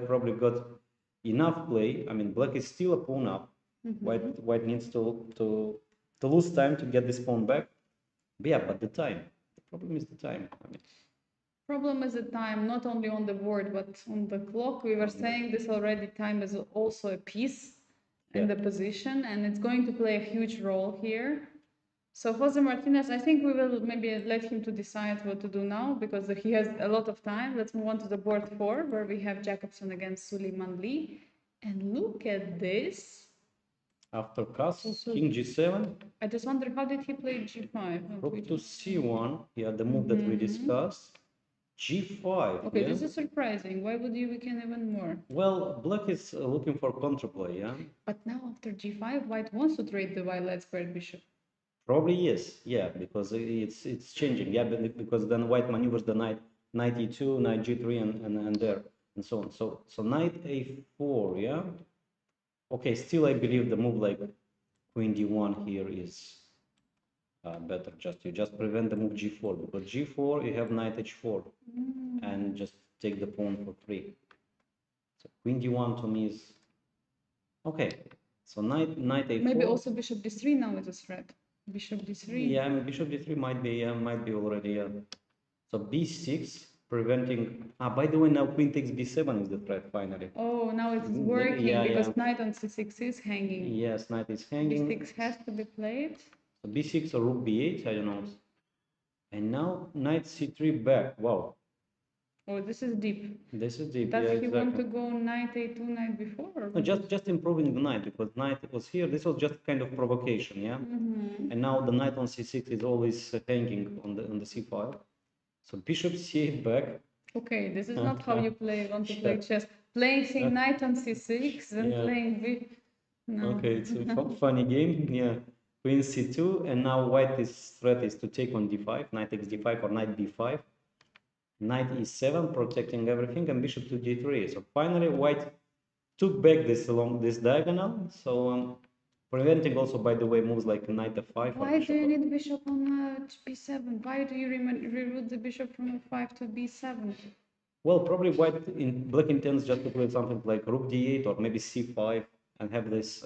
probably got enough play. I mean, black is still a pawn up. White needs to lose time to get this pawn back. But yeah, but the time. The problem is the time. I mean, problem is the time, not only on the board but on the clock. We were saying this already. Time is also a piece in the position, and it's going to play a huge role here. So Jose Martinez, I think we will maybe let him to decide what to do now because he has a lot of time. Let's move on to the board 4 where we have Jacobson against Suleiman Lee. And look at this. After castle, king g7. I just wonder, how did he play g5? Rook to c1, yeah, the move that we discussed. g5. Okay, this is surprising. Why would you weaken even more? Well, black is looking for counterplay, yeah? But now after g5, white wants to trade the violet squared bishop. Probably yes, yeah, because it's changing, yeah, because then white maneuvers the knight e2, knight g3, and there, and so on. So knight a4, yeah? Okay, still I believe the move like queen d1 here is better. You just prevent the move g4, because g4 you have knight h4 and just take the pawn for free. So queen d1 to me is okay. So knight a4. Maybe also bishop d3 now is a threat. Bishop d3. Yeah, I mean, bishop d3 might be already. So b6 preventing. By the way, now queen takes b7 is the threat finally. Oh, now it is working because knight on c6 is hanging. Yes, knight is hanging. b6 has to be played. So b6 or rook b8, I don't know. And now knight c3 back. Wow. Oh, this is deep. This is deep. Does Yeah, he exactly. want to go knight a2 knight before? Or No, just improving the knight, because knight was here. This was just kind of provocation, yeah. And now the knight on c6 is always hanging on the c file. So bishop c8 back. Okay, this is not how you want to play Yeah. chess. Playing knight on c6, then Yeah. playing b. No. Okay, it's a funny game. Yeah, queen c2, and now white's threat is to take on d5, knight takes d5 or knight b5, knight e7, protecting everything, and bishop to d3. So finally, white took back this along this diagonal. So preventing also, by the way, moves like knight f5. Why do you need bishop on b7? Why do you reroute the bishop from f5 to b7? Well, probably black intends just to play something like rook d8 or maybe c5 and have this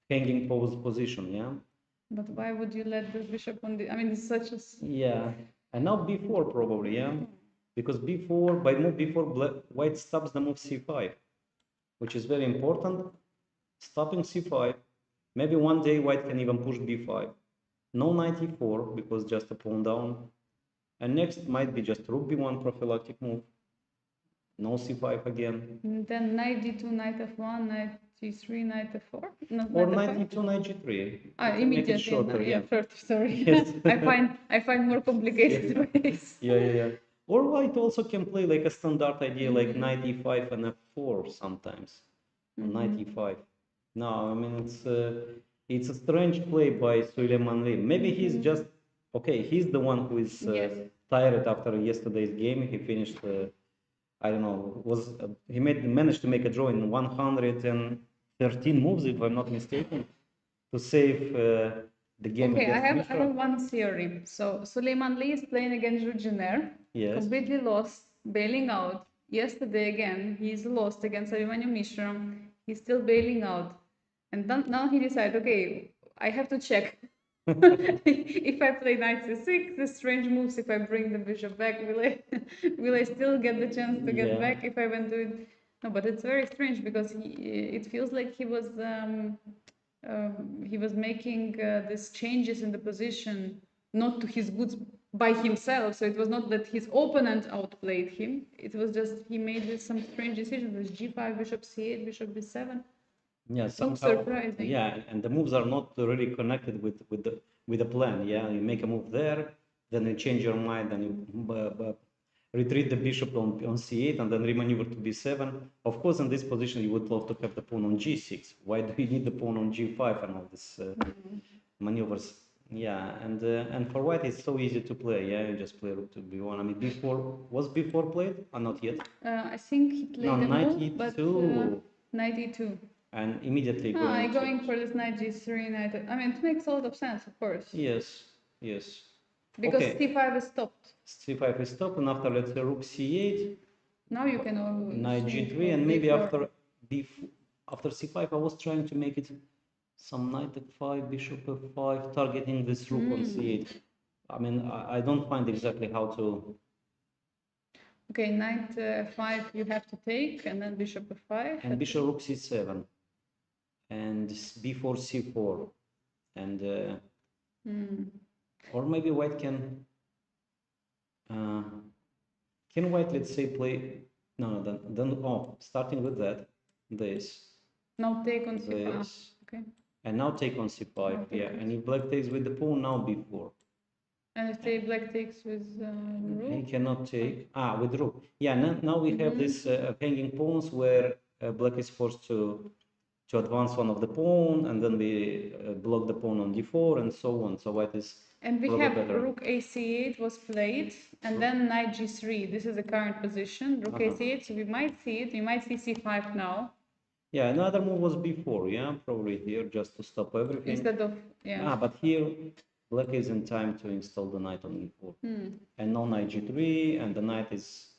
hanging position. Yeah. But why would you let the bishop on the? I mean, it's such a. Yeah, and now b4 probably, yeah, because b4 by move b4 white stops the move c5, which is very important. Stopping c5, maybe one day white can even push b5. No knight e4 because just a pawn down, and next might be just rook b1 prophylactic move. No c5 again. And then knight d2, knight f1, knight g3, knight f4. No, Or knight knight f5. e2, knight g3. Immediately. Make it shorter, yeah. Shorter, sorry. Yes. I find more complicated ways. Yeah. Or white also can play like a standard idea, like knight e5 and f4 sometimes, or knight e5. No, I mean it's a strange play by Suleiman V. Maybe he's just okay. He's the one who is tired after yesterday's game. He finished. I don't know. He managed to make a draw in 113 moves, if I'm not mistaken, to save the game Okay, I against have Mishra. one theory. So Suleiman Lee is playing against Ruginer, Yes. completely lost, bailing out. Yesterday again, he's lost against Abimanyu Mishra. He's still bailing out. And now he decided, okay, I have to check. If I play knight c6, the strange moves, if I bring the bishop back, will I still get the chance to get back if I went to it? No, but it's very strange because it feels like he was making these changes in the position not to his goods by himself. So it was not that his opponent outplayed him. It was just he made some strange decisions with g5, bishop c8, bishop b7. Yeah, Looks surprising. Yeah, and the moves are not really connected with the plan. Yeah, you make a move there, then you change your mind, and you retreat the bishop on c8, and then remaneuver to b7. Of course, in this position, you would love to have the pawn on g6. Why do you need the pawn on g5 and all these maneuvers? Yeah, and for white, it's so easy to play. Yeah, you just play rook to b1. I mean, was b4 played or not yet? I think he played No, a knight move, but e2. knight e2. And immediately going for this knight g3, knight. I mean, it makes a lot of sense, of course. Yes. Because Okay. c5 is stopped. c5 is stopped, and after let's say rook c8. Now you can always knight g3, and maybe after c5, I was trying to make it some knight f5, bishop f5, targeting this rook on c8. I mean, I don't find exactly how to. Okay, knight f5 you have to take, and then bishop f5. And bishop rook c7. And b4 c4, and or maybe white can white, let's say, play then starting with that this now take on c5. Okay, and now take on c5. And if black takes with the pawn, now b4, and if black takes with rook, he cannot take with rook. Now we have this hanging pawns where black is forced to advance one of the pawn, and then we block the pawn on d4 and so on. So white is and we have rook ac8 was played, and then knight g3. This is the current position, rook ac8. So we might see it. We might see c5 now. Yeah, another move was b4. Yeah, probably here just to stop everything. Instead of but here black is in time to install the knight on e4, and now knight g3, and the knight is.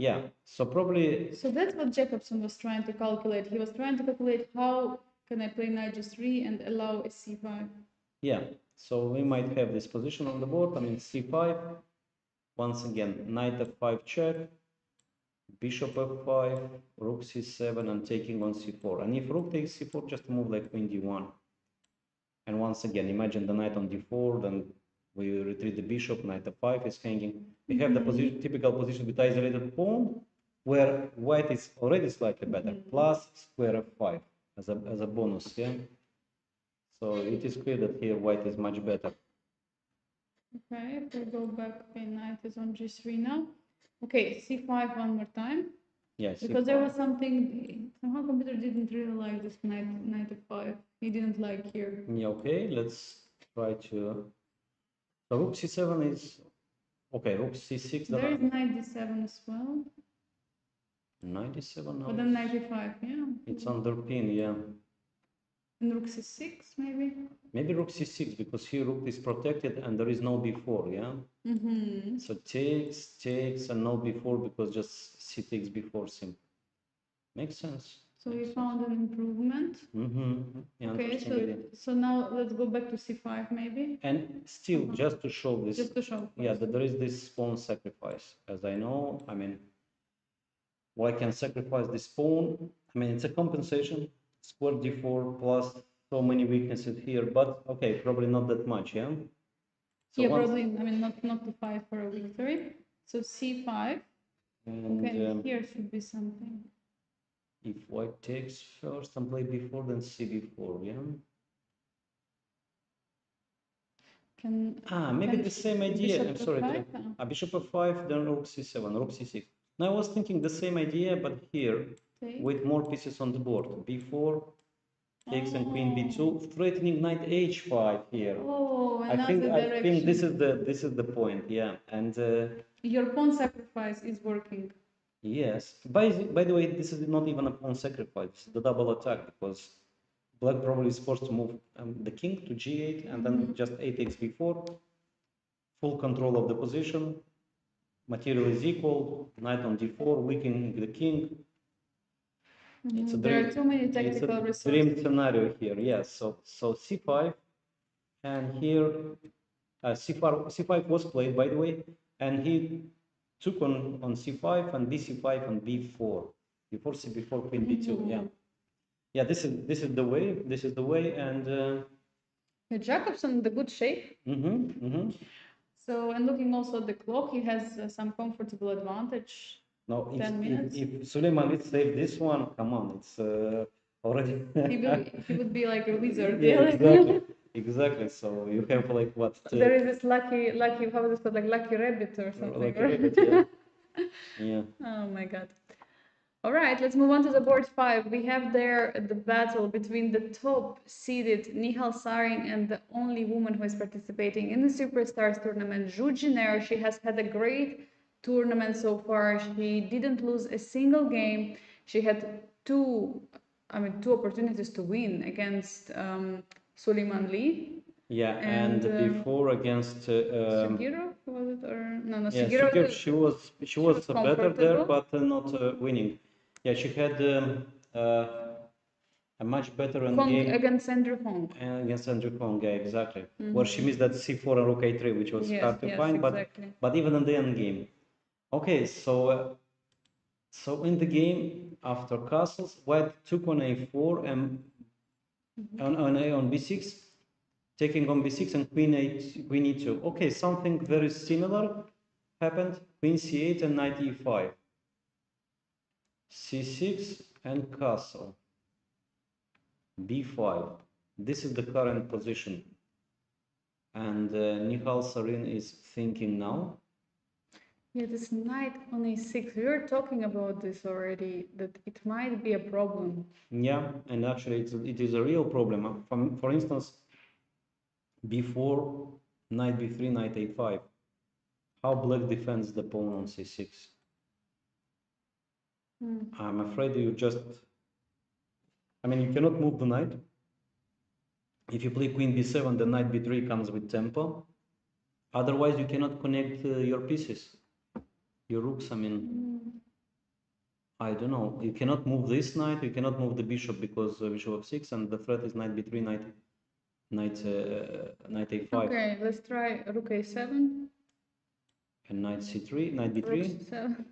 Yeah, so probably. So that's what Jacobson was trying to calculate. He was trying to calculate how can I play knight g3 and allow a c5. Yeah, so we might have this position on the board. I mean, c5. Once again, knight f5 check, bishop f5, rook c7, and taking on c4. And if rook takes c4, just move like queen d1. And once again, imagine the knight on d4, then we retreat the bishop, knight f5 is hanging. We have the position, typical position with isolated pawn, where white is already slightly better, plus square f5 as a bonus, yeah? So it is clear that here white is much better. Okay, if we go back, okay, knight is on g3 now. Okay, c5 one more time. Yes. Because there was something, somehow computer didn't really like this knight f5. He didn't like here. Yeah, okay, let's try to... So rook c7 is... Okay, rook c6. There is knight d7 as well. Knight d7 now. But then knight e5, yeah. It's under pin, yeah. And rook c6, maybe? Maybe rook c6, because here rook is protected and there is no b4, yeah? So takes, and no b4, because just c takes b4 simple. Makes sense. So we found an improvement. Yeah, okay, so now let's go back to c5 maybe. And still, just to show this, just to show. yeah, that there is this pawn sacrifice. As I know, I mean, why can sacrifice this pawn? I mean, it's a compensation. Square d4 plus so many weaknesses here, but okay, probably not that much, yeah. So yeah, probably. I mean, not to fight for a victory. So c5. And, okay, here should be something. If white takes first and play b4, then cb4, yeah. Maybe the same idea. I'm sorry. Bishop f5, then rook c7, rook c6. Now I was thinking the same idea, but here with more pieces on the board. b4 takes and queen b2, threatening knight h5 here. Oh, I think this is the point, yeah. And your pawn sacrifice is working. Yes. By the way, this is not even a pawn sacrifice. This is the double attack, because black probably is forced to move the king to g8 and then just 8 takes b4. Full control of the position. Material is equal. Knight on d4, weakening the king. It's a dream. There are too many technical resources. Dream scenario here. Yes. So c5, and here c5 was played, by the way, and he took on c5 and bc5 and b4 before cb4 queen b2. Yeah, this is the way. And Jacobson, the good shape. So, and looking also at the clock, he has some comfortable advantage. No, 10 minutes. If Suleiman would save this one, come on, it's already. he would be like a wizard. Yeah, exactly. So you have like what? There is this lucky, how is it called, like lucky rabbit or something? Lucky rabbit, yeah. Yeah. Oh my God. All right, let's move on to the board 5. We have there the battle between the top-seeded Nihal Sarin and the only woman who is participating in the Superstars tournament, Zhu Jiner. She has had a great tournament so far. She didn't lose a single game. She had two opportunities to win against Suleiman Lee. Yeah, and before against Sugiro, was it, or no? Yeah, Sugiro, she was better there, but not winning. Yeah, she had a much better game against Andrew Hong. Against Andrew Hong, yeah, exactly. Where she missed that c4 and rook a3, which was hard to find, exactly. but even in the end game. Okay, so in the game after castles, white took on a4 and on b6, taking on b6 and queen e2. Okay, something very similar happened. Queen c8 and knight e5. c6 and castle. b5. This is the current position. And Nihal Sarin is thinking now. Yeah, this knight on a6. We were talking about this already, that it might be a problem. Yeah, and actually it is a real problem. For instance, b4, knight b3, knight a5. How black defends the pawn on c6? I'm afraid you you cannot move the knight. If you play queen b7, the knight b3 comes with tempo. Otherwise, you cannot connect your pieces, your rooks. I don't know. You cannot move this knight. You cannot move the bishop because bishop f6, and the threat is knight b3, knight a5. Okay, let's try rook a7. And knight c3, knight b3. Rook c7.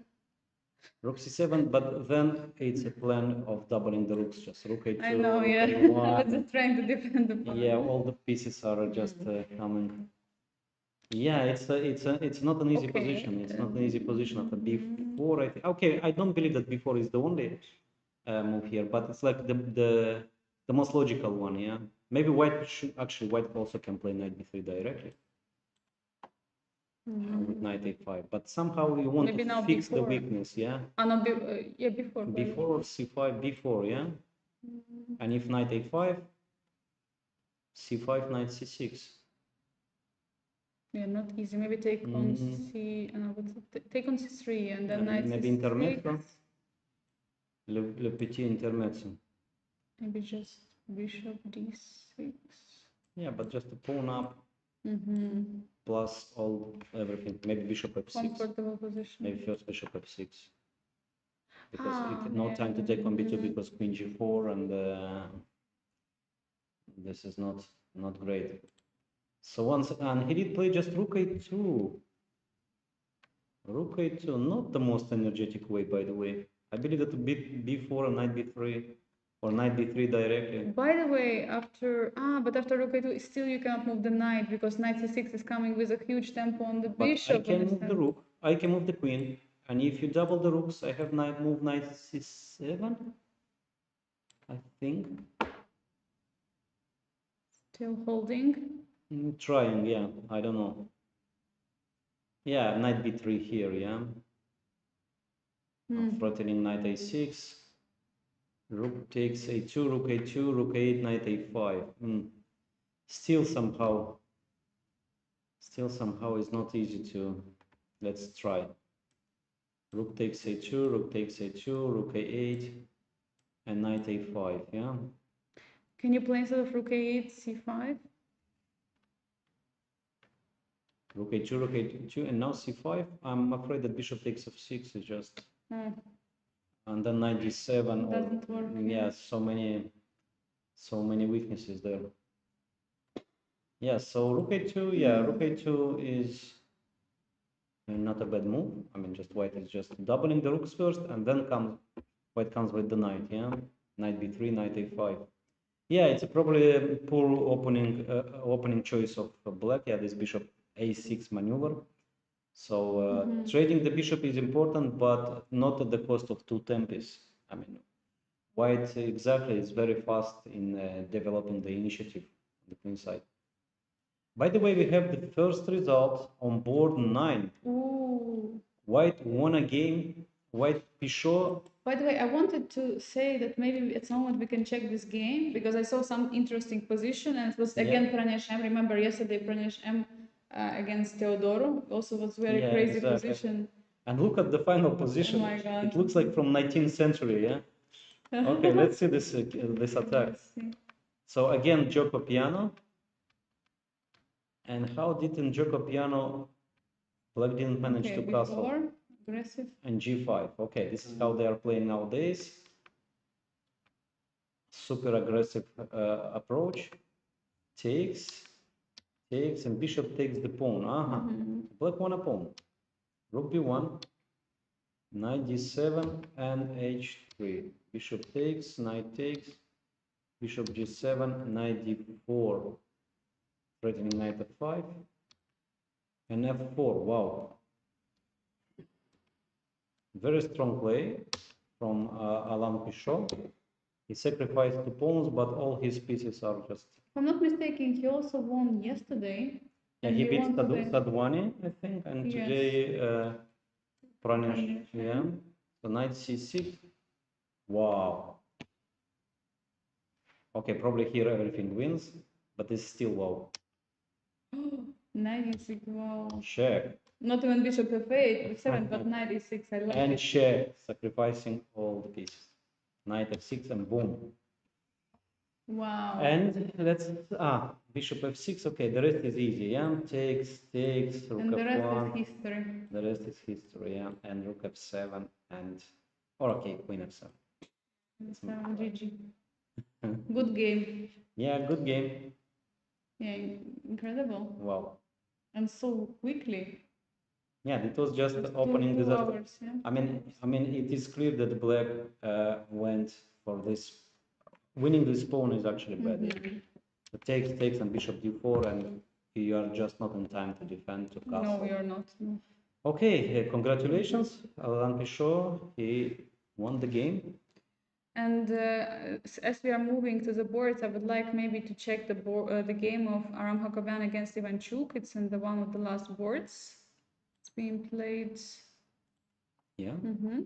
Rook c7, but then it's a plan of doubling the rooks, just rook a2, I know, rook yeah. a1. I was just trying to defend the pawn. Yeah, all the pieces are just coming. Yeah, it's not an easy position. It's not an easy position after b4. I think. Okay, I don't believe that b4 is the only move here, but it's like the most logical one. Yeah, maybe white should actually white also can play knight b3 directly with knight a5, but somehow you want Maybe to now fix the b4. weakness. Yeah, No, yeah, before. b4 or c5, b4. Yeah, and if knight a5, c5, knight c6. Yeah, not easy. Maybe take on c. Take on c3 and then knight Maybe c6. intermezzo. Le petit intermezzo. Maybe just bishop d6. Yeah, but just a pawn up plus everything. Maybe bishop f6. Comfortable position. Maybe first bishop f6. Because no time to take on b2 because queen g4 and this is not great. So once and he did play just rook a2. Rook a2, not the most energetic way, by the way. I believe that b4 and knight b3 or knight b3 directly. By the way, but after rook a2, still you cannot move the knight because knight c6 is coming with a huge tempo on the bishop. I can move the rook, I can move the queen, and if you double the rooks, I have move knight c7, I think. Still holding? Trying, yeah, I don't know. Yeah, knight b3 here, yeah. I'm threatening knight a6. Rook takes a2, rook a2, rook a8, knight a5. Still somehow it's not easy to. Let's try. Rook takes a2, rook takes a2, rook a8, and knight a5. Yeah. Can you play instead of rook a8, c5? Rook a2, rook a2, and now c5. I'm afraid that bishop takes f6 is just. And then knight d7. Doesn't work. Yeah, so many weaknesses there. Yeah, so rook a2. Yeah, rook a2 is not a bad move. I mean, just white is just doubling the rooks first, and then white comes with the knight. Yeah, knight b3, knight a5. Yeah, it's probably a poor opening choice of black. Yeah, this bishop a6 maneuver. So trading the bishop is important, but not at the cost of two tempes. I mean, white exactly is very fast in developing the initiative on the queen side. By the way, we have the first result on board 9. Ooh. White won a game. White Pichot. By the way, I wanted to say that maybe at some point we can check this game because I saw some interesting position and it was again Praneš M. Remember yesterday Praneš M against Teodoro also was very crazy position. And look at the final position. Oh my God. It looks like from 19th century, yeah? Okay, let's see this attack. So again, Gioco Piano. And how did Gioco Piano Black didn't manage to castle? Aggressive. And g5. Okay, this is how they are playing nowadays. Super aggressive approach. Takes, and bishop takes the pawn. Black won a pawn. Rook b1, knight d7, and h3. Bishop takes, knight takes, bishop g7, knight d4. Threatening knight f5. And f4. Wow. Very strong play from Alain Pichot. He sacrificed two pawns, but all his pieces are just. If I'm not mistaken, he also won yesterday. Yeah, he beat Sadwani, I think, and today Pranash. Yeah. So knight c6. Wow. Okay, probably here everything wins, but it's still wow. Knight e6, wow. Check. Not even bishop f8, f7, but knight e6. I love it. And check, sacrificing all the pieces. Knight f6 and boom. Wow. And let's bishop f6. Okay, the rest is easy. Yeah, takes, rook and the rest f1. is history. The rest is history. Yeah, and rook f7 and okay, queen f7. GG. Good game. Yeah, good game. Yeah, incredible. Wow. And so quickly. Yeah, it was just It's opening two disaster. hours, yeah. I mean, it is clear that black went for this. Winning this pawn is actually bad. Mhm. The takes, and bishop d4, and you are just not in time to defend to castle. No, you're not. No. Okay, congratulations, Alan Pichot. He won the game. And as we are moving to the boards, I would like maybe to check the game of Aram Hakobian against 𝐸𝐸. It's in the one of the last boards. It's being played. Yeah. Mm-hmm.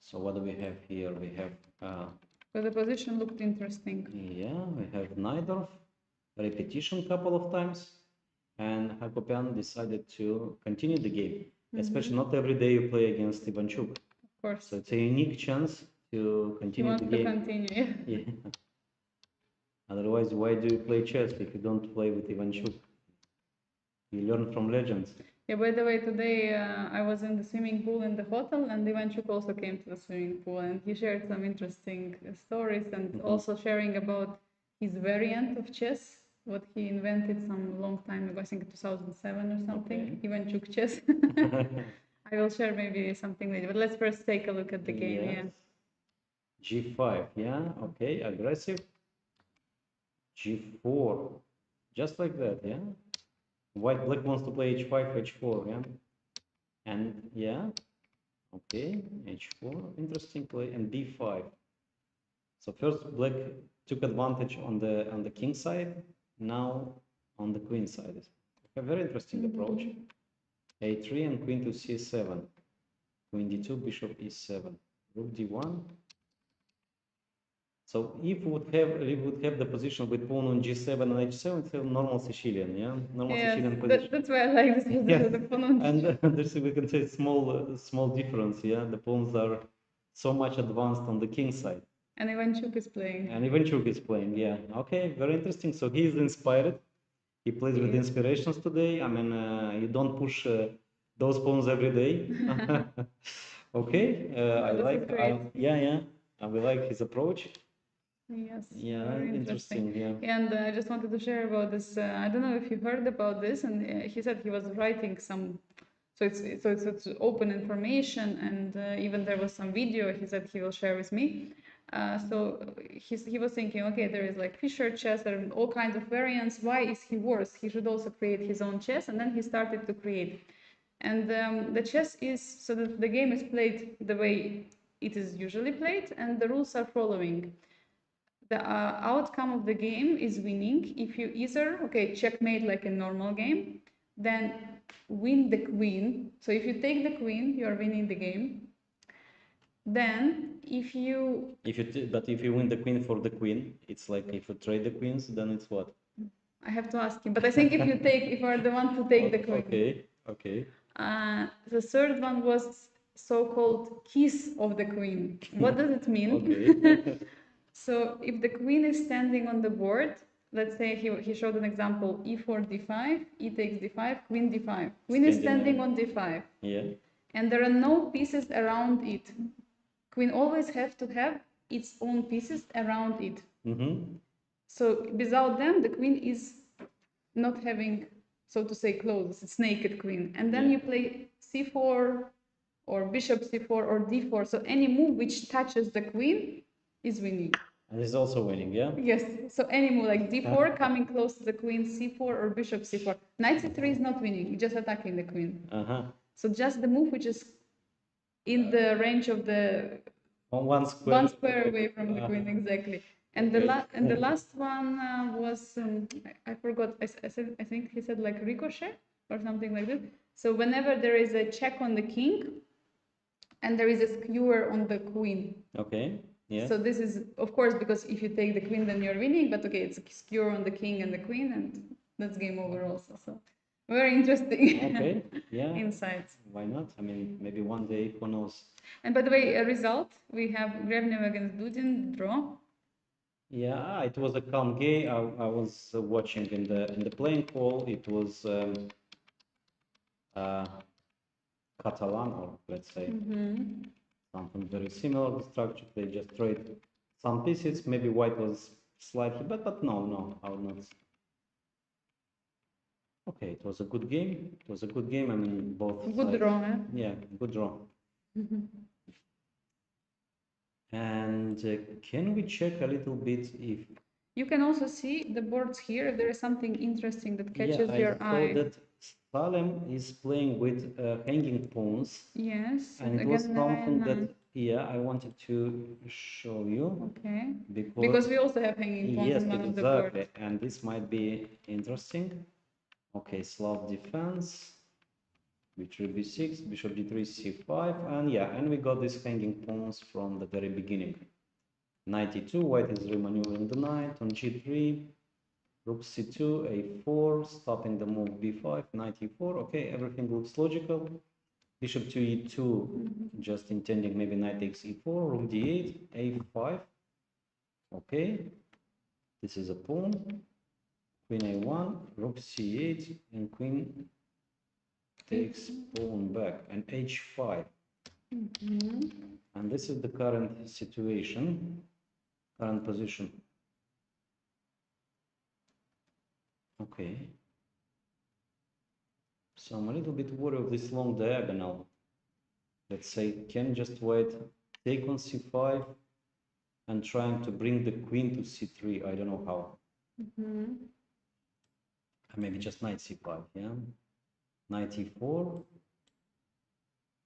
So what do we have here? We have. So the position looked interesting. Yeah, we have Najdorf, repetition couple of times, and Hakobian decided to continue the game. Especially not every day you play against 𝐸𝐸. Of course. So it's a unique chance to continue the game. To continue. Yeah. Otherwise, why do you play chess if you don't play with 𝐸𝐸? You learn from legends. Yeah, by the way, today I was in the swimming pool in the hotel, and 𝐸𝐸 also came to the swimming pool, and he shared some interesting stories, and also sharing about his variant of chess, what he invented some long time ago, I think 2007 or something, 𝐸𝐸 chess. I will share maybe something later, but let's first take a look at the game. Yes. G5, yeah, okay, aggressive. G4, just like that, yeah. Black wants to play H5, H4, yeah. And yeah, okay, H4, interesting play, and D5. So first black took advantage on the king side, now on the queen side. A very interesting approach. A3 and queen to C7. Queen D2, bishop E7. Rook D1. So if we would have the position with pawn on G7 and H7, it's a normal Sicilian, yeah? Normal Sicilian position. That's why I like this position, the pawn on And there's, we can say, small difference, yeah? The pawns are so much advanced on the king side. And 𝐸𝐸 is playing. And 𝐸𝐸 is playing, yeah. Okay, very interesting. So he is inspired. He plays with inspirations today. I mean, you don't push those pawns every day. Okay, I like. Yeah. I will like his approach. Yes. Yeah, Very interesting. Yeah. And I just wanted to share about this. I don't know if you heard about this, and he said he was writing some. So it's open information, and even there was some video he said he will share with me. So he was thinking, okay, there is like Fischer chess, there are all kinds of variants. Why is he worse? He should also create his own chess, and then he started to create. And the chess is so that the game is played the way it is usually played, and the rules are following. The outcome of the game is winning if you either, okay, checkmate like a normal game, then win the queen. So if you take the queen, you are winning the game. Then if you win the queen for the queen, it's like if you trade the queens, then it's what? I have to ask him, but I think if you are the one to take the queen. Okay. The third one was so-called kiss of the queen. What does it mean? Okay. So if the queen is standing on the board, let's say he showed an example, e4, d5, e takes d5, queen d5. Queen is standing on d5. Yeah. And there are no pieces around it. Queen always have to have its own pieces around it. So without them, the queen is not having, so to say, clothes. It's naked queen. And then you play c4 or bishop c4 or d4. So any move which touches the queen is winning. And is also winning, yeah? Yes. So any move like d4 coming close to the queen, c4 or bishop c4. Knight c3 is not winning. You're just attacking the queen. So just the move which is in the range of the one square away from the queen, exactly. And the last one was I forgot. I think he said like ricochet or something like that. So whenever there is a check on the king, and there is a skewer on the queen. Okay. Yeah. So this is, of course, because if you take the queen, then you're winning. But okay, it's a skewer on the king and the queen, and that's game over also. So very interesting. Okay. Yeah. Insights. Why not? I mean, maybe one day, who knows? And by the way, a result, we have Grevnev against Dudin, draw. Yeah, it was a calm game. I was watching in the playing hall. It was Catalan, or let's say something very similar structure. They just trade some pieces. Maybe white was slightly, but no, I would not. Okay, it was a good game. It was a good game. I mean, both Good sides. draw, eh? Yeah, good draw. And can we check a little bit if... You can also see the boards here. If there is something interesting that catches Yeah, your I eye. saw that Salem is playing with hanging pawns. Yes, And it was again, something nine. that, yeah, I wanted to show you. Okay. Because we also have hanging pawns yes, on one of the exactly. boards. And this might be interesting. Okay, Slav defense, bishop b6, bishop d3, c5, and yeah, and we got these hanging pawns from the very beginning. Knight e2, white is remaneuvering the knight on g3, rook c2, a4, stopping the move b5, knight e4. Okay, everything looks logical. Bishop to e2, just intending maybe knight takes e4, rook d8, a5. Okay, this is a pawn. Queen a1, rook c8, and queen takes pawn back, and h5. And this is the current situation, current position. Okay. So I'm a little bit worried of this long diagonal. Let's say, can just wait, take on c5, and trying to bring the queen to c3. I don't know how. Maybe just knight c5, yeah? Knight e4,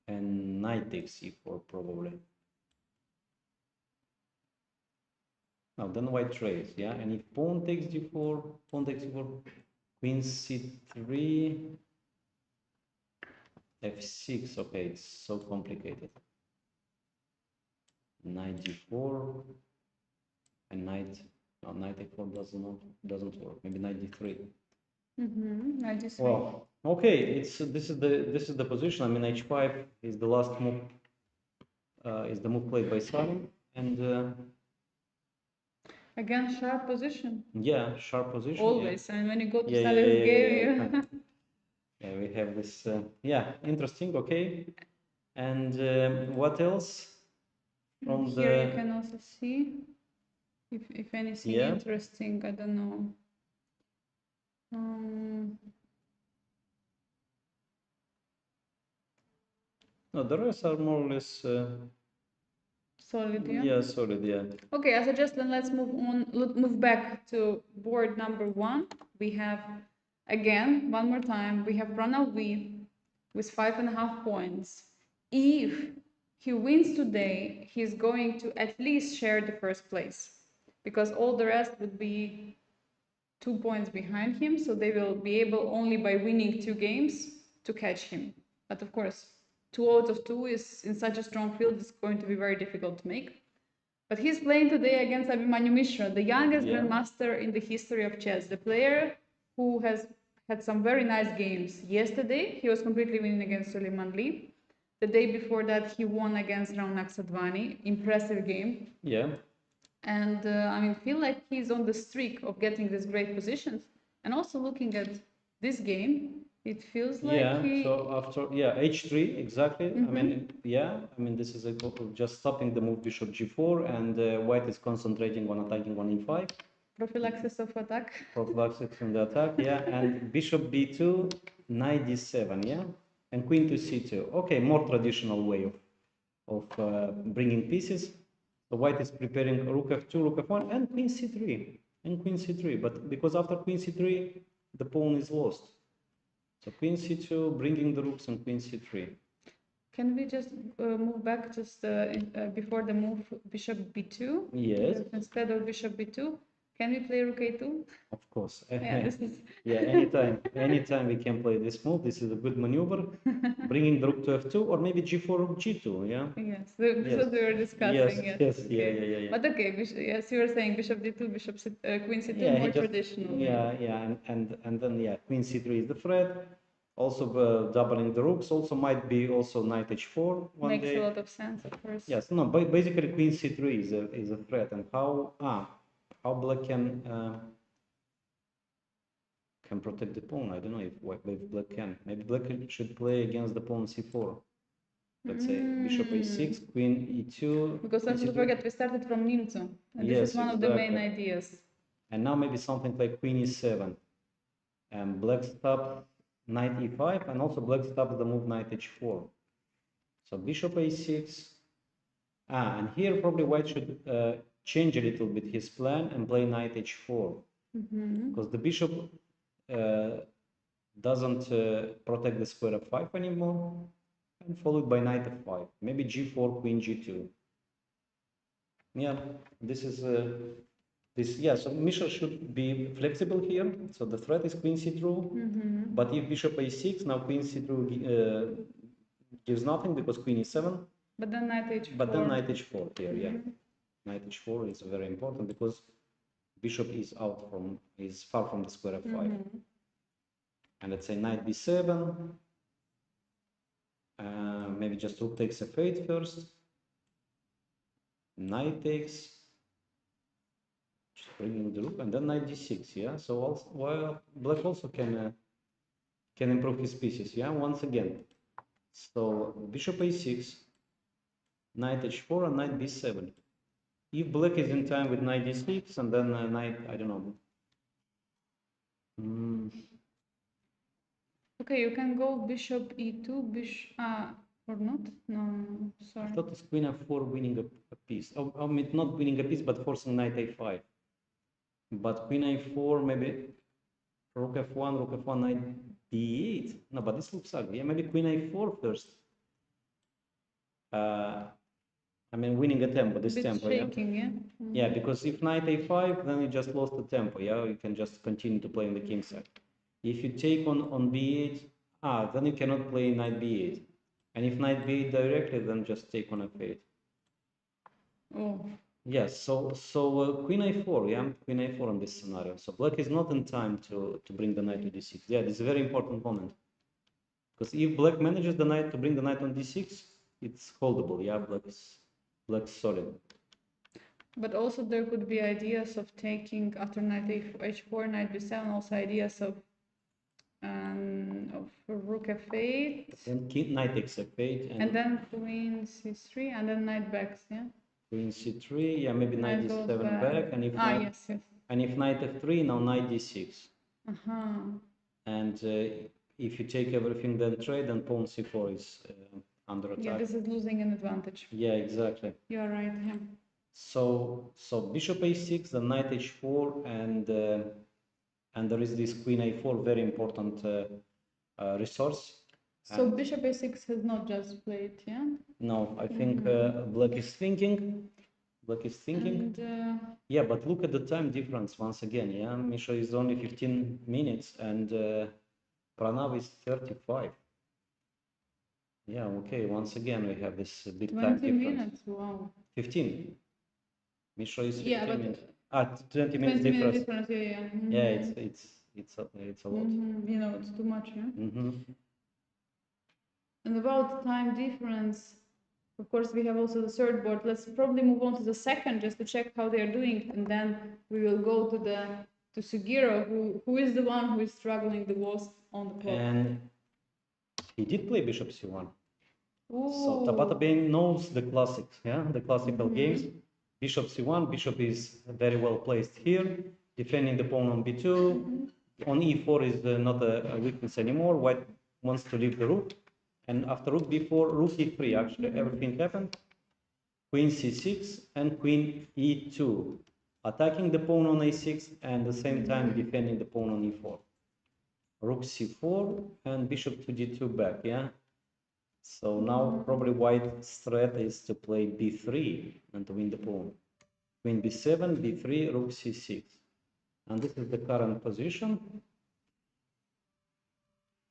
and knight takes c4 probably. Now then white trades, yeah? And if pawn takes d4, pawn takes d4, queen c3, f6, okay, it's so complicated. Knight d4, and knight, no, knight a4 doesn't work. Maybe knight d3. Knight d3. Well, okay, this is the position. I mean, h5 is the last move, is the move played by Simon, and Again, sharp position. yeah, sharp position. Always. Yeah. And when you go to Yeah, Sally's game, yeah. Yeah, we have this. Yeah, interesting. Okay, and what else from here you can also see if anything Yeah. interesting. I don't know. No, the rest are more or less Solid, yeah? yeah, solid. Yeah. Okay, I suggest then let's move on, move back to board number 1. We have, again, one more time, we have Pranav V with 5.5 points. If he wins today, he's going to at least share the first place, because all the rest would be 2 points behind him, so they will be able only by winning 2 games to catch him. But of course, 2 out of 2 is in such a strong field, it's going to be very difficult to make. But he's playing today against Abhimanyu Mishra, the youngest grandmaster in the history of chess, the player who has had some very nice games. Yesterday, he was completely winning against Suleiman Lee. The day before that, he won against Raunak Sadhvani. Impressive game. Yeah. And I mean, feel like he's on the streak of getting these great positions. And also looking at this game, it feels like he... So after h3 exactly. I mean this is just stopping the move bishop g4, and white is concentrating on attacking on e5. Prophylaxis of attack. Prophylaxis in the attack, yeah, and bishop b2, knight d7, yeah, and queen to c2. Okay, more traditional way of bringing pieces. So white is preparing rook f2, rook f1, and queen c3, But because after queen c3, the pawn is lost. So queen c2, bringing the rooks, and queen c3. Can we just move back just before the move bishop b2? Yes. Instead of bishop b2, can we play rook a2? Of course. Yeah, this is... Yeah, anytime we can play this move. This is a good maneuver, bringing the rook to f2, or maybe g4, rook g2. Yeah. Yes, this is what we were discussing. Yes. Okay. Yeah. But okay, yes, you were saying bishop d2, bishop c, queen c2, more traditional. And then queen c3 is the threat. Also doubling the rooks. Also might be also knight h4 one Makes day. a lot of sense, of course. Yes, no, basically queen c3 is a threat, and how black can protect the pawn. I don't know if black can. Maybe black should play against the pawn c4. Let's say bishop a6, queen e2. Because let's not forget, we started from Nimzo, and this is one of the main ideas. And now maybe something like queen e7. And black stops knight e5, and also black stops the move knight h4. So bishop a6. And here probably white should change a little bit his plan and play knight h4. Because the bishop doesn't protect the square of 5 anymore, and followed by knight f5. Maybe g4, queen g2. Yeah, this is yeah. So Mishra should be flexible here. So the threat is queen c2, but if bishop a6, now queen c2 gives nothing because queen e7. But then knight h4. But then knight h4 here, yeah. Knight h4 is very important because bishop is far from the square of 5. And let's say knight b7. Maybe just rook takes f8 first. Knight takes, just bringing the rook, and then knight d6. Yeah. So also, well, black also can improve his pieces. Yeah. Once again. So bishop a6, knight h4, and knight b7. If black is in time with knight d6, and then knight, I don't know. Okay, you can go bishop e2, or not? No, sorry. I thought it's queen f4 winning a piece. I mean, not winning a piece, but forcing knight a5. But queen a4, maybe rook f1, rook f1, knight d8. No, but this looks ugly. Yeah, maybe queen a4 first. I mean, winning a tempo, this tempo, shaking, yeah? Yeah, because if knight a5, then you just lost the tempo, yeah? You can just continue to play on the king side. If you take on b8, then you cannot play knight b8. And if knight b8 directly, then just take on f8. Oh. Yes, so queen a4, yeah, queen a4 in this scenario. So black is not in time to bring the knight to d6. Yeah, this is a very important moment. Because if black manages the knight to bring the knight on d6, it's holdable, yeah, black's solid. But also there could be ideas of taking after knight h4, knight b7, also ideas of rook f8. Then knight takes f8. And then queen c3, and then knight backs, yeah? Queen c3, yeah, maybe knight d7 back. And if yes. And if knight f3, now knight d6. Uh-huh. And if you take everything then trade, then pawn c4 is under attack. Yeah, this is losing an advantage. Yeah, exactly. You are right, yeah. So bishop a6, then knight h4, and there is this queen a4, very important resource. So bishop a6 has not just played, yeah? No, I think black is thinking. Black is thinking. And, yeah, but look at the time difference once again. Yeah, Mishra is only 15 minutes, and Pranav is 35. Yeah, okay. Once again, we have this big time difference. 20 minutes, wow. 15. Mishra is 15 yeah, but minutes. 20 minutes 20 difference. difference, yeah. Yeah, it's a lot. You know, it's too much, yeah. And about time difference, of course, we have also the third board. Let's probably move on to the second just to check how they are doing, and then we will go to Sugiura, who is the one who is struggling the most on the clock. And he did play bishop c1. Ooh. So Tabata Bey knows the classics, yeah, the classical games. Bishop c1, bishop is very well placed here, defending the pawn on b2. On e4 is not a weakness anymore. White wants to leave the rook. And after rook b4, rook e3, actually, everything happened. Queen c6 and queen e2, attacking the pawn on a6 and at the same time defending the pawn on e4. Rook c4 and bishop to d2 back, yeah? So now probably white's threat is to play b3 and to win the pawn. Queen b7, b3, rook c6. And this is the current position.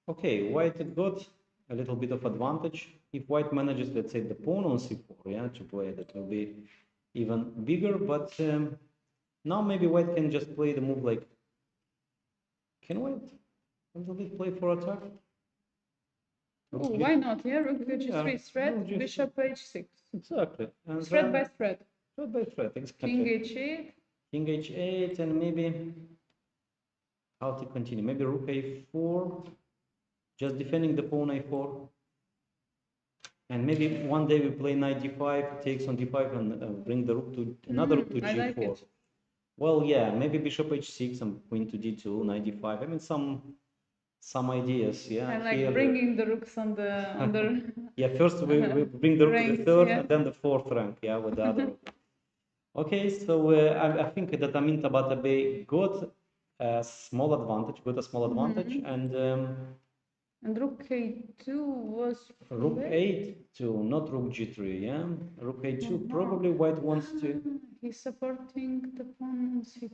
Okay, white got a little bit of advantage. If white manages, let's say, the pawn on c4, yeah, to play, that will be even bigger. But now maybe white can just play the move like, can white a little bit play for attack? Oh, why not? Yeah, rook g3 threat, bishop h6. Exactly. And threat by threat. Threat by threat, exactly. King h8. King h8, and maybe how to continue? Maybe rook a4, just defending the pawn a4. And maybe one day we play knight d5, takes on d5, and bring the rook to another rook to g4. I like it. Well, yeah, maybe bishop h6 and queen to d2, knight d5. I mean, some ideas, yeah. I like Here, bringing the rooks on the yeah, first we bring the rook to the ranks, third yeah. and then the fourth rank, yeah, with the other rook. Okay, so I think that Amin Tabatabai got a small advantage, And rook k2 was rook played. a2, not rook g3, yeah? Rook a2, No. probably white wants to, He's supporting the pawn on c2.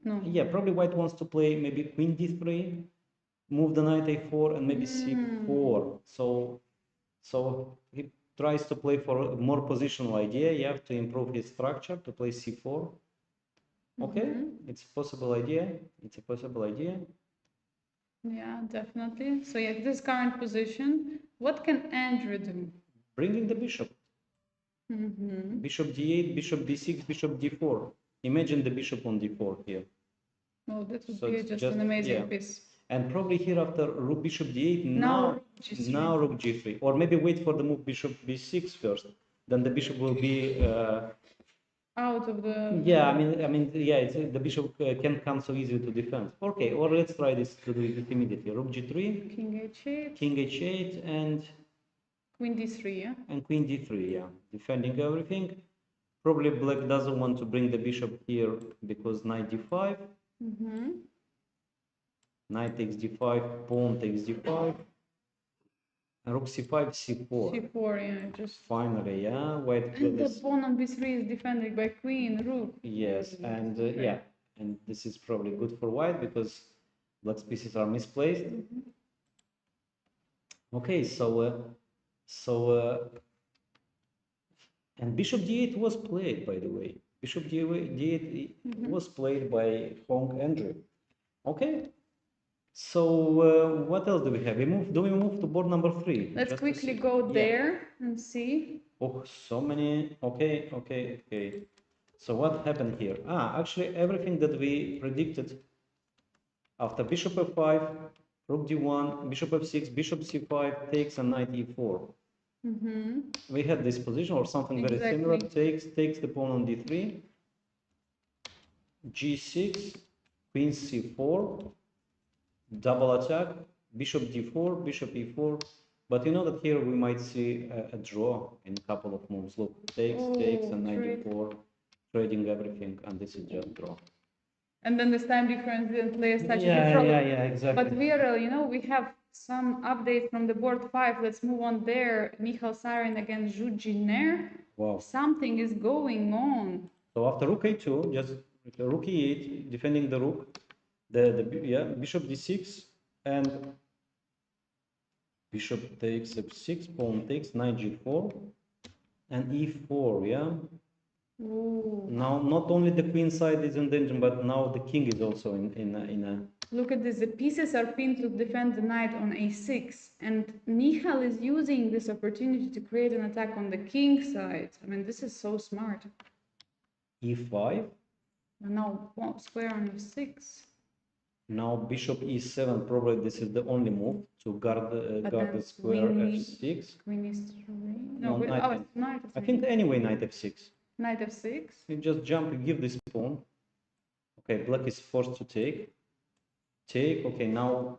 No. yeah, probably white wants to play maybe queen d3, move the knight a4 and maybe c4. So he tries to play for a more positional idea. You have to improve his structure to play c4. Okay, it's a possible idea. It's a possible idea. Yeah, definitely. So yeah, this current position, what can Andrew do? Bringing the bishop. Bishop d8, bishop d6, bishop d4. Imagine the bishop on d4 here. Oh, that would So be it's just an amazing piece. And probably here after rook bishop d8, Now rook g3. now rook g3. Or maybe wait for the move bishop b6 first. Then the bishop will be out of the. yeah, yeah, the bishop can't come so easy to defend. Okay, or let's try this to do it immediately. Rook g3, King h8, king h8, and queen d3, yeah? and queen d3, yeah, defending everything. Probably black doesn't want to bring the bishop here because knight d5. Knight takes d5, pawn takes d5. Rook c5, c4. c4, yeah, just. Finally, yeah, white And the this. pawn on b3 is defended by queen, rook. Yes, and yeah, and this is probably good for white because black's pieces are misplaced. Okay, and bishop d8 was played, by the way. Bishop d8 was played by Hong Andrew. Okay, so what else do we have? Do we move to board number 3? Let's quickly go there and see. Oh, so many. Okay. So what happened here? Actually, everything that we predicted after bishop f5, rook d1, bishop f6, bishop c5 takes and knight e4. We had this position or something very similar. Takes the pawn on d3, g6, queen c4, double attack, bishop d4, bishop e4. But you know that here we might see a draw in a couple of moves. Look, takes, and knight e4, trading everything, and this is just draw. And then this time difference didn't play such a big role. Yeah, exactly. But Viorel, you know, we have some updates from the board 5. Let's move on there. Michal Sarin against Zhu Jiner. Wow. Something is going on. So after rook a2, just rook e8, defending the rook, bishop d6, and bishop takes f6, pawn takes, knight g4, and e4, yeah? Ooh. Now, not only the queen side is in danger, but now the king is also in a... Look at this, the pieces are pinned to defend the knight on a6, and Michal is using this opportunity to create an attack on the king side. I mean, this is so smart. e5. And now square on f6. Now bishop e7, probably this is the only move to guard the square f6. Queen e3. No, knight f6. I think anyway knight f6. Knight f6. You just jump and give this pawn. Okay, black is forced to take. Okay, now...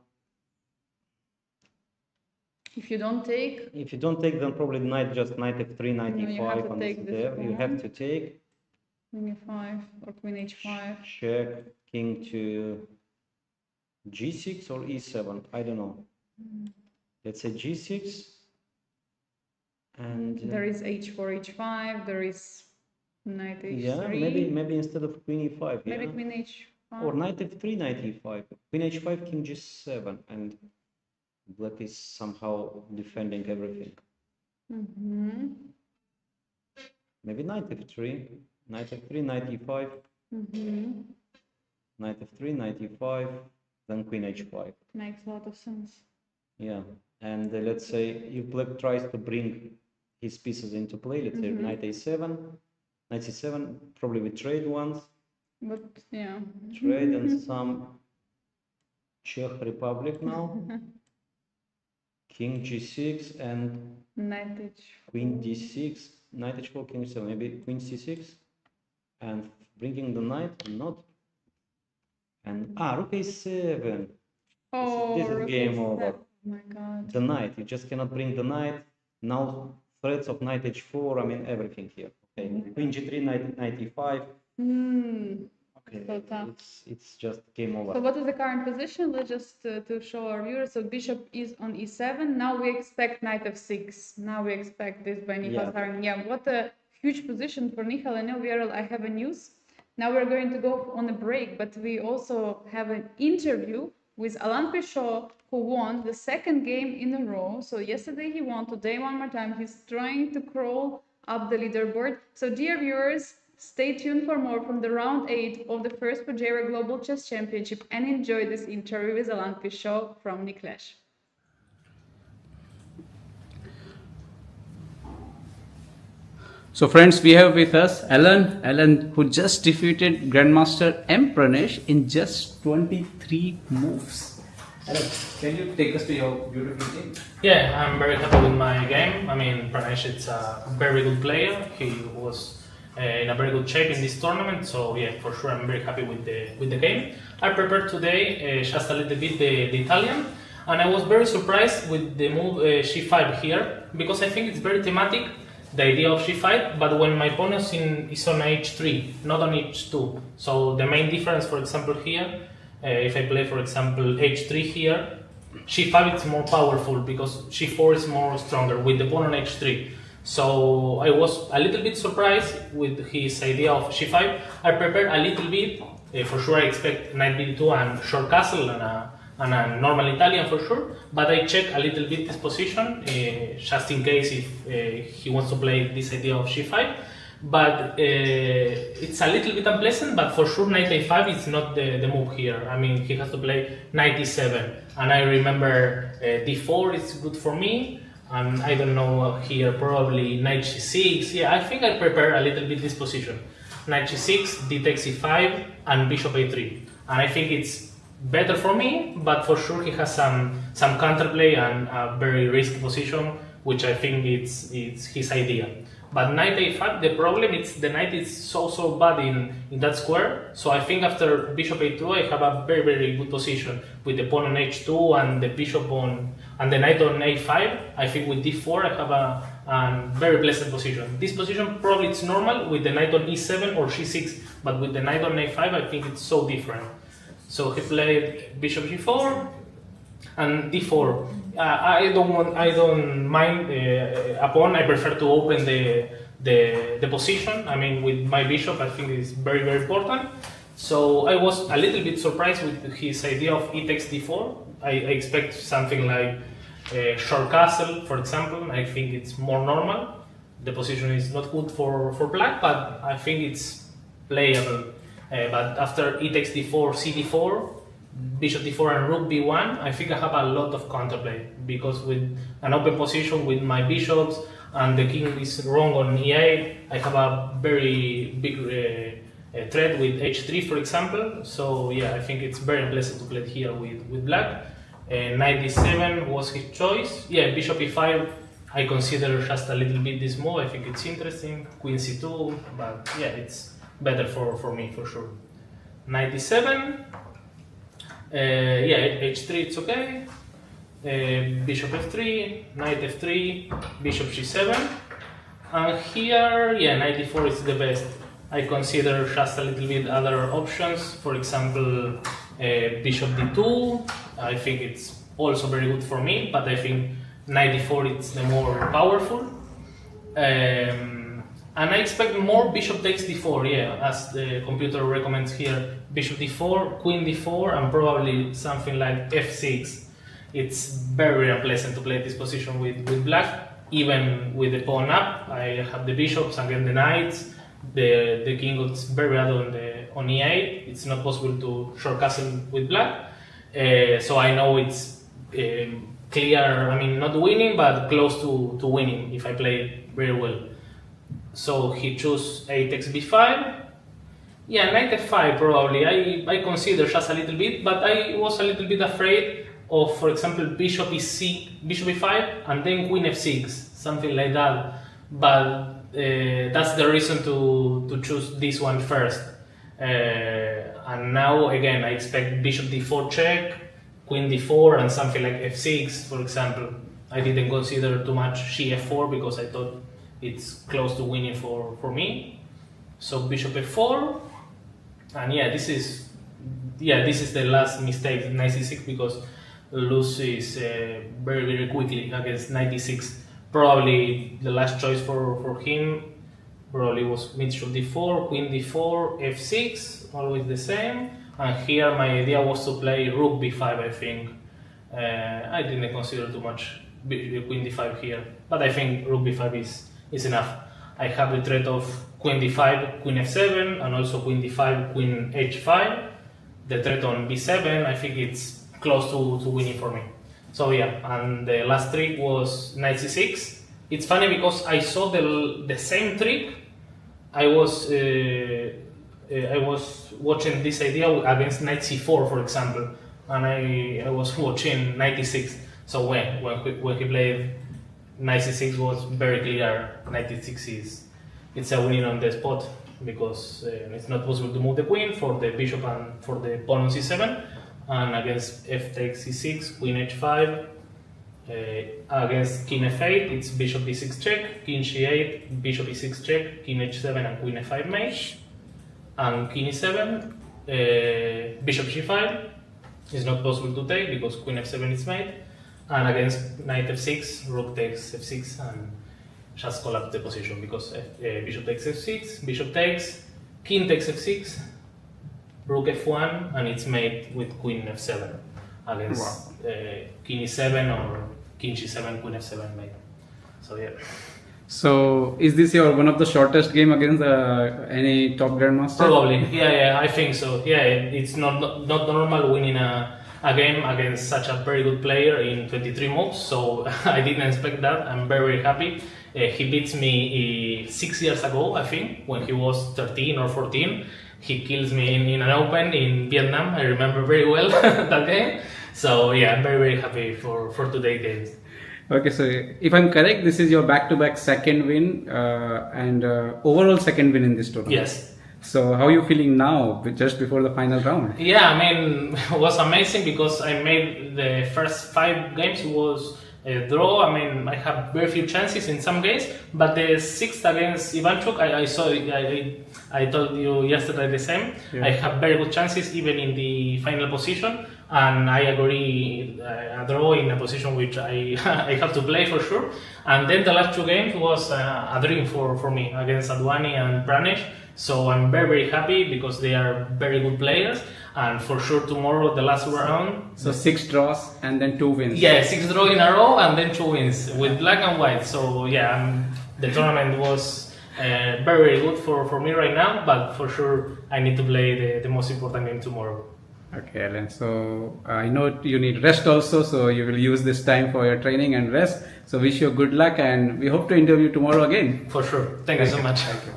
If you don't take... If you don't take, then probably knight f3, knight e5, and this is there. You have to take. Queen e5 or queen h5. Check, king to g6 or e7, I don't know. Let's say g6. And there is h4, h5, there is knight h3. Yeah, maybe instead of queen e5. Maybe queen h5. Or knight f3, knight e5. Queen h5, king g7, and black is somehow defending everything. Maybe knight f3, knight e5. Knight f3, knight e5, then queen h5. Makes a lot of sense. Yeah, and let's say if black tries to bring his pieces into play, let's say knight a7, knight c7, probably we trade once. But yeah. Trade and some Czech Republic now. King g6 and knight h4. Queen d6, knight h4, king c7, maybe queen c6. and bringing the knight or not. And rook a7. This is rook game A7. over. Oh my god. The knight, you just cannot bring the knight. Now threats of knight h4, I mean everything here. Okay, queen g3, knight e5. Okay, So tough. it's just game over. So what is the current position? Let's just to show our viewers. So bishop is on e7. Now we expect knight f6. Now we expect this by Nihal Sarin. Yeah, what a huge position for Nihal. I know, Viorel, I have a news. Now we're going to go on a break, but we also have an interview with Alain Pichot, who won the second game in a row. So yesterday he won, today one more time. He's trying to crawl up the leaderboard. So dear viewers, stay tuned for more from the round 8 of the first Fujairah Global Chess Championship and enjoy this interview with Alain Pichot from Niklash. So friends, we have with us Alan, who just defeated Grandmaster M. Pranav in just 23 moves. Alan, can you take us to your beautiful game? Yeah, I'm very happy with my game. I mean, Pranav is a very good player. He was in a very good shape in this tournament, so yeah, for sure I'm very happy with the game. I prepared today just a little bit the Italian, and I was very surprised with the move c5 here, because I think it's very thematic, the idea of c5, but when my opponent is on h3, not on h2. So the main difference, for example, here, if I play, for example, h3 here, c5 is more powerful because c4 is more stronger with the pawn on h3. So I was a little bit surprised with his idea of c5. I prepared a little bit, for sure I expect knight b2 and short castle and a normal Italian for sure, but I check a little bit this position just in case if he wants to play this idea of c5. But it's a little bit unpleasant, but for sure knight a5 is not the move here. I mean, he has to play knight e7, and I remember d4 is good for me, and I don't know here, probably knight g6. Yeah, I think I prepare a little bit this position. Knight g6, d takes e5, and bishop a3. And I think it's better for me, but for sure he has some counterplay and a very risky position, which I think it's his idea. But knight a5, the problem is the knight is so bad in that square. So I think after bishop a2 I have a very good position with the pawn on h2 and the bishop on and the knight on a5. I think with d4 I have a very pleasant position. This position probably it's normal with the knight on e7 or c6, but with the knight on a5 I think it's so different. So he played bishop g4 and d4. I don't mind a pawn. I prefer to open the position. I mean, with my bishop, I think it's very important. So I was a little bit surprised with his idea of e takes d4. I expect something like short castle, for example. I think it's more normal. The position is not good for black, but I think it's playable. But after e takes d4, c d4, bishop d4 and rook b1, I think I have a lot of counterplay, because with an open position with my bishops and the king is wrong on e8, I have a very big threat with h3, for example. So yeah, I think it's very unpleasant to play here with black. Knight d7 was his choice. Yeah, bishop e5, I consider just a little bit this move. I think it's interesting. Queen c2, but yeah, it's better for me for sure. Knight d7. Yeah, h3 it's okay. Bishop f3, knight f3, bishop g7, and here, yeah, knight d4 is the best. I consider just a little bit other options. For example, bishop d2. I think it's also very good for me, but I think knight d4 is the more powerful. And I expect more bishop takes d4, yeah, as the computer recommends here. Bishop d4, queen d4, and probably something like f6. It's very unpleasant to play this position with black, even with the pawn up. I have the bishops against the knights. The king is very bad on e8. It's not possible to short castle with black. So I know it's clear, I mean, not winning, but close to winning if I play very well. So he chose a takes b5. Yeah, knight f5 probably. I consider just a little bit, but I was a little bit afraid of, for example, bishop e5 and then queen f6, something like that. But that's the reason to choose this one first. And now again, I expect bishop d4 check, queen d4, and something like f6, for example. I didn't consider too much gf4 because I thought it's close to winning for me. So bishop f4, and this is the last mistake, knight c6, because loses very quickly against knight d6. Probably the last choice for him probably was bishop d4, queen d4, f6, always the same. And here my idea was to play rook b5, I think. I didn't consider too much queen d5 here, but I think rook b5 is enough. I have the threat of queen d5, queen f7, and also queen d5, queen h5. The threat on b7, I think it's close to winning for me. So and the last trick was knight c6. It's funny because I saw the same trick. I was watching this idea against knight c4, for example, and I was watching knight d6. So when he played knight c6, was very clear. Knight d6 it's a winning on the spot, because it's not possible to move the queen for the bishop and for the pawn on c7. And against f takes c6, queen h5. Against king f8, it's bishop d6 check, king c8, bishop e6 check, king h7, and queen f5 mate. And king e7, bishop g5 is not possible to take because queen f7 is mate. And against knight f6, rook takes f6 and just collapse the position because bishop takes f6, bishop takes, king takes f6, rook f1, and it's made with queen f7 against king e7 or king g7, queen f7 mate. So So is this your one of the shortest game against any top grandmaster? Probably, I think so. It's not normal winning a game against such a very good player in 23 moves, so I didn't expect that. I'm very happy. He beats me 6 years ago, I think, when he was 13 or 14. He kills me in an open in Vietnam. I remember very well that game. So I'm very happy for today's games. Okay, so if I'm correct, this is your back-to-back second win and overall second win in this tournament. Yes. So how are you feeling now, just before the final round? It was amazing because I made the first 5 games was a draw. I have very few chances in some games, but the 6th against Ivanchuk, I told you yesterday the same. I have very good chances even in the final position, and I agree a draw in a position which I have to play for sure. And then the last 2 games was a dream for me against Adwani and Pranav. So I'm very happy because they are very good players, and for sure tomorrow the last round. So 6 draws and then 2 wins. 6 draws in a row and then 2 wins with black and white. So the tournament was very good for me right now, but for sure I need to play the most important game tomorrow. Okay, Alan. So I know you need rest also, so you will use this time for your training and rest. So wish you good luck, and we hope to interview tomorrow again. For sure. Thank you so much. Thank you.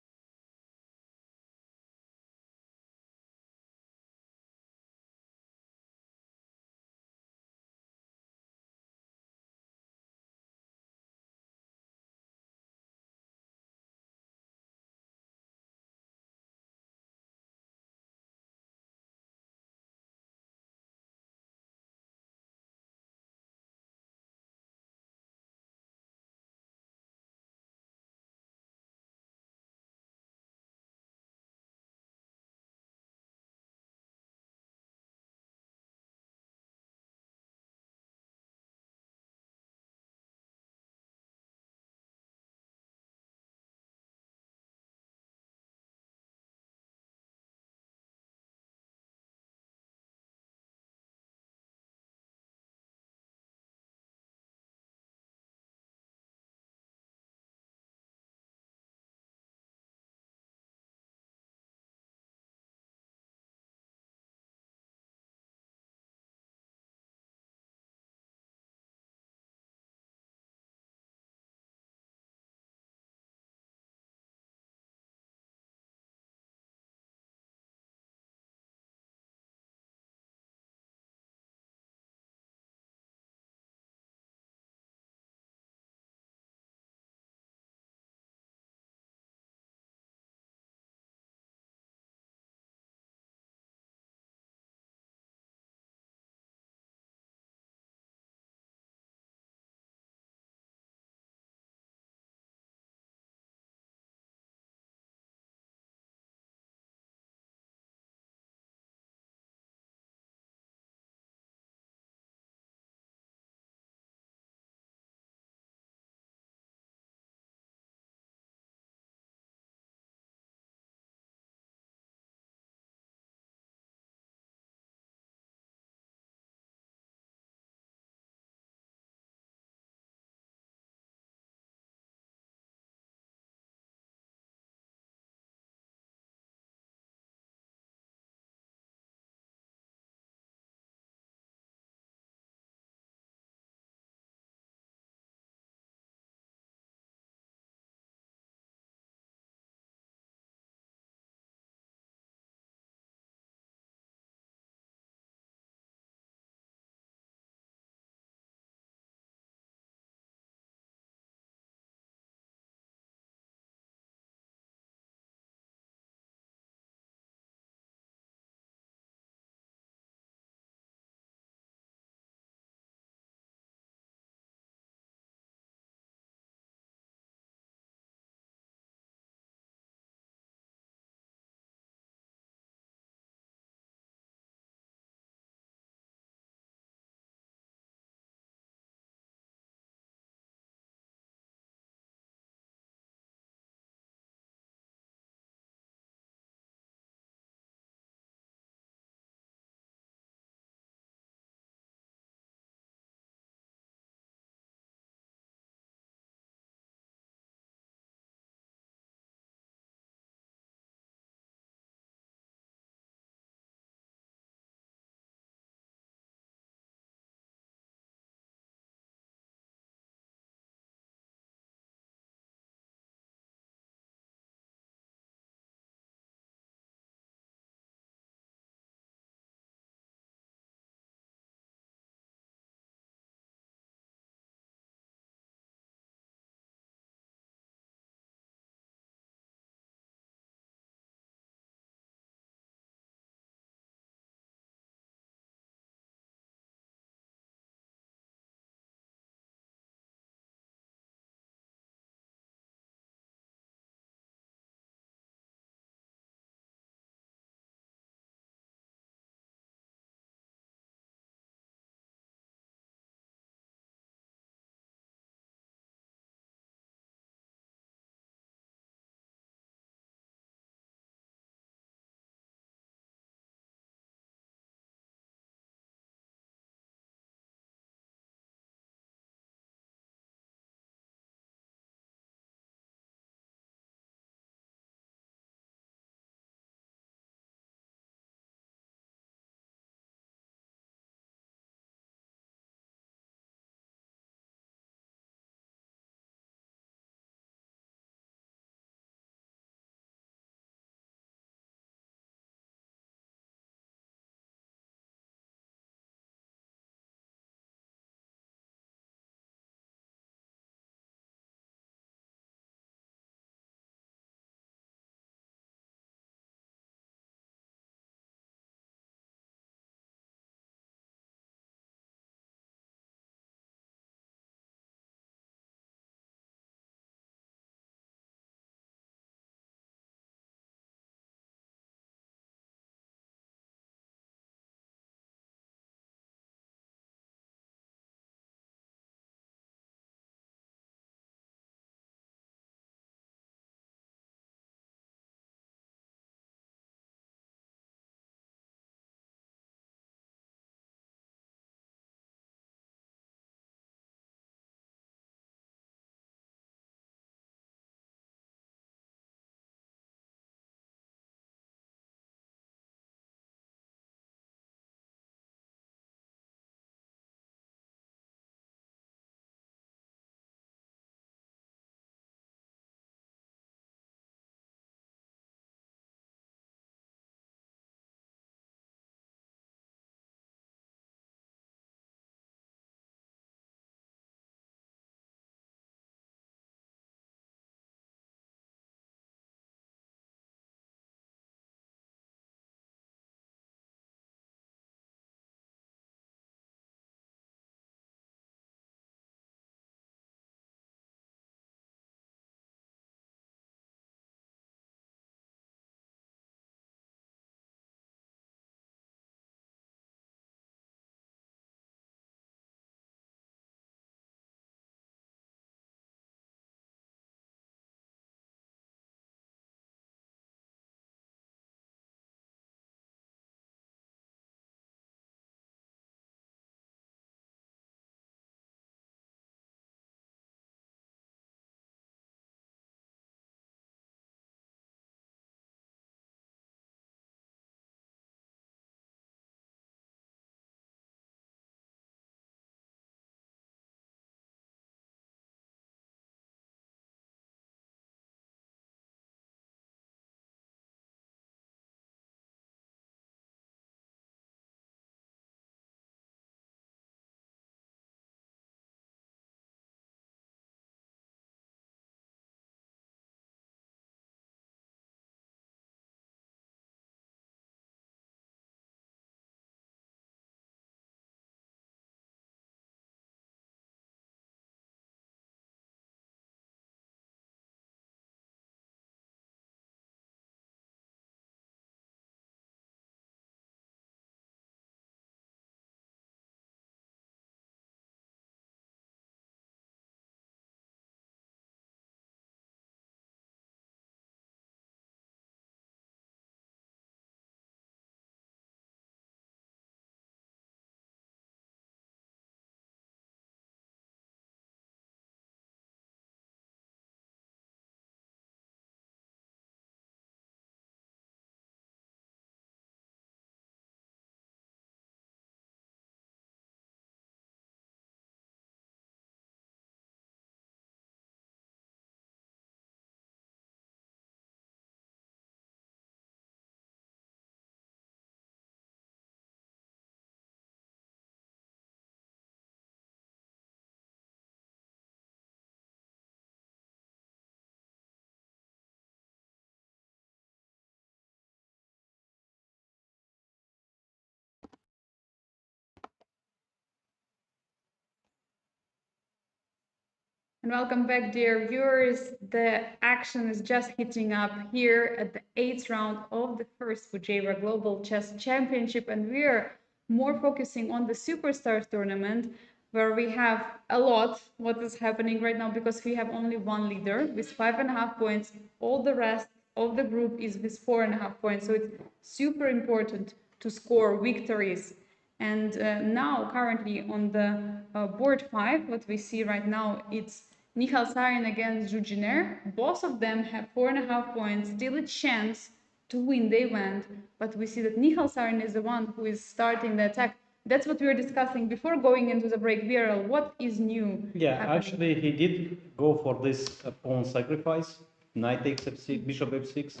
And welcome back, dear viewers. The action is just heating up here at the 8th round of the first Fujairah Global Chess Championship, and we're more focusing on the Superstars tournament, where we have a lot what is happening right now because we have only one leader with 5.5 points. All the rest of the group is with 4.5 points. So it's super important to score victories. And now, currently on the board 5, what we see right now, it's Michal Sarin against Jujiner. Both of them have 4.5 points, still a chance to win the event, but we see that Michal Sarin is the one who is starting the attack. That's what we were discussing before going into the break. Viorel, what is new? Yeah, happening? actually, he did go for this pawn sacrifice. Knight takes f6, bishop f6,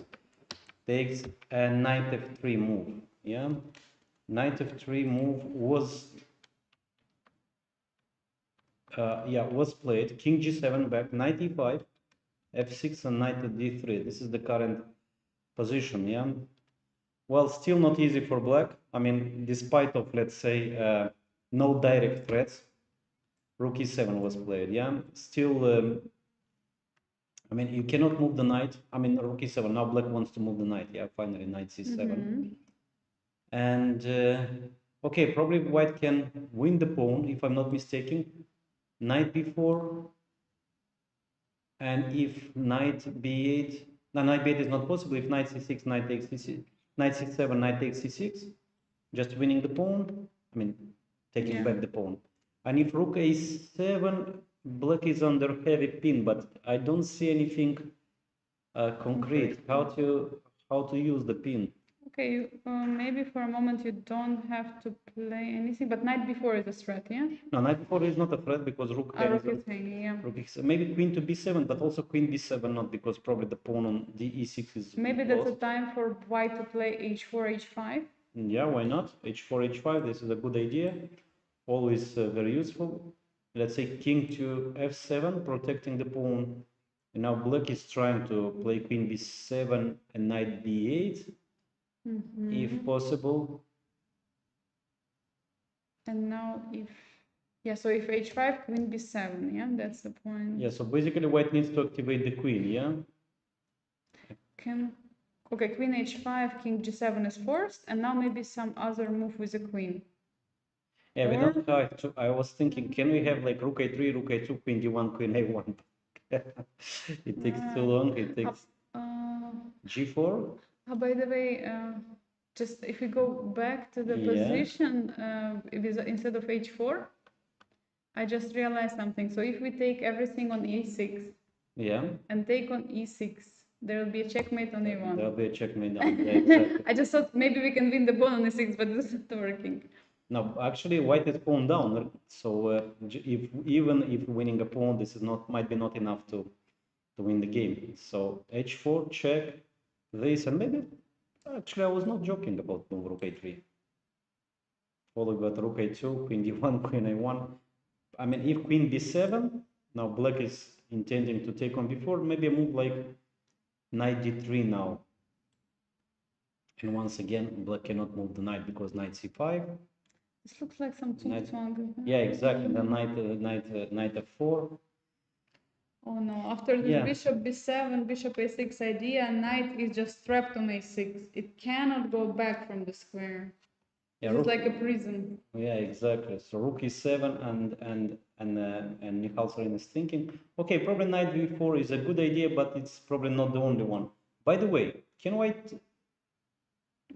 takes a knight f3 move. Yeah, knight f3 move was was played. King g7 back, knight e5, f6, and knight to d3. This is the current position. Yeah, well, still not easy for black. I mean, despite of, let's say, no direct threats, rook e7 was played. Yeah, still. I mean, you cannot move the knight. I mean, rook e7. Now black wants to move the knight. Yeah, finally, knight c7. And okay, probably white can win the pawn, if I'm not mistaken. Knight b4. And if knight b8, no, knight b8 is not possible. If knight c6, knight takes c6, knight c7, knight takes c6, just winning the pawn. I mean, taking back the pawn. And if rook a7, black is under heavy pin, but I don't see anything concrete. How to use the pin? Okay, maybe for a moment you don't have to play anything, but knight b4 is a threat, yeah? No, knight b4 is not a threat because rook rook is hanging, yeah. Rook is, maybe queen to b7, but also queen b7 not, because probably the pawn on e6 is maybe lost. that's a time for white to play h4, h5. Yeah, why not? h4, h5, this is a good idea. Always very useful. Let's say king to f7, protecting the pawn. And now black is trying to play queen b7 and knight b8, if possible. And now if, yeah, so if h5, queen b7, yeah, that's the point. Yeah, so basically white needs to activate the queen, yeah? Okay, queen h5, king g7 is forced, and now maybe some other move with the queen. Yeah, we don't have to. I was thinking, can we have like rook a3, rook a2, queen d1, queen a1? It takes too long. It takes g4. By the way, just if we go back to the position, instead of h4, I just realized something. So if we take everything on e6, and take on e6, there will be a checkmate on a1. There will be a checkmate on. Yeah, exactly. I just thought maybe we can win the pawn on e6, but it's not working. No, actually, white is pawn down. So even if winning a pawn, this is might be not enough to win the game. So h4 check this, and maybe actually I was not joking about move rook a3. Followed by rook a2, queen d1, queen a1. I mean, if queen b7, now black is intending to take on b4, maybe a move like knight d3 now. And once again, black cannot move the knight because knight c5. This looks like some Zugzwang. Yeah, exactly. The knight f4. Oh no! After this bishop b7, bishop a6 idea, knight is just trapped on a6. It cannot go back from the square. Yeah, it's like a prison. Yeah, exactly. So rook e7, and Michal Sarin is thinking, okay, probably knight b4 is a good idea, but it's probably not the only one. By the way, can white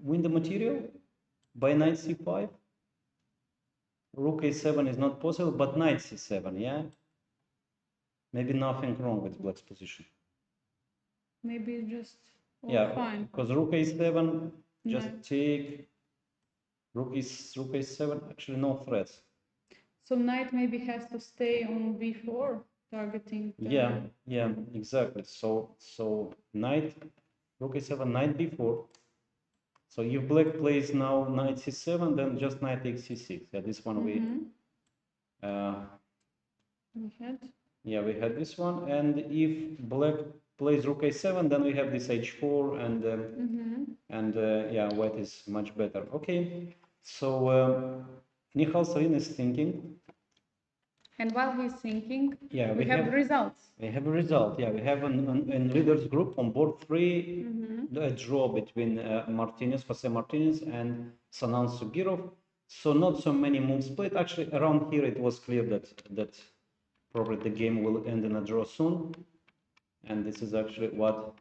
win the material by knight c5? Rook a7 is not possible, but knight c7, yeah? Maybe nothing wrong with black's position. Maybe just fine. Because rook a7, just take rook a7, actually no threats. So knight maybe has to stay on b4, targeting. Yeah, exactly. So knight, rook a7, knight b4. So if black plays now knight c7, then just knight takes c6. Yeah, this one we had. Yeah, we had this one. And if black plays rook a7, then we have this h4, and yeah, white is much better. Okay, so Michal Sarin is thinking, And while he's thinking, Yeah, we have results. We have a result. Yeah, we have an readers group on board 3, a draw between Jose Martinez and Sanan Sugirov. So not so many moves played. Actually, around here it was clear that probably the game will end in a draw soon, and this is actually what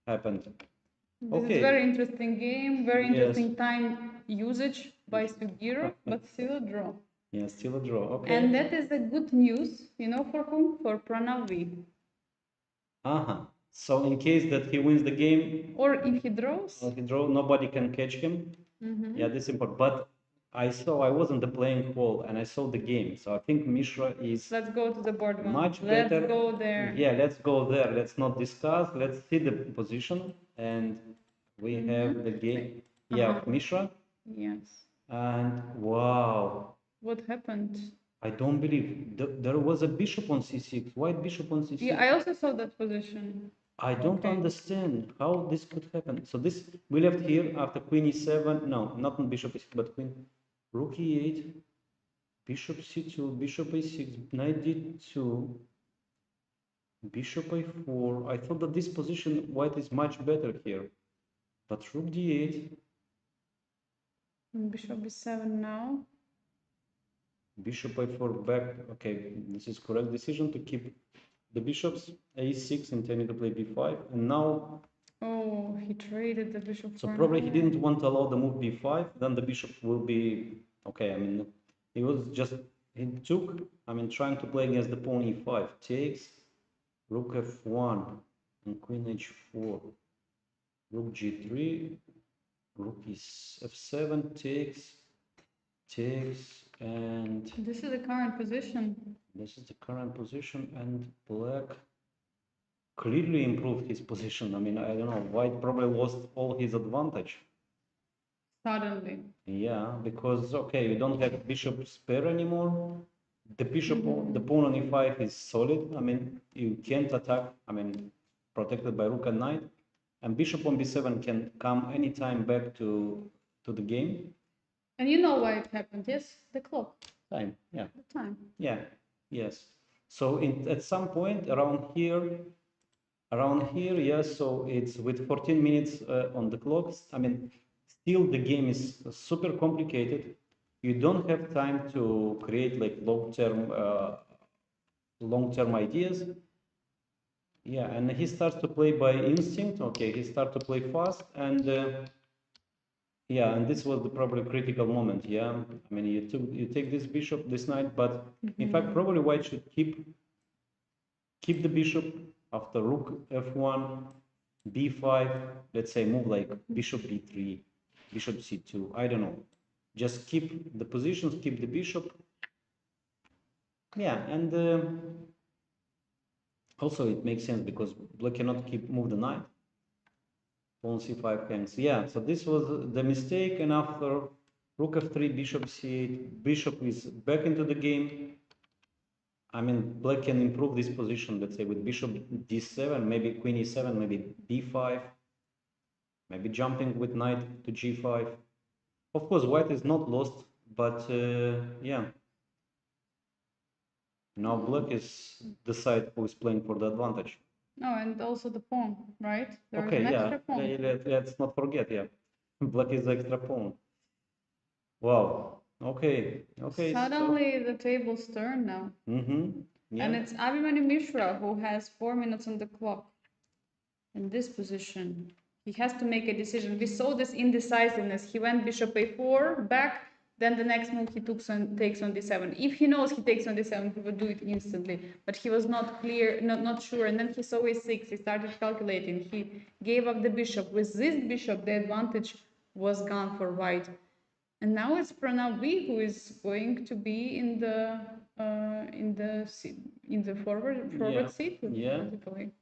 happened. This is very interesting game, very Yes. interesting time usage by Sugirov, but still a draw. Yeah, still a draw. Okay. And that is a good news, you know, for whom? For Pranav V. So in case that he wins the game, Or if he draws, nobody can catch him. Yeah, this is important. But I was on the playing hall and I saw the game. So I think Mishra is let's go to the board one. much better. Let's go there. Yeah, let's go there. Let's not discuss. Let's see the position. And we have the game. Yeah, of Mishra. Yes. And wow. What happened? I don't believe there was a bishop on c6, white bishop on c6. Yeah, I also saw that position. I don't understand how this could happen. So this we left here after queen e7. No, not on bishop e6, but queen rook e8, bishop c2, bishop a6, knight d2, bishop a4. I thought that this position white is much better here, but rook d8. Bishop b7 now. Bishop a4 back. Okay, this is correct decision to keep the bishops. A6 intending to play b5, and now. Oh, he traded the bishop. So probably he didn't want to allow the move b5. Then the bishop will be okay. I mean, he took. I mean, trying to play against the pawn e5 takes, rook f1 and queen h4, rook g3, rook f7 takes. And this is the current position. This is the current position, and black clearly improved his position. I mean, I don't know, white probably lost all his advantage. Suddenly. Yeah, because okay, you don't have bishop pair anymore. The bishop, the pawn on e5 is solid. I mean, you can't attack. I mean, protected by rook and knight, and bishop on b7 can come anytime back to the game. And you know why it happened? Yes, the clock. Time, yeah. The time. Yeah, yes. So at some point around here, yes. So it's with 14 minutes on the clock. I mean, still the game is super complicated. You don't have time to create like long-term ideas. Yeah, and he starts to play by instinct. Okay, he starts to play fast, and yeah, and this was the probably critical moment. Yeah, I mean, you take this bishop, this knight, but in fact, probably white should keep the bishop after rook f1, b5. Let's say move like bishop b3, bishop c2. I don't know. Just keep the positions, keep the bishop. Yeah, and also it makes sense because black cannot move the knight. Pawn c5 hangs. Yeah, so this was the mistake, and after rook f3, bishop c8, bishop is back into the game. I mean, black can improve this position, let's say, with bishop d7, maybe queen e7, maybe b5, maybe jumping with knight to g5. Of course, white is not lost, but yeah. Now black is the side who is playing for the advantage. No, and also the pawn, right? There is Okay, an yeah. extra pawn. Let's not forget, yeah. Black is the extra pawn. Wow. Okay. Suddenly the tables turn now. Yeah. And it's Abhimanyu Mishra who has 4 minutes on the clock. In this position, he has to make a decision. We saw this indecisiveness. He went bishop a4 back. Then the next move he takes on d7. If he knows he takes on d7, he would do it instantly. But he was not clear, not sure. And then he saw a6. He started calculating. He gave up the bishop. With this bishop, the advantage was gone for white. And now it's Pranav V who is going to be in the forward seat. Basically.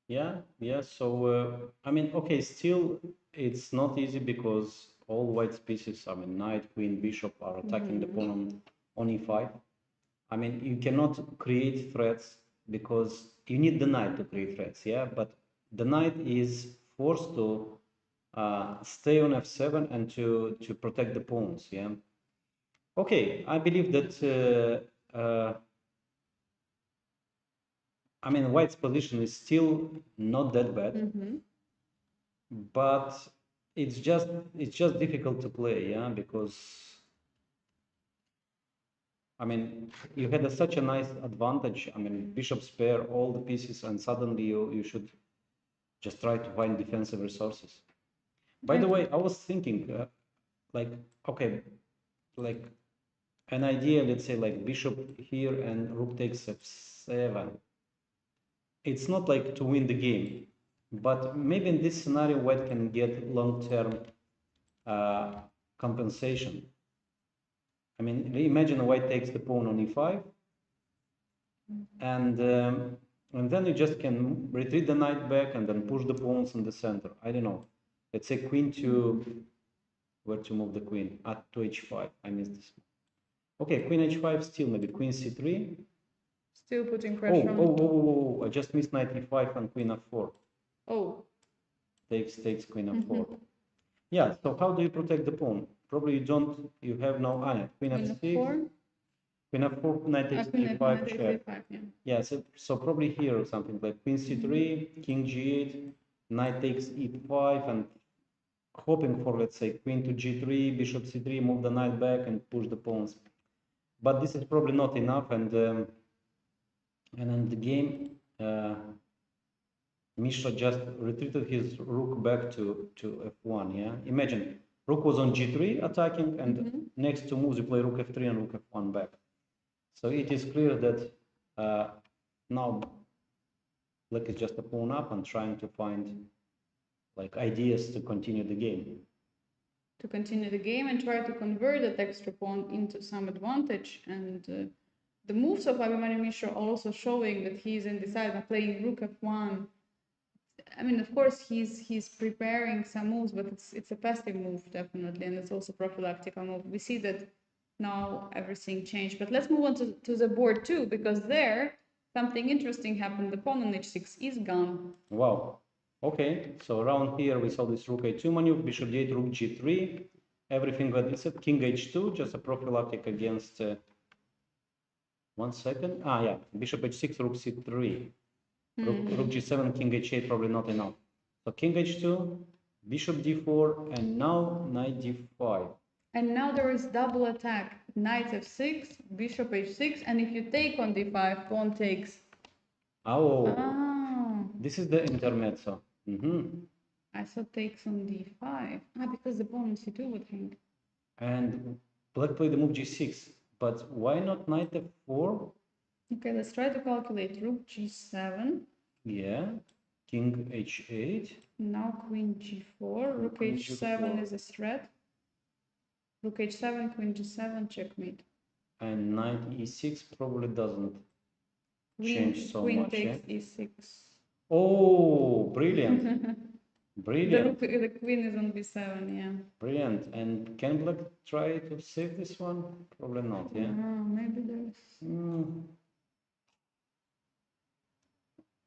Yeah. So I mean, okay, still it's not easy because all white pieces, I mean, knight, queen, bishop are attacking the pawn on e5. I mean, you cannot create threats because you need the knight to create threats, yeah? But the knight is forced to stay on f7 and to protect the pawns, yeah? Okay, I believe that I mean, white's position is still not that bad, but it's just difficult to play, yeah, because I mean, you had such a nice advantage. I mean, bishop spare all the pieces, and suddenly you should just try to find defensive resources. By the way, I was thinking, like, okay, like an idea, let's say, like bishop here and rook takes f7. It's not like to win the game, but maybe in this scenario, white can get long-term compensation. I mean, imagine white takes the pawn on e5, and then you just can retreat the knight back and then push the pawns in the center. I don't know. Let's say queen to where to move the queen to h5. I missed this. Okay, queen h5 still, maybe queen c3. Still putting pressure on. I just missed knight e5 and queen f4. Oh. Takes queen f4. Yeah, so how do you protect the pawn? Probably you don't, you have no queen f6. Queen f4, knight takes e5, check. Yeah, so probably here or something like queen c3, king g8, knight takes e5, and hoping for, let's say, queen to g3, bishop c3, move the knight back and push the pawns. But this is probably not enough, and in the game, Mishra just retreated his rook back to f1. Yeah, imagine rook was on g3 attacking, and next two moves you play rook f3 and rook f1 back. So it is clear that now black is just a pawn up and trying to find like ideas to continue the game. To continue the game and try to convert that extra pawn into some advantage. And the moves of Abhimanyu Mishra are also showing that he's indecisive, playing rook f1. I mean, of course, he's preparing some moves, but it's a passive move definitely, and it's also prophylactic move. We see that now everything changed, but let's move on to the board too, because there something interesting happened. The pawn on h6 is gone. Wow. Okay, so around here we saw this rook a2 maneuver, bishop d8, rook g3, everything that is at king h2, just a prophylactic against. 1 second. Yeah, bishop h6, rook c3. Rook g7, king h8, probably not enough. So king h2, bishop d4, and now knight d5. And now there is double attack. Knight f6, bishop h6, and if you take on d5, pawn takes. This is the intermezzo. I saw takes on d5. Because the pawn on c2 would hang. And black played the move g6, but why not knight f4? Okay, let's try to calculate. Rook g7. Yeah, king h8. Now queen g4. Rook h7 is a threat. Rook h7, queen g7, checkmate. And knight e6 probably doesn't change so queen much. Queen takes e6. Oh, brilliant. Brilliant. The queen is on b7, yeah. Brilliant. And can black try to save this one? Probably not, yeah? Maybe there's...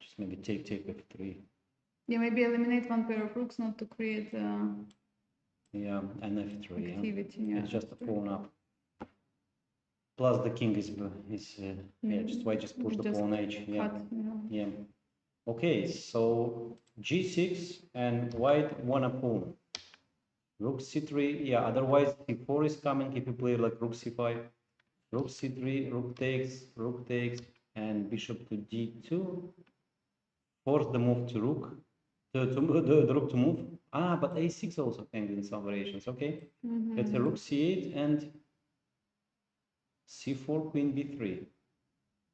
Just maybe take f3. Yeah, maybe eliminate one pair of rooks, not to create... Yeah, and f3, activity, yeah. It's just a pawn up. Plus the king is just push the pawn h. Yeah. Yeah. Okay, so g6 and white won a pawn. Rook c3, yeah, otherwise c4 is coming if you play like rook c5. Rook c3, rook takes, and bishop to d2. Force the move to rook, the rook to move. But a6 also can in some variations, okay? Let's say rook c8 and c4, queen b3.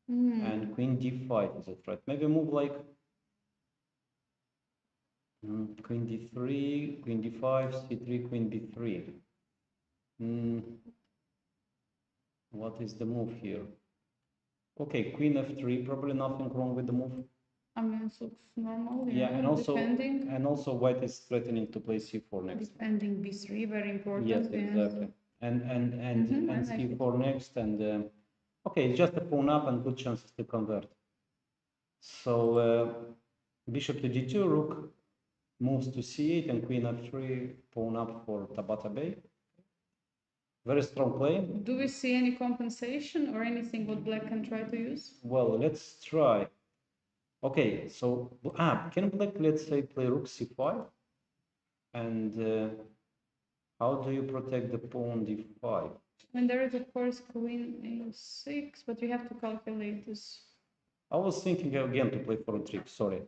And queen d5 is a threat. Maybe move like queen d3, queen d5, c3, queen b3. What is the move here? Okay, queen f3, probably nothing wrong with the move. I mean, it looks normal. Yeah, and also white is threatening to play c4 next. Defending b3, very important. Yes, exactly. And c4 next, and okay, it's just a pawn up and good chances to convert. So bishop to d2, rook moves to c8, and queen f3, pawn up for Tabata Bay. Very strong play. Do we see any compensation or anything what black can try to use? Well, let's try. Okay, so can Black, let's say, play Rook C5? And how do you protect the pawn D5? When there is, of course, Queen A6, but you have to calculate this. I was thinking again to play for a trick, sorry.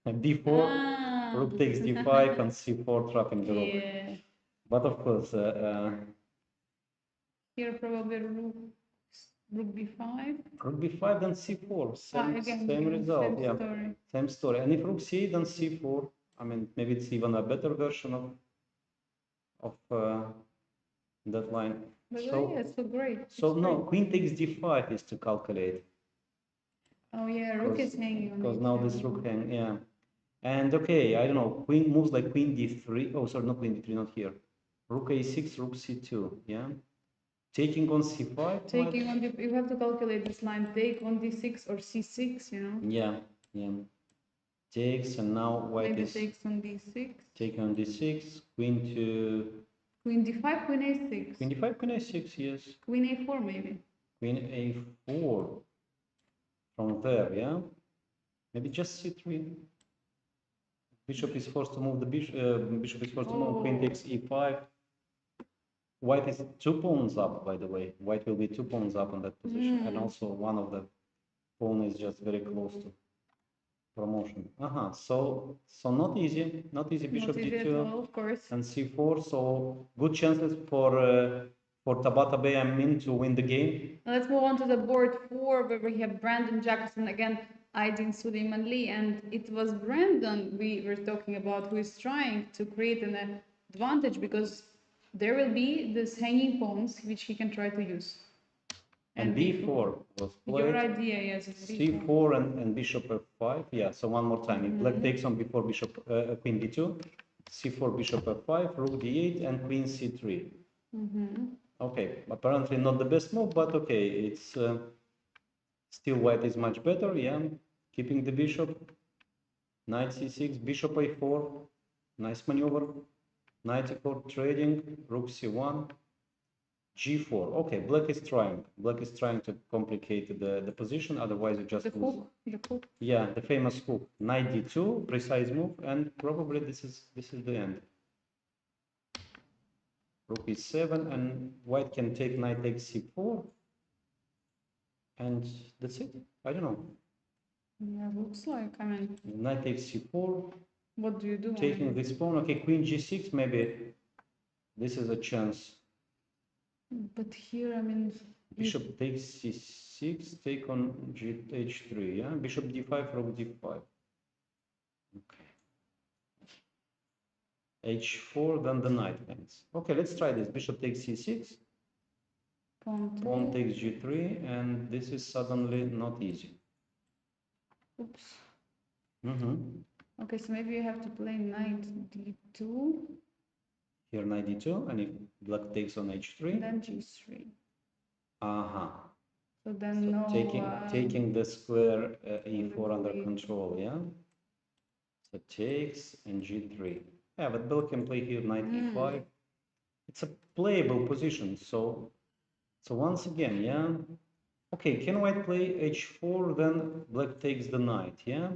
D4, Ah. Rook takes D5, and C4 trapping the Rook. Yeah. But of course, Here probably Rook B5. Rook B5, then C4, Again, same result, same yeah, story. same story. And if Rook C8, then C4. I mean, maybe it's even a better version of that line. But So, yeah, so great. so It's no, great. Queen takes D5 is to calculate. Oh yeah, Rook is hanging on Because it. now this Rook hang, yeah. And okay, I don't know, Queen moves like Queen D3. Oh, sorry, not Queen D3, not here. Rook A6, Rook C2, yeah. Taking on C5. Taking on you have to calculate this line. Take on D6 or C6, you know. Yeah, yeah. Takes, and now white Maybe is takes on D6. taking on D6, Queen to Queen D5, Queen A6. Queen D5, Queen A6, yes. Queen A4 maybe. Queen A4 from there, yeah. Maybe just C3. Bishop is forced to move the bishop. Bishop is forced to move. Queen takes E5. White is 2 pawns up, by the way. White will be 2 pawns up on that position, and also one of the pawn is just very close to promotion. So not easy. Not easy. Bishop Not easy at D2 all, of course. and C4. So good chances for Tabata Bey and Min to win the game. Now let's move on to the board 4, where we have Brandon Jackson again, Aydin Suleiman Lee, and it was Brandon we were talking about who is trying to create an advantage because there will be this hanging pawns which he can try to use. And B4 was played. Your idea, yes, is C4 and Bishop F5. Yeah. So one more time. If Black takes on before Bishop Queen D2, C4 Bishop F5, Rook D8, and Queen C3. Okay. Apparently not the best move, but okay. It's still white is much better. Yeah. Keeping the bishop. Knight C6, Bishop A4. Nice maneuver. Knight E4 trading. Rook C1. G4. Okay, Black is trying. Black is trying to complicate the position. Otherwise, you just the lose. hook. The hook. Yeah, the famous hook. Knight D2, precise move, and probably this is the end. Rook E7, and white can take knight takes C4, and that's it. I don't know. Yeah, looks like. I mean, Knight takes C4. what do you do? Taking this pawn. Okay, Queen G6. Maybe this is a chance. But here, I mean, Bishop takes C6, take on H3, yeah? Bishop D5, Rook D5. Okay. H4, then the knight wins. Okay, let's try this. Bishop takes C6, pawn takes G3, and this is suddenly not easy. oops. Mm-hmm. Okay, so maybe you have to play knight D2. Here knight D2, and if Black takes on H3. And then G3. So then So taking the square E4 under control, yeah? So takes and G3. Yeah, but Black can play here knight E5. It's a playable position, so once again, yeah? Okay, can white play H4, then Black takes the knight, yeah?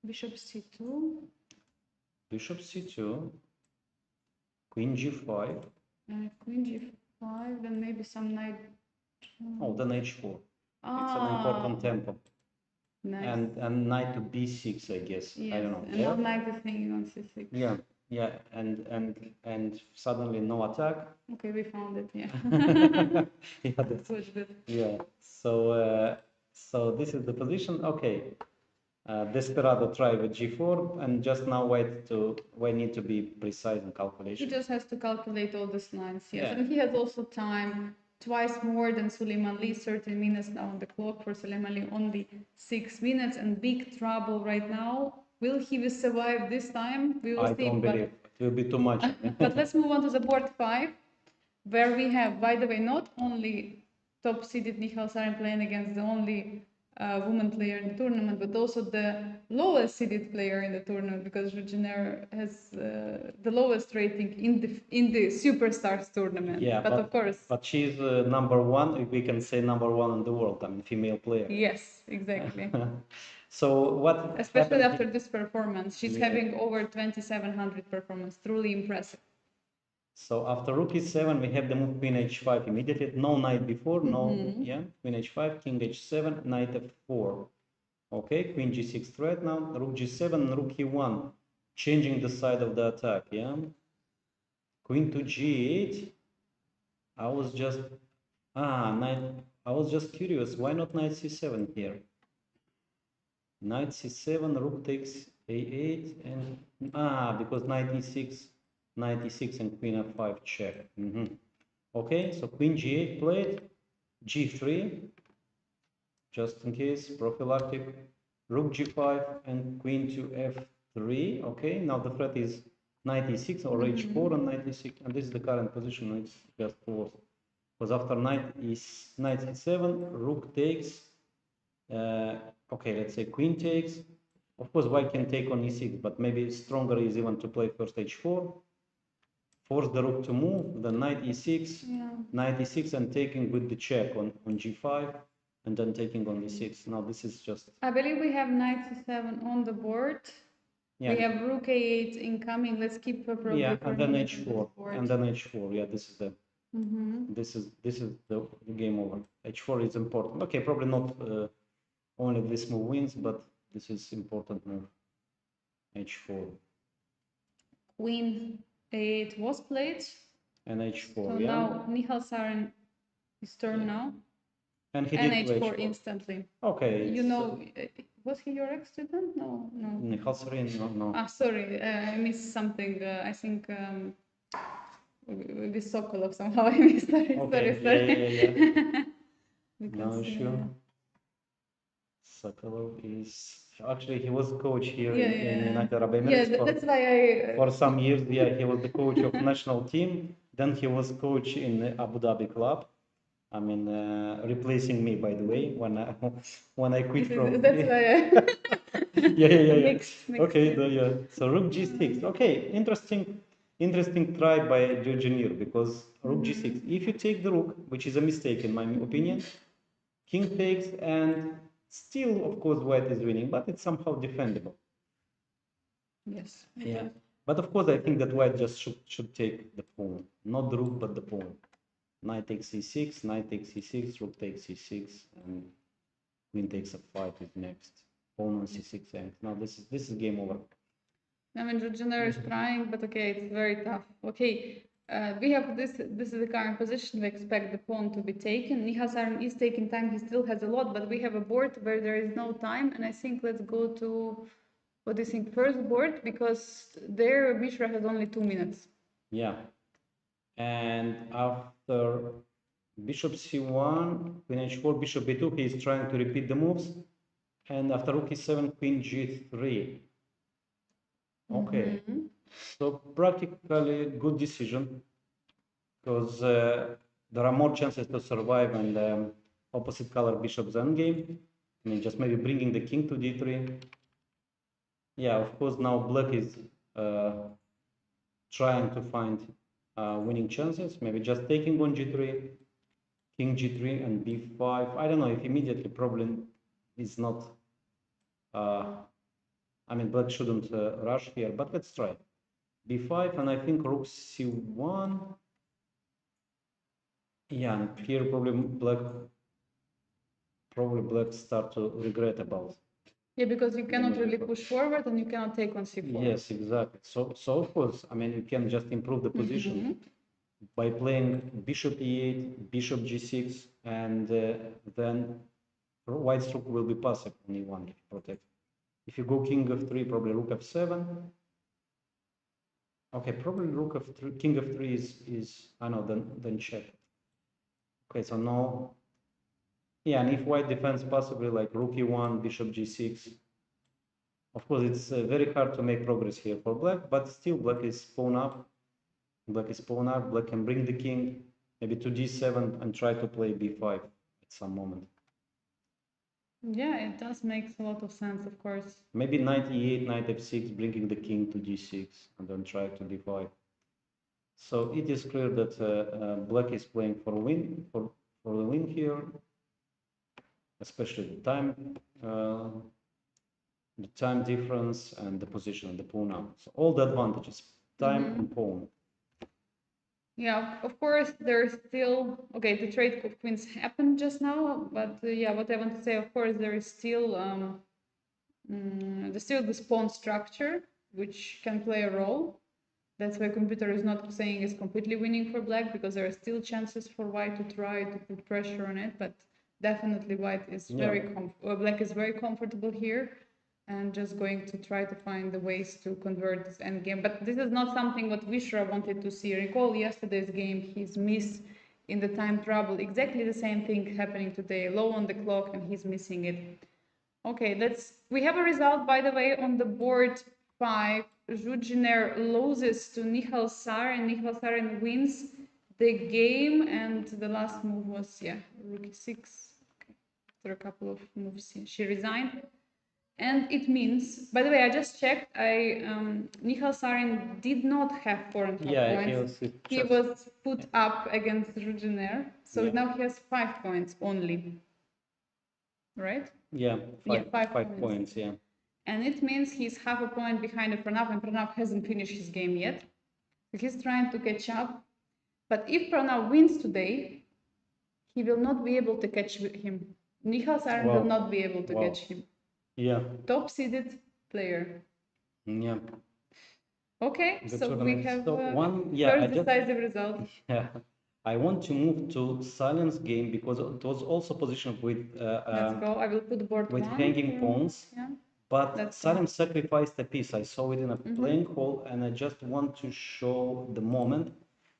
Bishop C2. Bishop C2, Queen G5. Queen G5, then maybe some knight. Oh, then H4. It's an important tempo. Nice. And knight to B6, I guess. Yes. I don't know. And now knight is hanging on C6. Yeah, and suddenly no attack. Okay, we found it. Yeah. Yeah, that's good. Yeah. So this is the position. Okay. Desperado try with G4, and just now white need to be precise in calculation. He just has to calculate all these lines, yes. Yeah. And he has also time, twice more than Suleiman Lee, 13 minutes now on the clock for Suleiman Lee, only 6 minutes, and big trouble right now. Will he survive this time? We will see. I don't believe it will be too much. But let's move on to the board 5, where we have, by the way, not only top-seeded Michael Sarin playing against the only woman player in the tournament, but also the lowest seeded player in the tournament, because Fujairah has the lowest rating in the Superstars tournament. Yeah, but of course, but she's number one, if we can say number one in the world. I mean, female player. yes, exactly. So what? Especially after this performance, she's Yeah. having over 2,700 performance. Truly impressive. So after rook e7, we have the move queen h5 immediately. No knight before, no, yeah, queen h5, king h7, knight f4. Okay, queen g6 threat now, rook g7, rook e1, changing the side of the attack, yeah. Queen to g8. I was just, I was just curious, why not knight c7 here? Knight c7, rook takes a8, and, because knight e6, and queen f5 check. Okay, so queen g8 played, g3, just in case, prophylactic, rook g5 and queen to f3. Okay, now the threat is knight e6 or h4 and knight e6, and this is the current position. It's just forced because after knight e7, rook takes. Okay, let's say queen takes. Of course, white can take on e6, but maybe stronger is even to play first h4. Force the rook to move, then knight e6, knight e6, and taking with the check on g5, and then taking on e6. Now this is just... I believe we have knight c7 on the board. Yeah. We have rook a8 incoming. Let's keep probably... Yeah, and then h4, and then h4. Yeah, this is the... This is the game over. h4 is important. Okay, probably not only this move wins, but this is important move. h4. Queen a8 was played. And h4, So yeah. now Ниһал his turn now. And he and did h4 instantly. Okay. You know, was he your ex-student? No. Ниһал Сарин, no. Ah, sorry, I missed something. I think with Sokolov somehow I missed. Sorry. Yeah. Because, No issue. Sokolov is... Actually, he was coach here in United Arab Emirates. Yeah, that's why I... For some years, yeah, he was the coach of national team. Then he was coach in the Abu Dhabi club. I mean, replacing me, by the way, when I quit from... That's why I... Yeah. Mixed, okay, yeah. So rook g6. Okay, interesting try by Georgian, because rook g6. If you take the rook, which is a mistake in my opinion, king takes, and still, of course, white is winning, but it's somehow defendable. Yes. Yeah. But of course, I think that white just should take the pawn, not the rook, but the pawn. Knight takes e6, knight takes e6, rook takes e6, and queen takes f5 is next. Pawn on c6, and now this is game over. I mean, Georgian is trying, but okay, it's very tough. Okay, we have this is the current position. We expect the pawn to be taken. Ниһал is taking time. He still has a lot, but we have a board where there is no time, and I think let's go to, what do you think, first board, because there Mishra has only 2 minutes. Yeah. And after bishop c1, queen h4, bishop b2, he is trying to repeat the moves. And after rook e7, queen g3. Okay. So practically good decision, because there are more chances to survive and opposite color bishop's endgame. I mean, just maybe bringing the king to d3. Yeah, of course, now black is trying to find winning chances, maybe just taking on g3, king g3 and b5. I don't know if immediately problem is not, I mean, black shouldn't rush here, but let's try. b5, and I think rook c1. Yeah, and here probably black start to regret about. Yeah, because you cannot really push forward and you cannot take on c4. Yes, exactly. So of course, I mean, you can just improve the position by playing bishop e8, bishop g6, and then white's rook will be passive on e1 if you protect. If you go king f3, probably rook f7. Okay, probably rook f3, king f3 is I know, then check. Okay, so now, yeah, and if white defends passively like rook e1, bishop g6, of course it's very hard to make progress here for black, but still black is pawn up. Black can bring the king maybe to d7 and try to play b5 at some moment. Yeah, it does make a lot of sense, of course. Maybe knight e8, knight f6, bringing the king to g6, and then try to d5. So it is clear that black is playing for the win here, especially the time difference and the position of the pawn now. So all the advantages, time and pawn. Yeah, of course, there's still, okay, the trade of queens happened just now, but yeah, what I want to say, of course, there is still there's still this pawn structure, which can play a role. That's why computer is not saying it's completely winning for black, because there are still chances for white to try to put pressure on it, but definitely white is black is very comfortable here, and just going to try to find the ways to convert this endgame. But this is not something what Mishra wanted to see. Recall yesterday's game, his miss in the time trouble. Exactly the same thing happening today. Low on the clock, and he's missing it. Okay, we have a result, by the way, on the board 5. Zhugener loses to Nihal Sarin. Nihal Sarin wins the game, and the last move was, yeah, rook e6. Okay. After a couple of moves, she resigned. And it means, by the way, I just checked, Nihal Sarin did not have 4.5 points. He was put up against Zhugener, so now he has 5 points only. Right? Yeah, five points, yeah. And it means he's half a point behind Pranav, and Pranav hasn't finished his game yet. So he's trying to catch up. But if Pranav wins today, he will not be able to catch him. Nihal Sarin will not be able to catch him. Yeah. Top seeded player. Yeah. Okay, so we have first decisive result. Yeah. I want to move to silence game because it was also positioned with Let's go. I will put board with hanging pawns. Yeah. But Salim sacrificed a piece. I saw it in a playing hall, and I just want to show the moment.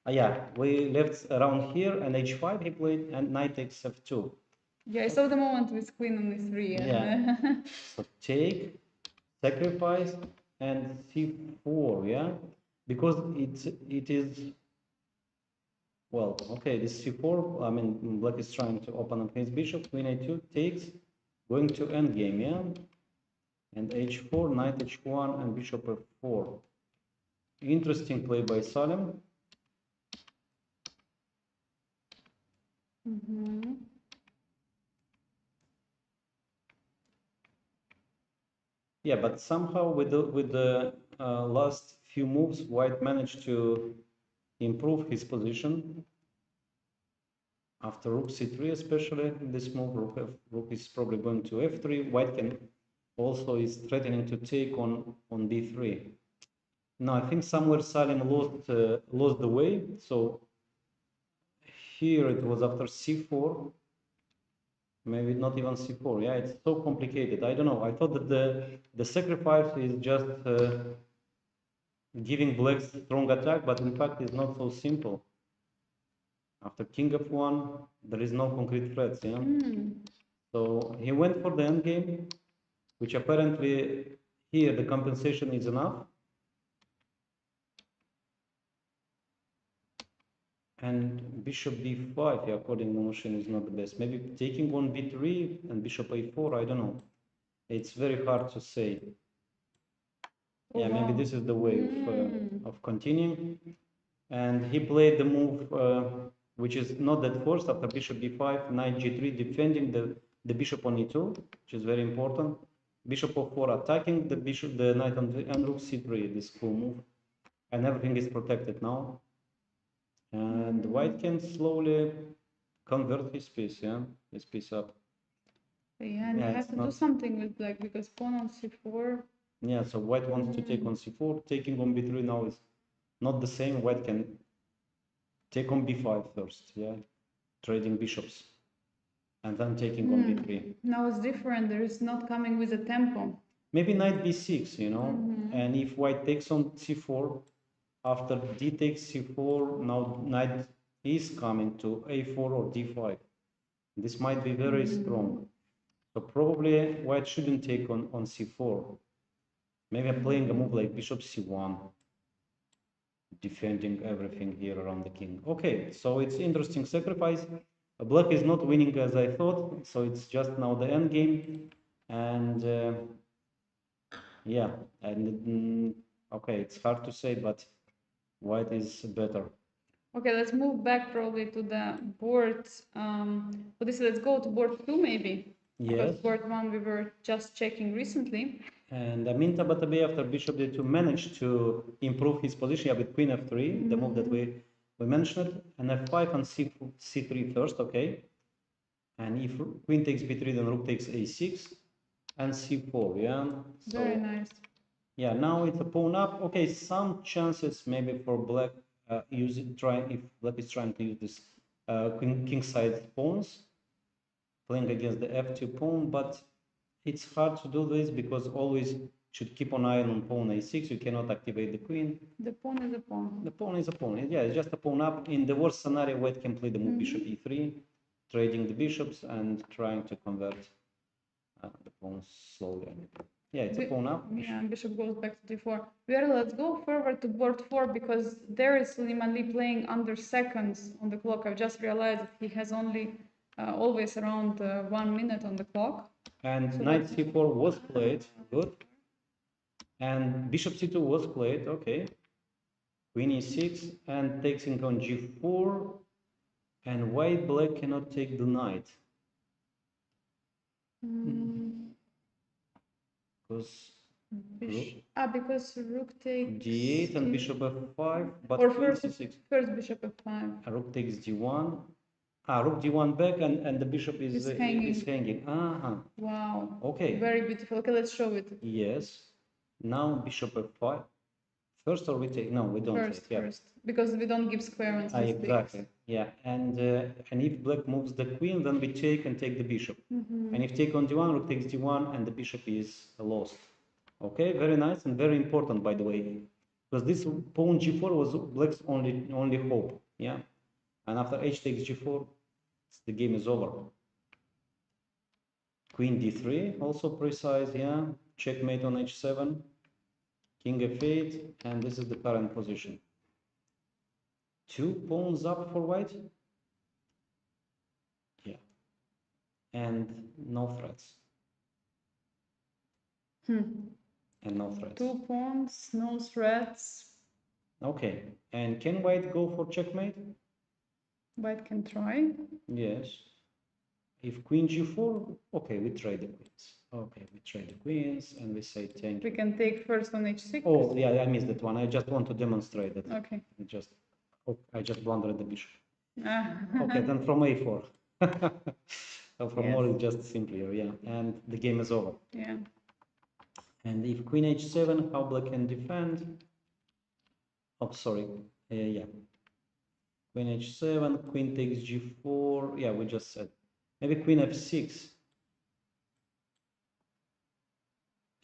Yeah, we left around here, and h5 he played, and knight takes f2. Yeah, I saw the moment with queen on e3. Yeah. So take, sacrifice, and c4. Yeah, because it is. Well, okay, this c4. I mean, black is trying to open up his bishop. Queen a2 takes, going to endgame. Yeah. And h4, knight h1, and bishop f4. Interesting play by Salim. Yeah, but somehow with the last few moves, white managed to improve his position. After rook c3, especially in this move, rook is probably going to f3. White can also is threatening to take on b3. Now I think somewhere Salim lost the way. So here it was after c4. Maybe not even c4. Yeah, it's so complicated. I don't know. I thought that the sacrifice is just giving black strong attack, but in fact it's not so simple. After king f1, there is no concrete threats. Yeah. So he went for the endgame, which apparently here the compensation is enough. And bishop b5, yeah, according to the machine, is not the best. Maybe taking on b3 and bishop a4, I don't know. It's very hard to say. Yeah, maybe this is the way of continuing. And he played the move, which is not that forced, after bishop b5, knight g3, defending the bishop on e2, which is very important. Bishop of4 attacking the knight on and rook c3, this cool move. And everything is protected now. And white can slowly convert his piece, yeah, his piece up. Yeah, and you have to do something with black because pawn on c4. Yeah, so white wants to take on c4, taking on b3 now is not the same. White can take on b5 first, yeah, trading bishops, and then taking on b3. Now it's different. There is not coming with a tempo. Maybe knight b6, you know, and if white takes on c4, after d takes c4, now knight is coming to a4 or d5. This might be very strong. So probably white shouldn't take on c4. Maybe I'm playing a move like bishop c1, defending everything here around the king. Okay, so it's interesting sacrifice. Black is not winning as I thought, so it's just now the end game, and yeah, and okay, it's hard to say, but white is better. Okay, let's move back probably to the board. What is it? Let's go to board 2 maybe. Because Yes. board 1 we were just checking recently. And 𝐸𝐸 after bishop d2 managed to improve his position with queen f3, the move that we mentioned, and f5 and c3 first, okay. And if queen takes b3, then rook takes a6 and c4, yeah. So, very nice. Yeah, now it's a pawn up. Okay, some chances maybe for black if black is trying to use this king side pawns, playing against the f2 pawn, but it's hard to do this because always should keep an eye on pawn a6. You cannot activate the queen. The pawn is a pawn. The pawn is a pawn. Yeah, it's just a pawn up. In the worst scenario, white can play the move bishop e3, trading the bishops and trying to convert the pawns slowly. Yeah, it's a pawn up. Yeah, bishop goes back to d4. Let's go forward to board 4 because there is Liman Li playing under seconds on the clock. I've just realized that he has only always around 1 minute on the clock. And so knight c4 was played, good. And bishop c2 was played, okay. Queen e6 and takes in on g4, and white black cannot take the knight. Because because rook takes d8 and bishop f5, but or queen first bishop f5. Rook takes d1. Rook d1 back, and the bishop is hanging. Wow. Okay. Very beautiful. Okay, let's show it. Yes. Now bishop f5. First, or we take? No, we don't take. Yeah. First, because we don't give square on exactly. Yeah, and if black moves the queen, then we take and take the bishop. And if take on d1, rook takes d1, and the bishop is lost. Okay, very nice and very important, by the way, because this pawn g4 was black's only hope. Yeah, and after h takes g4, the game is over. Queen d3, also precise. Yeah, checkmate on h7. King f8, and this is the current position. 2 pawns up for white. Yeah. And no threats. And no threats. 2 pawns, no threats. Okay. And can white go for checkmate? White can try. Yes. If queen g4, okay, we trade the queens. Okay, we trade the queens and we say thank you. We can take first on h6. Oh, yeah, I missed that one. I just want to demonstrate that. Okay. I just blundered the bishop. Ah. Okay, then from a4. So from more it's just simpler, yeah. And the game is over. Yeah. And if queen h7, how black can defend? Oh, sorry. Yeah. Queen h7, queen takes g4. Yeah, we just said. Maybe queen f6.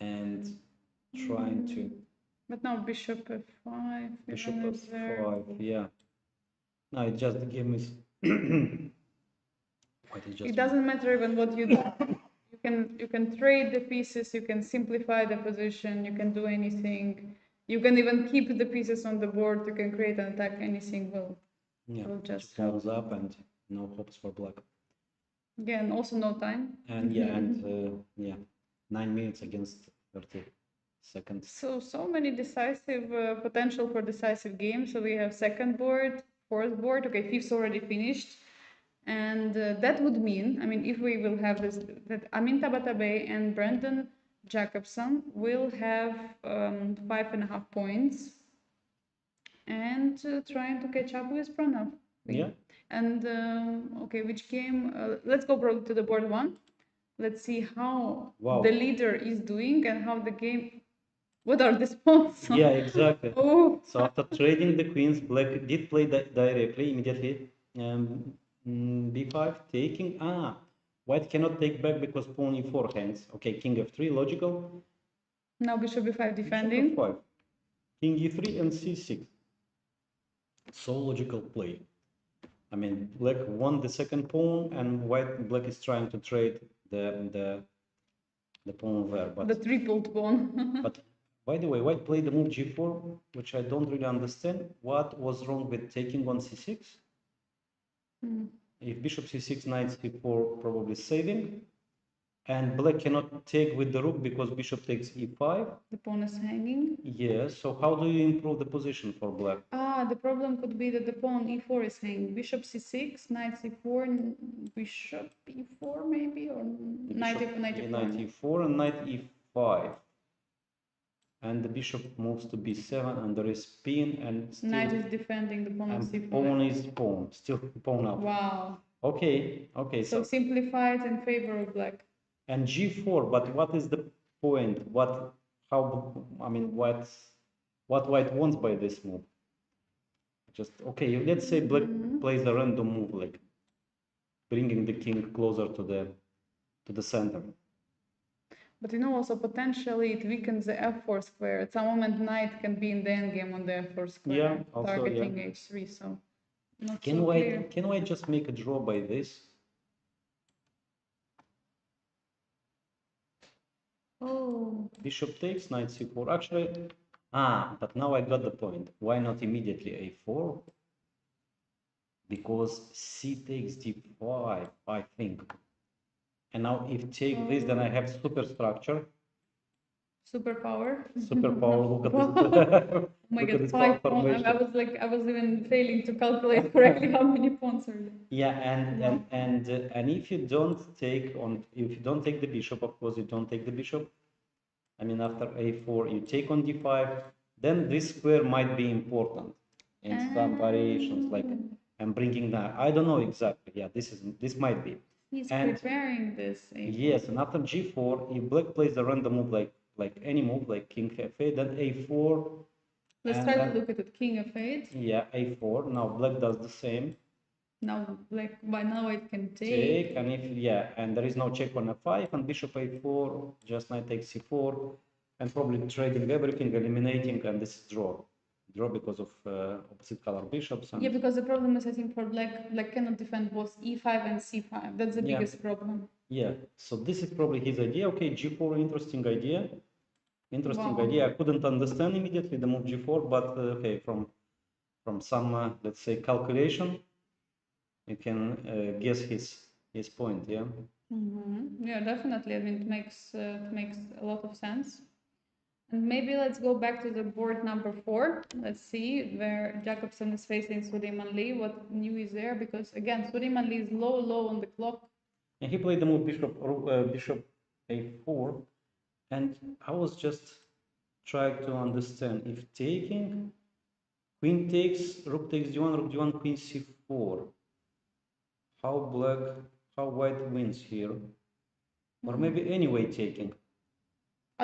And trying to. But now bishop f5. Bishop f5, yeah. No, it's just the game is. It doesn't matter even what you do. You can trade the pieces. You can simplify the position. You can do anything. You can even keep the pieces on the board. You can create an attack. Anything will just comes up, and no hopes for black. Yeah, and also no time. And yeah, and 9 minutes against 30 seconds. So many decisive potential for decisive games. So we have second board, fourth board. Okay, fifth's already finished, and that would mean, I mean, if we will have this, that Amin Tabatabai and Brandon Jacobson will have 5.5 points, and trying to catch up with Pranav. Yeah. And okay, which game? Let's go probably to the board 1. Let's see how the leader is doing and how the game. What are the spawns? Yeah, exactly. Oh. So after trading the queens, black did play directly immediately. B5 taking. White cannot take back because pawn e4 hangs. Okay, king f3, logical. Now bishop b5 defending. Bishop f5. King e3 and c6. So logical play. I mean, black won the second pawn, and black is trying to trade the pawn there. But the tripled pawn. But by the way, white played the move g4, which I don't really understand. What was wrong with taking on c6? If bishop c6, knight c4, probably saving. And black cannot take with the rook because bishop takes e5. The pawn is hanging. Yes, so how do you improve the position for black? The problem could be that the pawn e4 is hanging. Bishop c6, knight c4, bishop e4 maybe, or knight e4. Knight e4 and knight e5. And the bishop moves to b7 and there is pin and still... Knight is defending the pawn on c5. Pawn is pawn, still pawn up. Wow. Okay. So simplified in favor of black. And g4, but what is the point? What white wants by this move? Let's say black plays a random move, like bringing the king closer to the center. But also potentially it weakens the f4 square. At some moment, knight can be in the endgame on the f4 square, targeting h3. So not so clear. Can I just make a draw by this? Oh. Bishop takes, knight c4. Actually, but now I got the point. Why not immediately a4? Because c takes d5, I think. And now if take this, then I have superstructure. Superpower. Look at this. Oh my god, 5 pawns. I was even failing to calculate correctly how many pawns are there. Yeah, and if you don't take the bishop, of course you don't take the bishop. I mean, after a4 you take on d5, then this square might be important in some variations, like I'm bringing that. I don't know exactly. Yeah, this might be. He's preparing this. A4. Yes, and after g4, if black plays a random move like any move, like king f8, then a4. Let's try to look at it. King f8. Yeah, a4. Now black does the same. Now black by now it can take. And and there is no check on f5 and bishop a4, just knight takes c4, and probably trading everything, eliminating, and this is draw because of opposite color bishops. Yeah, because the problem is, I think, for black cannot defend both e5 and c5. That's the biggest problem. Yeah, so this is probably his idea. Okay, g4, interesting idea. I couldn't understand immediately the move g4, but okay, from some let's say calculation, you can guess his point. Yeah. Yeah, definitely. I mean, it makes a lot of sense. And maybe let's go back to the board number 4. Let's see where Jakobsen is facing Suleiman Lee. What new is there? Because again, Suleiman Lee is low on the clock. And he played the move bishop a4, and I was just trying to understand if taking, queen takes, rook takes d1, rook d1, queen c4. How white wins here, or maybe anyway taking.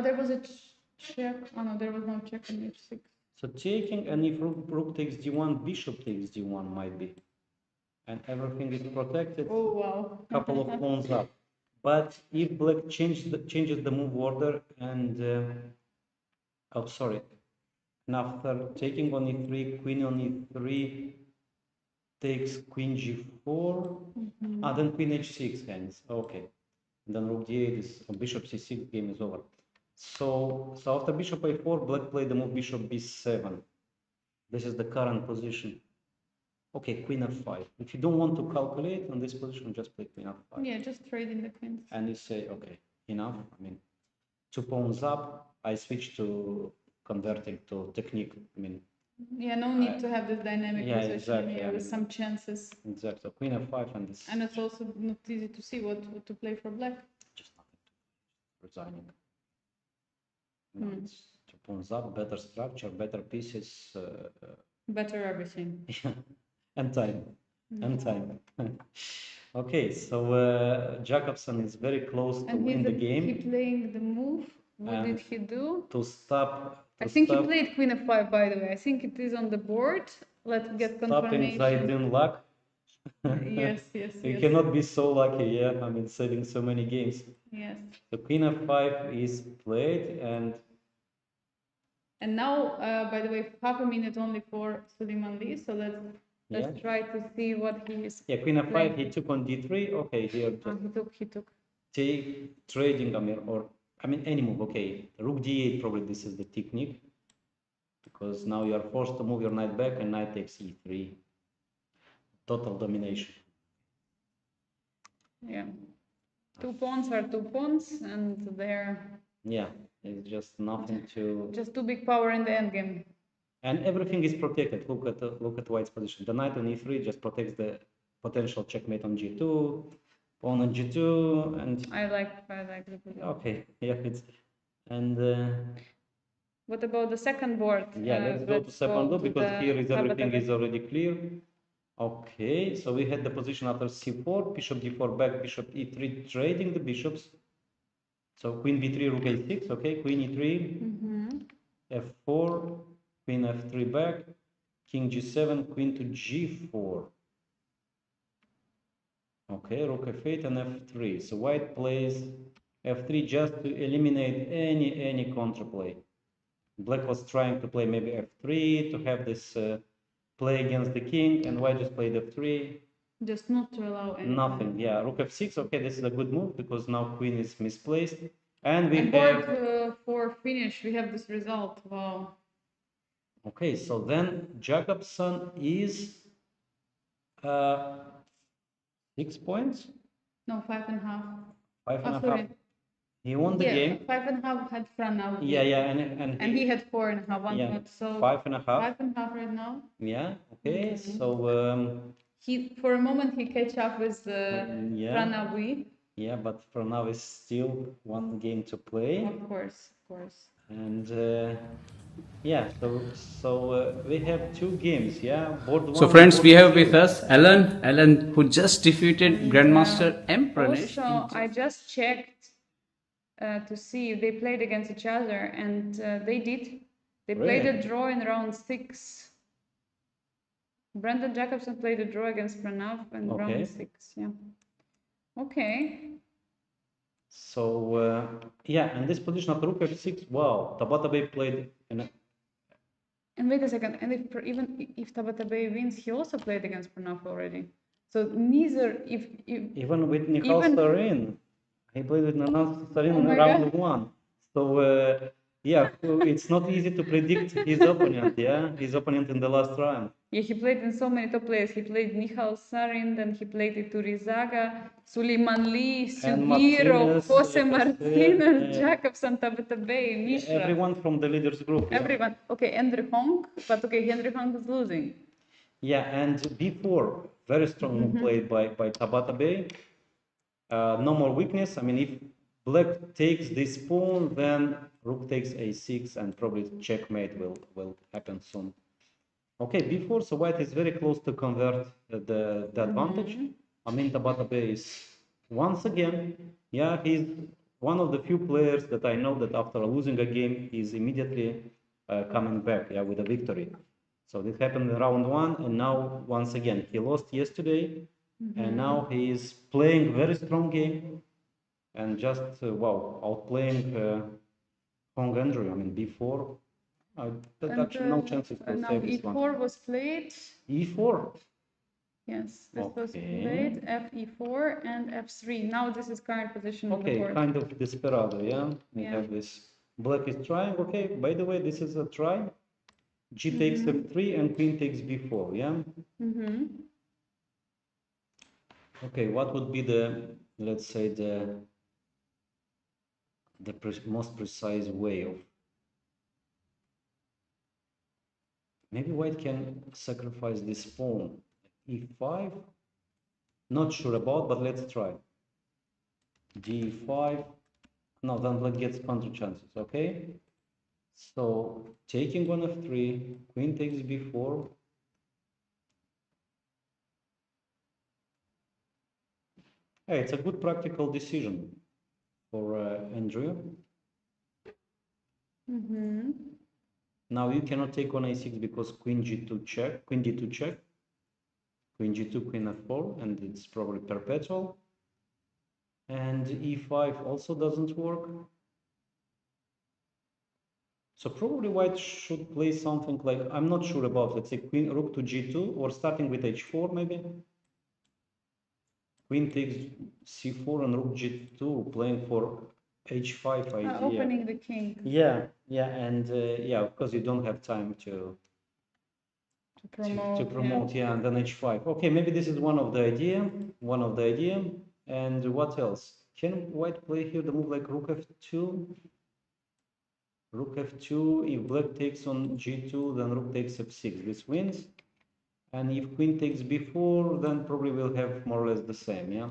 There was a check. Oh no, there was no check on h6. So taking, and if rook takes d1, bishop takes d1 might be, and everything is protected. Oh wow! Couple of pawns up. But if black changes the move order and and after taking on e3, queen on e3 takes queen g4, then queen h6 hangs. Okay, and then rook d8 is bishop c6. Game is over. So after bishop a4, black played the move bishop b7. This is the current position. Okay, queen f5. If you don't want to calculate on this position, just play queen f5. Yeah, just trading the queens. And you say, okay, enough. I mean, 2 pawns up. I switch to converting to technique. I mean, yeah, no need to have this dynamic position. Exactly. With some chances. Exactly. So queen f5 and this. And it's also not easy to see what to play for black. Just nothing to play. Resigning. No, it's 2 pawns up, better structure, better pieces. Better everything. And time. Okay, so Jakobsen is very close to win the game. He playing the move. What did he do? To stop. I think he played queen f5, by the way. I think it is on the board. Let's get confirmation. Stop inside in luck. Yes. You cannot be so lucky, yeah. I mean, saving so many games. Yes. So queen f5 is played, and now, by the way, half a minute only for Suleiman Lee. So let's try to see what he is. Yeah, queen f5. He took on d3. Okay, here. He took. Trading. I mean, any move. Okay, rook d8. Probably this is the technique, because now you are forced to move your knight back, and knight takes e3. Total domination. Yeah. 2 pawns are 2 pawns, and they're Yeah, it's just nothing to. just too big power in the endgame. And everything is protected. Look at white's position. The knight on e3 just protects the potential checkmate on g2, pawn on g2, and I like the position. okay, yeah, it's and What about the second board? yeah, let's go to second board because the here is everything Tabata. is already clear. Okay, so we had the position after c4, bishop d4 back, bishop e3, trading the bishops. So queen b3, rook a6, okay, queen e3, f4, queen f3 back, king g7, queen to g4. Okay, rook f8 and f3. So white plays f3 just to eliminate any counterplay. Black was trying to play maybe f3 to have this play against the king, and white just played f3. Just not to allow anything. Nothing. Yeah, rook f6. Okay, this is a good move because now queen is misplaced, and we And have. board for finish, we have this result. Wow. Okay, so then Jacobson is 6 points, No, 5.5. 5.5. Sorry. He won the game. 5.5 had Pranav. Yeah, And he had 4.5. Yeah, So 5.5. 5.5 right now. Yeah. Okay. So He for a moment he catch up with yeah. Pranav V. Yeah, but for now is still one game to play. Of course. And yeah, so we have 2 games. Yeah, board 1. So friends, we have with us Alan, who just defeated Grandmaster M. Pranash. Also, I just checked to see if they played against each other, and they did. They played a draw in round 6. Brandon Jacobson played a draw against Pranav in round 6. Yeah. Okay. So yeah, and this position of rook f6. Wow, Tabatabai played. And wait a second. And even if Tabatabai wins, he also played against Pranav already. So neither Even with Nicole Sarin, he played with Nicole Sarin in round 1. So yeah, it's not easy to predict his opponent. Yeah, his opponent in the last round. Yeah, he played in so many top players. He played Michal Sarin, then he played Iturizaga, Suleiman Lee, Sugiro, Jose Martinez, Jacobson, Tabatabai, Mishra. Everyone from the leaders group. Yeah. Everyone. Okay, Henry Hong, but okay, Henry Hong is losing. Yeah, and b4, very strong move played by Tabatabai. No more weakness. I mean, if black takes this pawn, then rook takes a6, and probably checkmate will happen soon. Okay, b4, so white is very close to convert the advantage. I mean, Tabatabai is once again, yeah, he's one of the few players that I know that after losing a game, he's immediately coming back, yeah, with a victory. So this happened in round 1, and now once again he lost yesterday, and now he is playing very strong game, and just wow, outplaying Hong Andrew. I mean, b4. Actually, no chances to now save this e4 one. was played. E4. Yes, this was played. Fe4 and f3. Now this is current position of the board. Kind of desperado, yeah. We have this. Black is trying. Okay, by the way, this is a try. G takes f3 and queen takes b4, yeah? Okay, what would be the, let's say, the most precise way of... Maybe white can sacrifice this pawn. e5? Not sure about, but let's try. d5. No, then black gets counter chances, okay? So taking on f3, queen takes b4. Hey, it's a good practical decision for Andrew. Now you cannot take on a6 because queen g2 check, queen d2 check, queen g2, queen f4, and it's probably perpetual. And e5 also doesn't work. So probably white should play something like, I'm not sure about, let's say queen rook to g2, or starting with h4 maybe. Queen takes c4 and rook g2, playing for h5 idea. Opening the king. Yeah, and yeah, because you don't have time to promote, yeah, and then h5. Okay, maybe this is one of the idea. And what else? Can white play here the move like rook f2? Rook f2, if black takes on g2, then rook takes f6. This wins. And if queen takes b4, then probably we'll have more or less the same, yeah?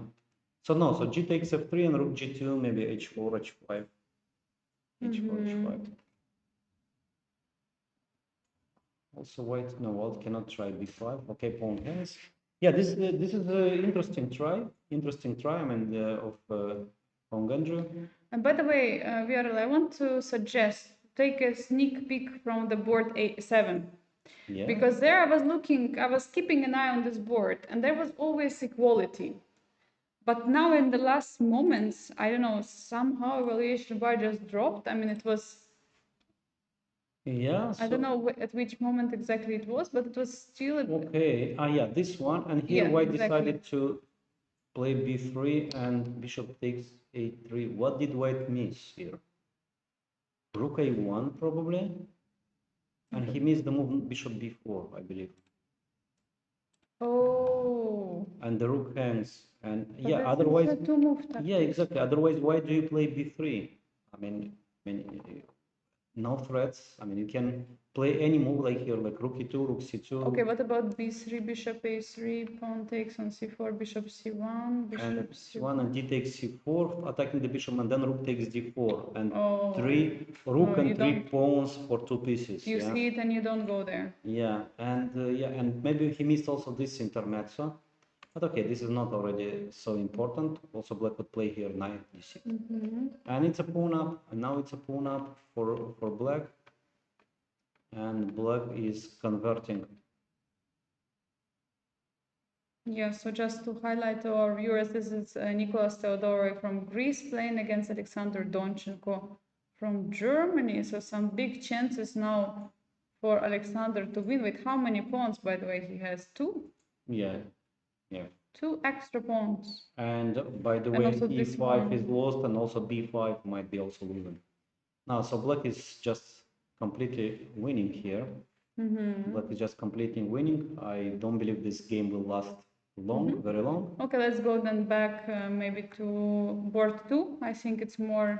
So no, so g takes f3 and rook g2, maybe h4, h5. h4, h5. Also white, no, white cannot try b5. Okay, pawn hangs. Yeah, this is an interesting try. I mean, of Angelika. And by the way, Viorel, I want to suggest take a sneak peek from the board A7. Yeah. Because there I was keeping an eye on this board, and there was always equality. But now in the last moments, I don't know, somehow evaluation bar just dropped. I mean, it was, Yeah. I don't know at which moment exactly it was, but it was still. Okay. Yeah, this one. And here Yeah, white exactly. decided to play b3 and bishop takes a3. What did white miss here? Rook a1 probably. And he missed the move bishop b4, I believe. Oh. And the rook hangs. And But yeah, that's otherwise. a two-move tactic. Yeah, exactly. Otherwise, why do you play b3? I mean, no threats. I mean, you can play any move like here, like rook e2, rook c2. Okay, what about b3, bishop a3, pawn takes on c4, bishop c1, bishop and c1, and d takes c4, attacking the bishop, and then rook takes d4, and three rook Oh, and three pawns for two pieces. You yeah. see it and you don't go there. Yeah, and maybe he missed also this intermezzo, but okay, this is not already so important. Also, black would play here knight d6, and it's a pawn up, and now it's a pawn up for black, and black is converting. Yeah, so just to highlight to our viewers, this is Nicolas Theodoroi from Greece playing against Alexander Donchenko from Germany. So some big chances now for Alexander to win. With how many pawns, by the way, he has? Two? Yeah. Two extra pawns. And by the way, e5 is lost, and also b5 might be also losing. Now, so black is just completely winning here. Black is just completely winning. I don't believe this game will last long, very long. Okay, let's go then back maybe to board 2. I think it's more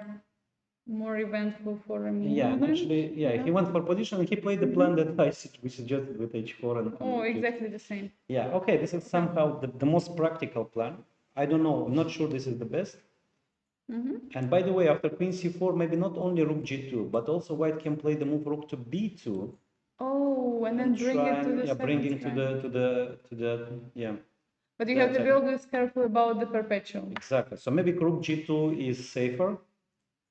eventful for a moment. Yeah, actually, he went for position and he played the plan that I suggested with h4 and exactly the same. Yeah, okay, this is somehow the most practical plan. I don't know, I'm not sure this is the best. And by the way, after queen c4, maybe not only rook g2, but also white can play the move rook to b2. Oh, and then bring it to the bringing to the But you have to be always careful about the perpetual. Exactly. So maybe rook g2 is safer.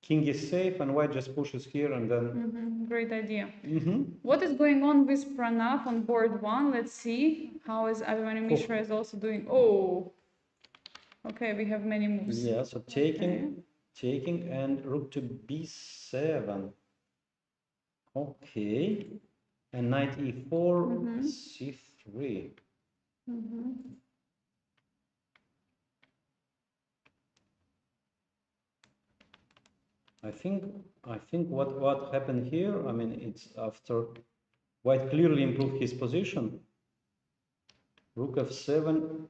King is safe, and white just pushes here, and then. Great idea. What is going on with Pranav on board 1? Let's see. How is Abhimanyu Mishra is also doing? Oh. Okay, we have many moves. Yeah, so taking, and rook to b7. Okay. And knight e4, c3. I think what happened here, I mean, it's after white clearly improved his position. Rook f7,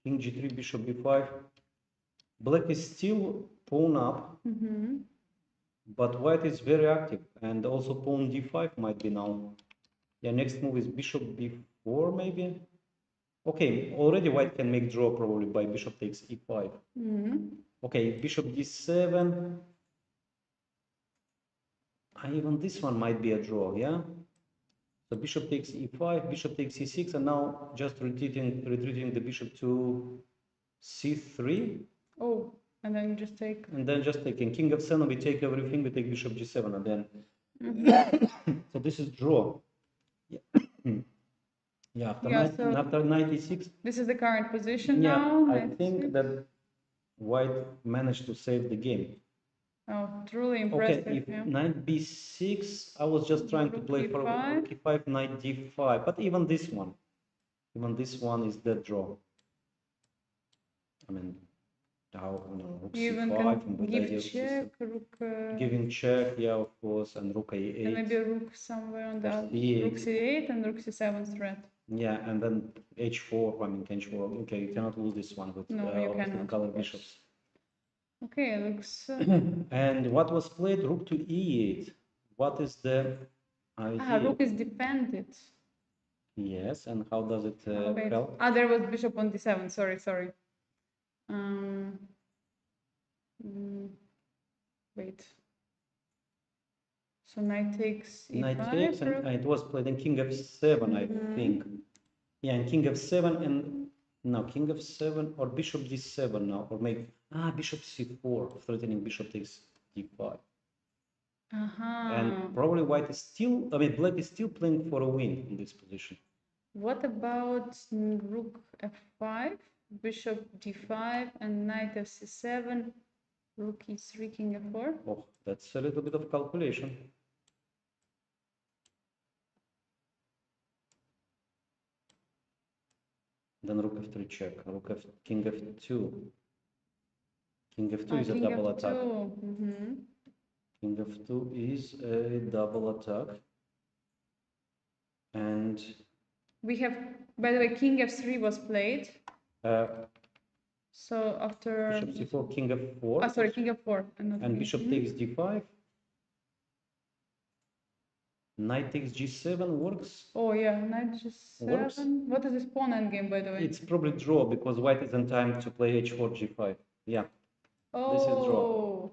king g3, bishop b5. Black is still pawn up, but white is very active, and also pawn d5 might be now. Yeah, next move is bishop b4 maybe. Okay, already white can make draw probably by bishop takes e5. Okay, bishop d7. Even this one might be a draw, yeah? So bishop takes e5, bishop takes e6, and now just retreating the bishop to c3. Oh, and then just take. And then just taking king f7, we take everything, we take bishop g7, and then. So this is draw. Yeah. Yeah, after knight e6. This is the current position now. I think that white managed to save the game. Oh, truly impressive. Okay, if knight b6, I was just trying to play for rook e5, knight d5, but even this one is dead draw. I mean, how, rook c5, and give check, rook... Giving check, yeah, of course, and rook a8. And maybe a rook somewhere on the rook c8 and rook c7 threat. Yeah, and then h4, I mean, h4. Okay, you cannot lose this one with No, you opposite cannot, color of course. bishops. Okay, looks. And what was played? Rook to e8. What is the idea? Rook is defended. Yes, and how does it Wait. help? There was bishop on d7. Sorry. Wait. So knight takes e5. Knight takes, and it was played in king f7, I think. Yeah, and king f7, and no, king f7 or bishop d7 now, or maybe bishop c4, threatening bishop takes d5. And probably white is still, I mean, black is still playing for a win in this position. What about rook f5, bishop d5, and knight fc7, rook e3, king f4? Oh, that's a little bit of calculation. Then rook f3 check, king f2. King f2 is a double attack. King f2 is a double attack. And we have, by the way, king f3 was played. So after bishop c4, king f4. Sorry, king f4. And bishop takes d5. Knight takes g7 works. Oh yeah, knight g7. Works. What is this pawn endgame, by the way? It's probably draw because white is in time to play h4, g5. Yeah. Oh. This is draw.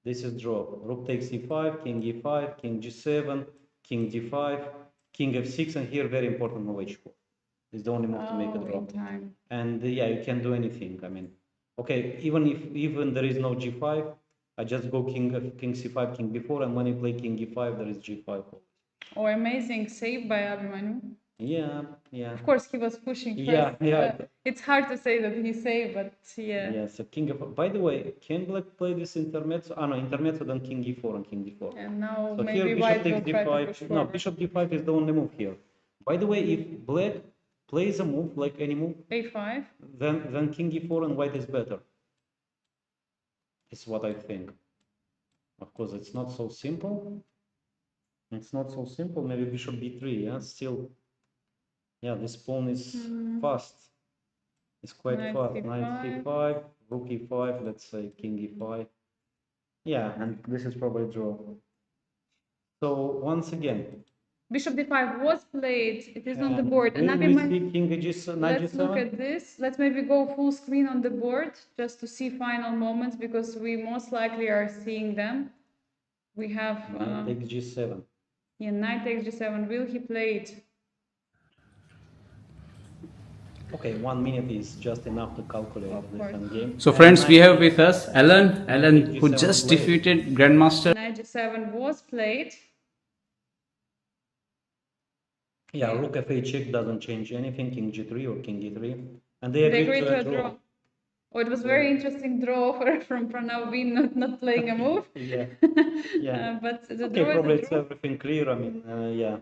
This is draw. Rook takes e5, king e5, king g7, king d5, king f6, and here very important move h4. It's the only move to make a draw. And yeah, you can do anything. I mean, okay, even there is no g5, I just go king c5, king b4, and when you play king e5, there is g5. Oh, amazing save by 𝐿𝐵iManu. Yeah. Of course, he was pushing first. Yeah. It's hard to say that he saved, but yeah. Yeah, so king f4. By the way, can black play this intermezzo? No, intermezzo, then king e4 and king d4. And now so maybe here white bishop takes will try to d5. push No, forward. bishop d5 is the only move here. By the way, if black plays a move like any move, a5, then king e4 and white is better. Is what I think. Of course, it's not so simple. It's not so simple. Maybe bishop b3. Yeah, still. Yeah, this pawn is fast. It's quite fast. Knight c5, rook e5. Let's say king e5. Yeah, and this is probably draw. So once again, bishop d5 was played. It is on the board. And let's look at this. Let's maybe go full screen on the board just to see final moments because we most likely are seeing them. We have knight takes g7. Yeah, knight takes g7. Will he play it? Okay, 1 minute is just enough to calculate this game. So friends, we have with us Alan, who just defeated Grandmaster. Knight g7 was played. Yeah, rook f8 check doesn't change anything, king g3 or king e3. And they agreed to a draw. Oh, it was very interesting draw from Pranav V not playing a move. Yeah. But the okay, draw probably is it's everything clear. I mean, yeah.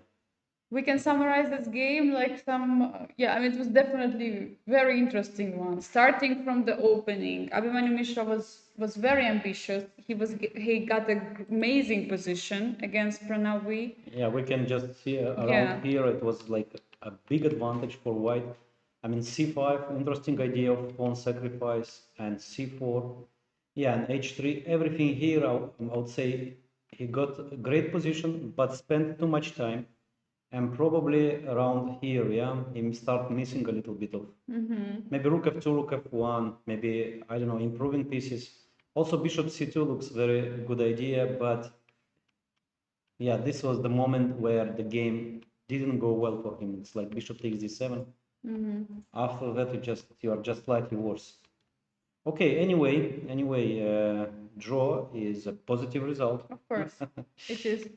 We can summarize this game like I mean, it was definitely very interesting one. Starting from the opening, 𝐿𝐵iManu Mishra was very ambitious. He got an amazing position against Pranav V. Yeah, we can just see around here it was like a big advantage for white. I mean, c5, interesting idea of pawn sacrifice, and c4. Yeah, and h3, everything here, I would say he got a great position, but spent too much time. And probably around here, yeah, he start missing a little bit of maybe rook f2, rook f1, maybe, I don't know, improving pieces. Also, bishop c2 looks very good idea, but yeah, this was the moment where the game didn't go well for him. It's like bishop takes d7. After that, you are just slightly worse. Okay, anyway, draw is a positive result. Of course, it is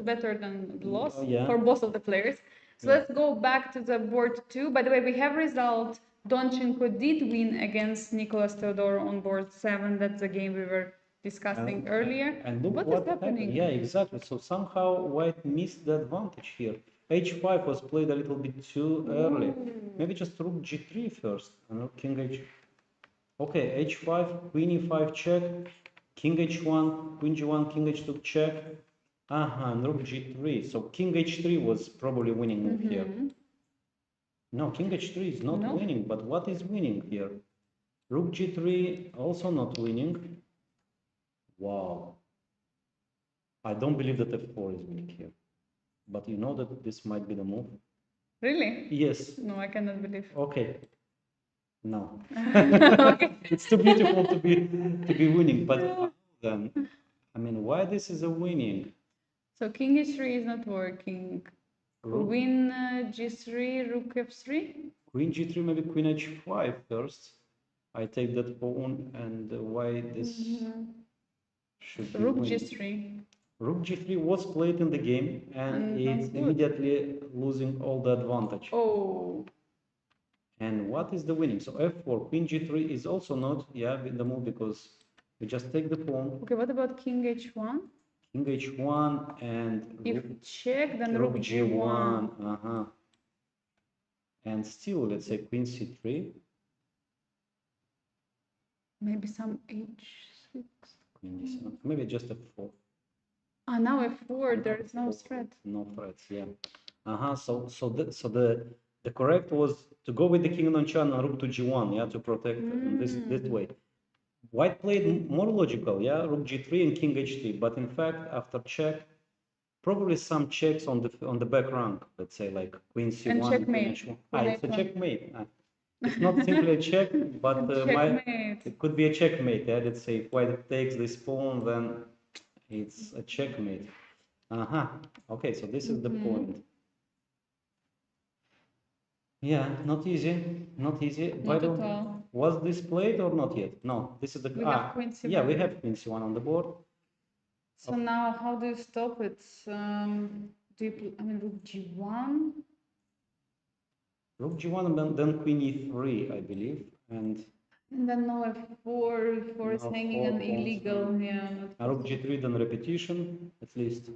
better than the loss for both of the players. So let's go back to the board 2. By the way, we have result. Donchenko did win against Nicolas Theodor on board 7. That's the game we were discussing earlier. And look what is happening? Yeah, exactly. So somehow white missed the advantage here. h5 was played a little bit too early. Maybe just rook g3 first, and king h. Okay, h5, queen e5 check, king h1, queen g1, king h2 check, and rook g3. So king h3 was probably winning move here. No, king h3 is not No? winning, but what is winning here? Rook g3 also not winning. Wow. I don't believe that f4 is winning here. But you know that this might be the move? Really? Yes. No, I cannot believe. Okay. No. Okay. It's too beautiful to be winning. But then, I mean, why this is a winning? So king h3 is not working. Rook, Queen g3, rook f3. queen g3, maybe queen h5 first. I take that pawn, and why this should be Rook winning? g3. Rook g3 was played in the game, and it's good. immediately losing all the advantage. Oh. And what is the winning? So f4, queen g3 is also not, in the move, because we just take the pawn, Okay, what about king h1? king h1, and If check, then rook rook g1. And still, let's say queen c3, Maybe some h6. queen d7, maybe just f4. Ah, now f4, there is no threat. No threats, yeah. So the correct was to go with the king non-chan and rook to g1, to protect this way. White played more logical, rook g3 and king h3, but in fact, after check, probably some checks on the back rank, let's say like queen c1 And checkmate. queen h1. It's a H1. checkmate. It's not simply a check, but Checkmate. it could be a checkmate. Let's say if white takes this pawn, then it's a checkmate. Okay, so this is the point. Yeah, not easy, not easy. By Not the at way, all. was this played or not yet? No, this is the We have queen c1. yeah, we have queen c1 on the board. So now, how do you stop it? I mean, rook g1? Rook g1 and then queen e3, I believe, and then no f4, f4 is now hanging four and pawns, illegal. rook g3, then repetition, at least.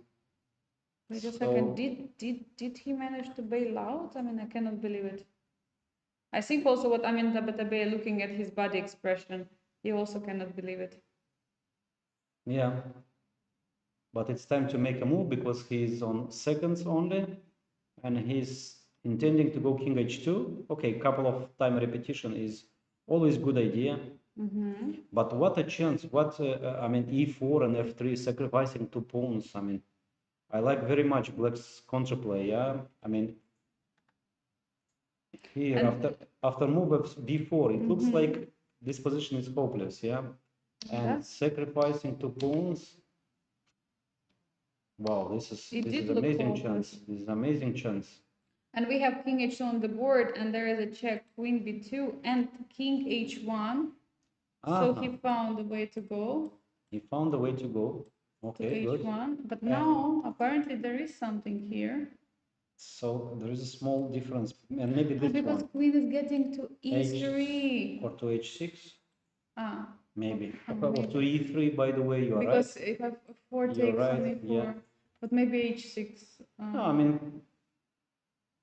Wait a second, did he manage to bail out? I mean, I cannot believe it. I think also what Amin Tabatabe, looking at his body expression, he also cannot believe it. Yeah, but it's time to make a move because he's on seconds only, and he's intending to go king h2. Okay, couple of time repetition is always good idea. But what a chance! What I mean, e4 and f3 sacrificing two pawns. I mean, I like very much black's counterplay. I mean, here after move of b4, it looks like this position is hopeless. And sacrificing two pawns. Wow, this is amazing chance. This is amazing chance. And we have king h2 on the board, and there is a check, queen b2, and king h1. So he found a way to go. He found a way to go. Okay, to h1. good. But now, apparently, there is something here. So there is a small difference, and maybe this because one. Queen is getting to e3. Or to h6. Maybe. Maybe. Or to e3, by the way, you are because right. if f4 takes right, on e4, but maybe h6. No, I mean,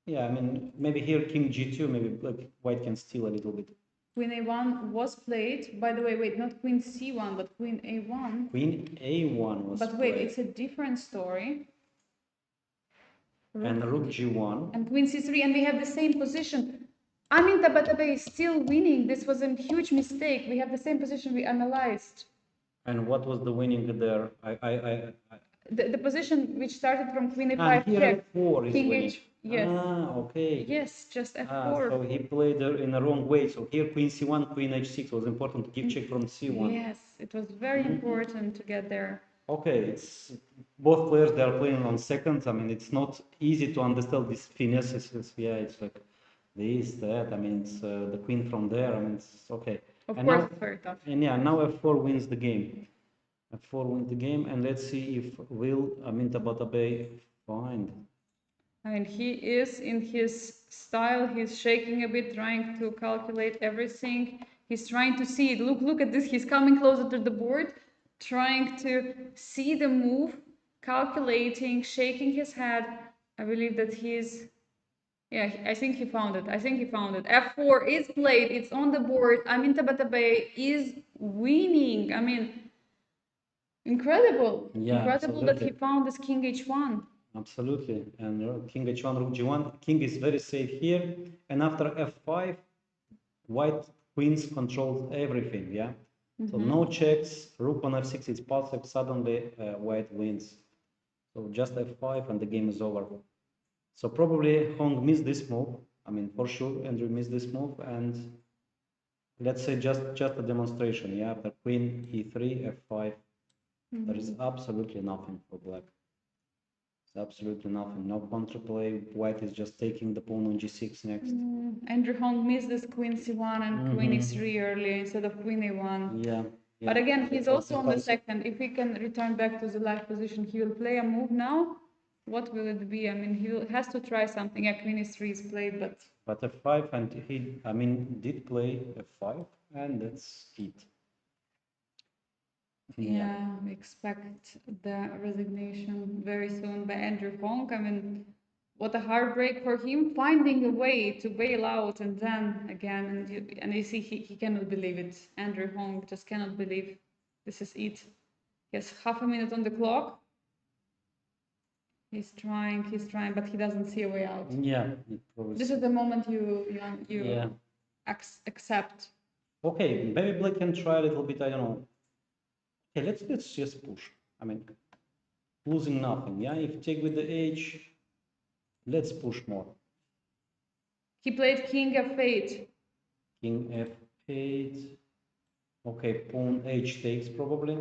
I mean, maybe here king g2, maybe like white can steal a little bit. Queen a1 was played. By the way, wait, not queen c1, but queen a1. Queen a1 was But wait, it's a different story. And rook g1. And queen c3, and we have the same position. Amin Tabatabe is still winning. This was a huge mistake. We have the same position we analyzed. And what was the winning there? The position which started from queen a5 and here check. f4 is king winning. h, yes. Okay. Yes, just f4. So he played in the wrong way. So here queen c1, queen h6 was important to give check from c1. Yes, it was very important to get there. Okay, it's both players, they are playing on seconds. I mean, it's not easy to understand these finesses. It's like this, that. I mean, it's the queen from there. I mean, it's okay. Of course, it's very tough. And now f4 wins the game. f4 wins the game, and let's see if will Amin Tabatabe find. I mean, he is in his style. He's shaking a bit, trying to calculate everything. He's trying to see it. Look at this. He's coming closer to the board, trying to see the move, calculating, shaking his head. I believe that he's, I think he found it. f4 is played. It's on the board. Amin Tabatabe is winning. I mean, incredible. Incredible that he found this king h1. Absolutely. And king h1, rook g1. King is very safe here. And after f5, white queens controls everything. Yeah. So no checks. Rook on f6 is passive. Suddenly, white wins. So just f5 and the game is over. So probably Hong missed this move. I mean, for sure, Andrew missed this move. And let's say just a demonstration. Yeah. After queen e3, f5, there is absolutely nothing for black. Absolutely nothing. No counterplay. White is just taking the pawn on g6 next. Andrew Hong missed this queen c1 and queen e3 early instead of queen a1. Yeah. But again, he's also on the Because- second. If he can return back to the live position, he will play a move now. What will it be? I mean, has to try something. Yeah, queen e3 is played, but But f5, and he, I mean, did play f5, and that's it. yeah, we expect the resignation very soon by Andrew Hong. I mean, what a heartbreak for him, finding a way to bail out and then again, and you see he cannot believe it. Andrew Hong just cannot believe this is it. He has half a minute on the clock. He's trying, but he doesn't see a way out. Yeah. It probably This is the moment you yeah. accept. Okay, maybe black can try a little bit. I don't know. Okay, let's just push. I mean, losing nothing. Yeah, if you take with the h, let's push more. He played king f8. King f8. Okay, pawn h takes probably.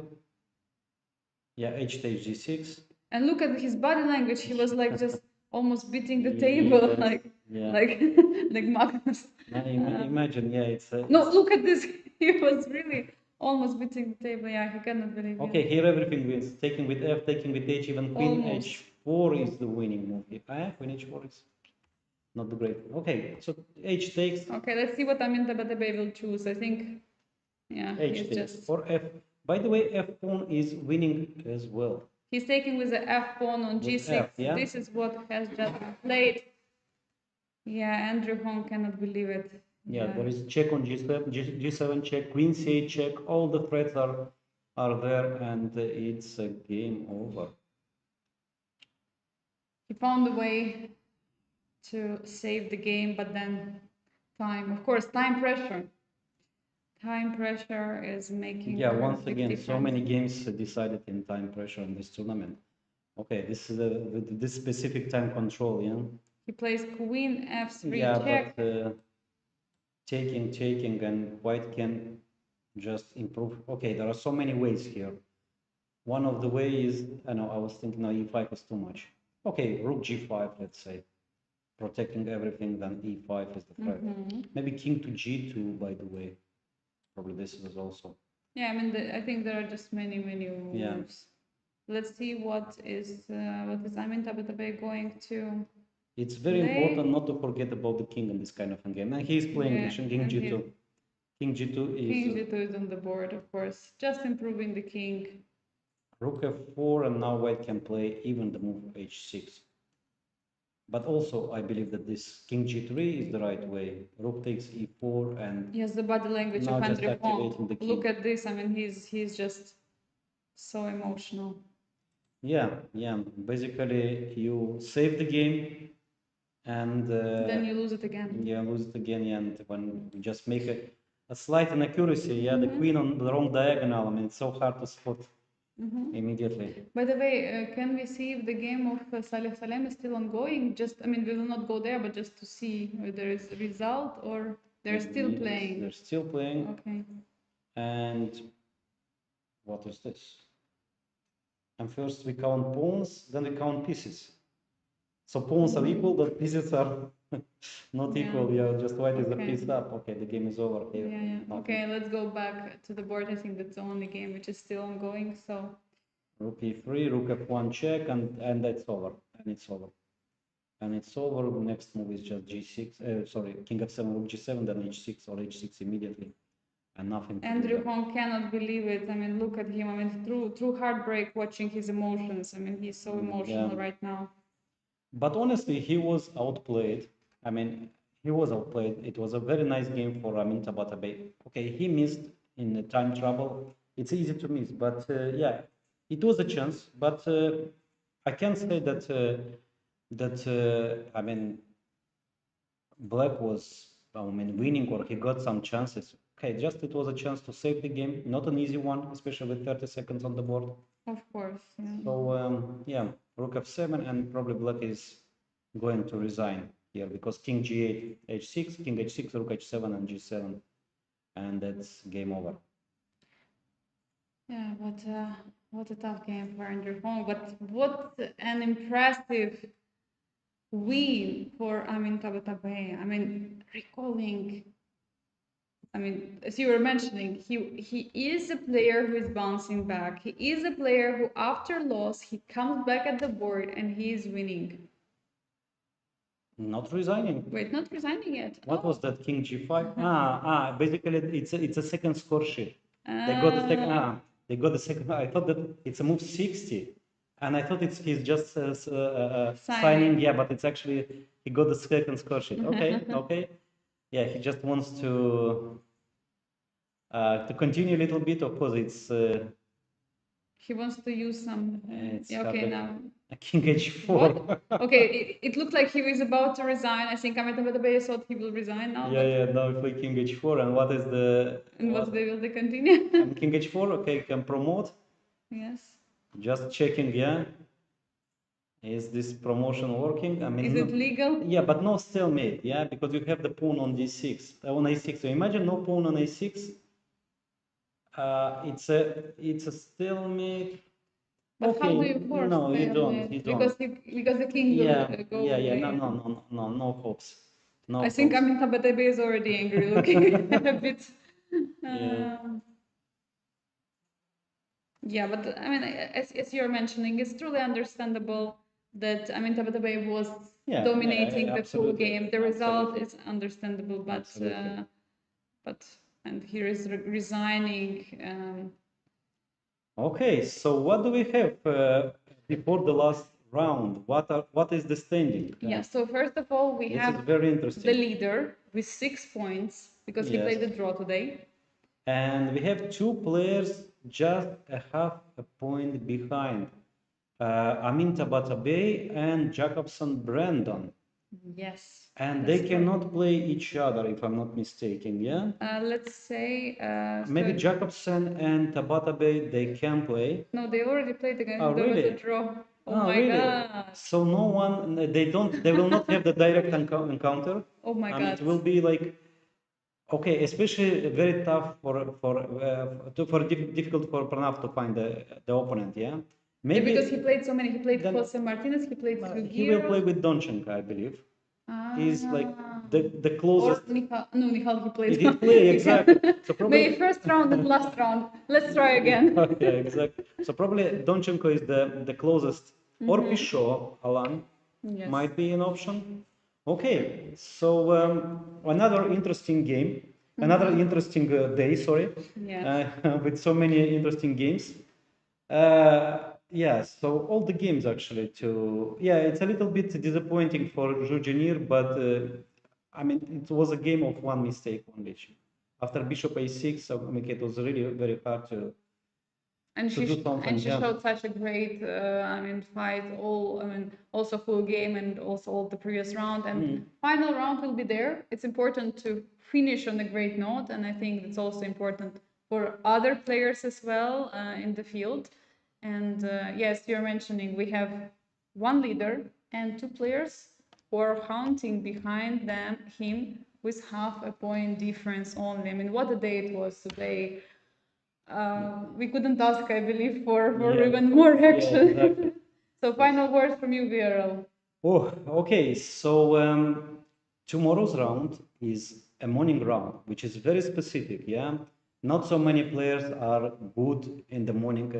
Yeah, h takes g6. And look at his body language. He was like just almost beating the table, Yes, like yeah. like Magnus. Now, imagine, yeah, it's No, look at this. He was really almost beating the table. Yeah, he cannot believe it. okay. Here everything wins. Taking with f, taking with h, even queen Almost. h4 is the winning move. Queen h4 is not the great. Okay, so h takes. Okay, let's see what Tabatabai will choose. I think, yeah, H he's takes just. for f. By the way, f pawn is winning as well. He's taking with the f pawn on With g6. F, yeah? This is what has just been played. Yeah, Andrew Hong cannot believe it. Yeah, there is check on g7, g7 check, queen c8 check. All the threats are there, and it's a game over. He found a way to save the game, but then time, of course, time pressure. Time pressure is making. Yeah, a once big again, so difference. many games decided in time pressure in this tournament. Okay, this is with this specific time control, yeah. He plays queen f3 Yeah, check. but taking, and white can just improve. Okay, there are so many ways here. One of the ways, I know, I was thinking, no, e5 is too much. Okay, rook g5, let's say, protecting everything. Then e5 is the threat. Maybe king to g2, by the way. Probably this is also. Yeah, I mean, I think there are just many moves. Yeah. Let's see what is Tabatabai going to. It's very important not to forget about the king in this kind of a game. And he's playing king g2. King g2 is. King g2 is on the board, of course. Just improving the king. Rook f4, and now white can play even the move h6. But also, I believe that this king g3 is the right way. Rook takes e4, and Yes, the body language now of just Andrew activating Hong. the king. Look at this. I mean, he's just so emotional. Yeah. Basically, you save the game, and Then you lose it again. Yeah, lose it again. Yeah, and when you just make a slight inaccuracy, yeah, the queen on the wrong diagonal. I mean, it's so hard to spot immediately. By the way, can we see if the game of Saleh Salem is still ongoing? Just, I mean, we will not go there, but just to see if there is a result or they're still playing. They're still playing. Okay. And what is this? And first we count pawns, then we count pieces. So pawns are equal, but pieces are not equal. Yeah, just white is a piece up. Okay, the game is over here. Yeah. Okay, let's go back to the board. I think that's the only game which is still ongoing. So rook e3, rook f1 check, and that's over. And it's over. And it's over. The next move is just g6. Sorry, king f7, rook g7, then h6 or h6 immediately. And nothing. Andrew Hong cannot believe it. I mean, look at him. I mean, through heartbreak, watching his emotions. I mean, he's so emotional right now. But honestly, he was outplayed. I mean, he was outplayed. It was a very nice game for Tabatabai. Okay, he missed in the time trouble. It's easy to miss, but yeah, it was a chance. But I can say that I mean, Black was winning, or he got some chances. Okay, just it was a chance to save the game, not an easy one, especially with 30 seconds on the board. Of course. Yeah. So yeah, Rook f7, and probably Black is going to resign here because King g8, h6, King h6, Rook h7, and g7, and that's game over. Yeah, what a tough game for Andrew Hong. But what an impressive win for Tabatabae. I mean, recalling. I mean, as you were mentioning, he is a player who is bouncing back. He is a player who, after loss, he comes back at the board and he is winning. Not resigning. Wait, not resigning yet. What was that? King g5. Basically, it's a second score sheet. They got the second. They got the second. I thought that it's a move 60, and I thought he's just signing. Yeah, but it's actually he got the second score sheet. Okay, okay. Yeah, he just wants to continue a little bit. Of course, it's. He wants to use some. Yeah, okay, now. King h4. What? Okay, it looked like he was about to resign. I think Tabatabae thought he will resign now. Yeah, now he played King h4, and what is the? And will they continue? And King h4. Okay, can promote. Yes. Just checking. Yeah. Is this promotion working? I mean, is it legal? Yeah, but no stalemate. Yeah, because you have the pawn on d6, on a6. So imagine no pawn on a6. It's a stalemate. But okay. how do you force? No, you don't. Because the king will go. Yeah. No hopes. No. I think Tabatabae is already angry, looking a bit. Yeah, but I mean, as you're mentioning, it's truly understandable that Tabatabae was dominating the full game. The result is understandable, but and here is resigning. Okay, so what do we have before the last round? What is the standing? Yeah, so first of all, we have very interesting. The leader with 6 points because he played the draw today. And we have 2 players just a half a point behind. Amin Tabatabae and Jacobson Brandon. Yes. And they cannot play each other, if I'm not mistaken, yeah? Let's say... maybe Jacobson and Tabatabae, they can play. No, they already played the game. Oh, really? The draw. Oh my really? God. So no one, they will not have the direct encounter. Oh my God. It will be like, okay, especially very tough difficult for Pranav to find the opponent, yeah? Maybe because he played so many. He played Jose Martinez, he played Fujairah. He will play with Donchenko, I believe. He's like the closest. Or Nihal, he played. He did play, exactly. So probably... Maybe first round and last round. Let's try again. Yeah, exactly. So probably Donchenko is the closest. Or Pichot, Alan, might be an option. Okay, so another interesting game. Another interesting day, sorry. With so many interesting games. Yeah, so all the games actually it's a little bit disappointing for Joujinir, but I mean, it was a game of one mistake only. After Bishop a6, so it was really very hard to do something. And she showed such a great, fight, also full game and also all the previous round. And final round will be there. It's important to finish on a great note, and I think it's also important for other players as well in the field. And yes, you're mentioning we have one leader and 2 players who are hunting behind him with half a point difference only. I mean, what a day it was today. We couldn't ask, I believe, for even more action. Yeah, exactly. So final words from you, Viorel. Oh, okay. So tomorrow's round is a morning round, which is very specific, yeah? Not so many players are good in the morning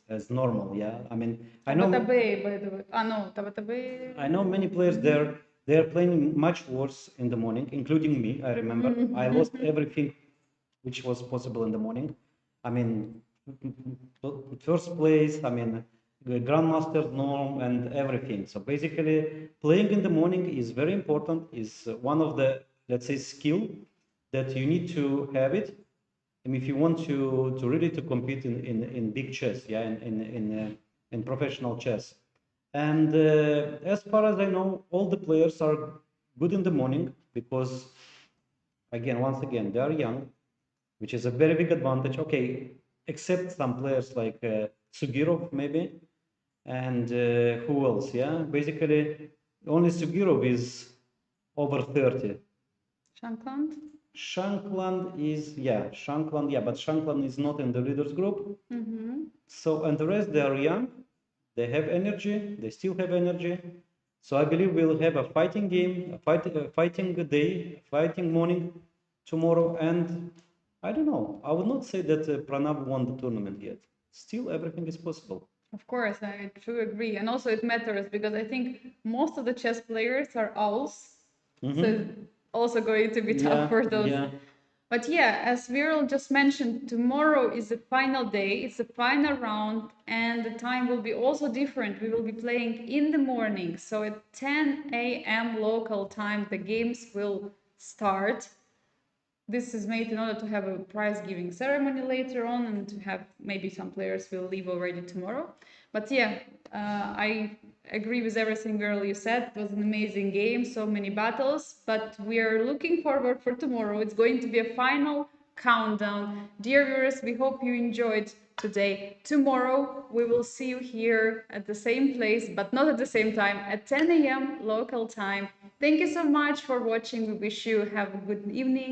as normal, yeah? I mean, I know... Tabatabae, by the way. No, Tabatabae... I know many players they're playing much worse in the morning, including me, I remember. I lost everything which was possible in the morning. I mean, first place, I mean, the Grandmaster norm and everything. So basically, playing in the morning is very important, is one of the, let's say, skill that you need to have it. I mean, if you want to really to compete in big chess, yeah, in professional chess. And as far as I know, all the players are good in the morning because, again, once again, they are young, which is a very big advantage. Okay, except some players like Sugirov maybe, and who else? Yeah, basically only Sugirov is over 30. Shankland? Shankland is, yeah, Shankland, yeah, but Shankland is not in the leaders group. Mm-hmm. So, and the rest, they are young, they have energy, they still have energy. So I believe we'll have a fighting game, a fighting day, a fighting morning tomorrow. And I don't know, I would not say that Pranav won the tournament yet. Still, everything is possible. Of course, I do agree. And also it matters because I think most of the chess players are owls. So it's also going to be tough for those. Yeah. But yeah, as Viorel just mentioned, tomorrow is the final day, it's the final round, and the time will be also different. We will be playing in the morning. So at 10 a.m. local time, the games will start. This is made in order to have a prize giving ceremony later on and to have maybe some players will leave already tomorrow. But yeah, I agree with everything Viorel you said. It was an amazing game, so many battles, but we are looking forward for tomorrow. It's going to be a final countdown. Dear viewers, we hope you enjoyed today. Tomorrow we will see you here at the same place, but not at the same time, at 10 a.m. local time. Thank you so much for watching. We wish you have a good evening.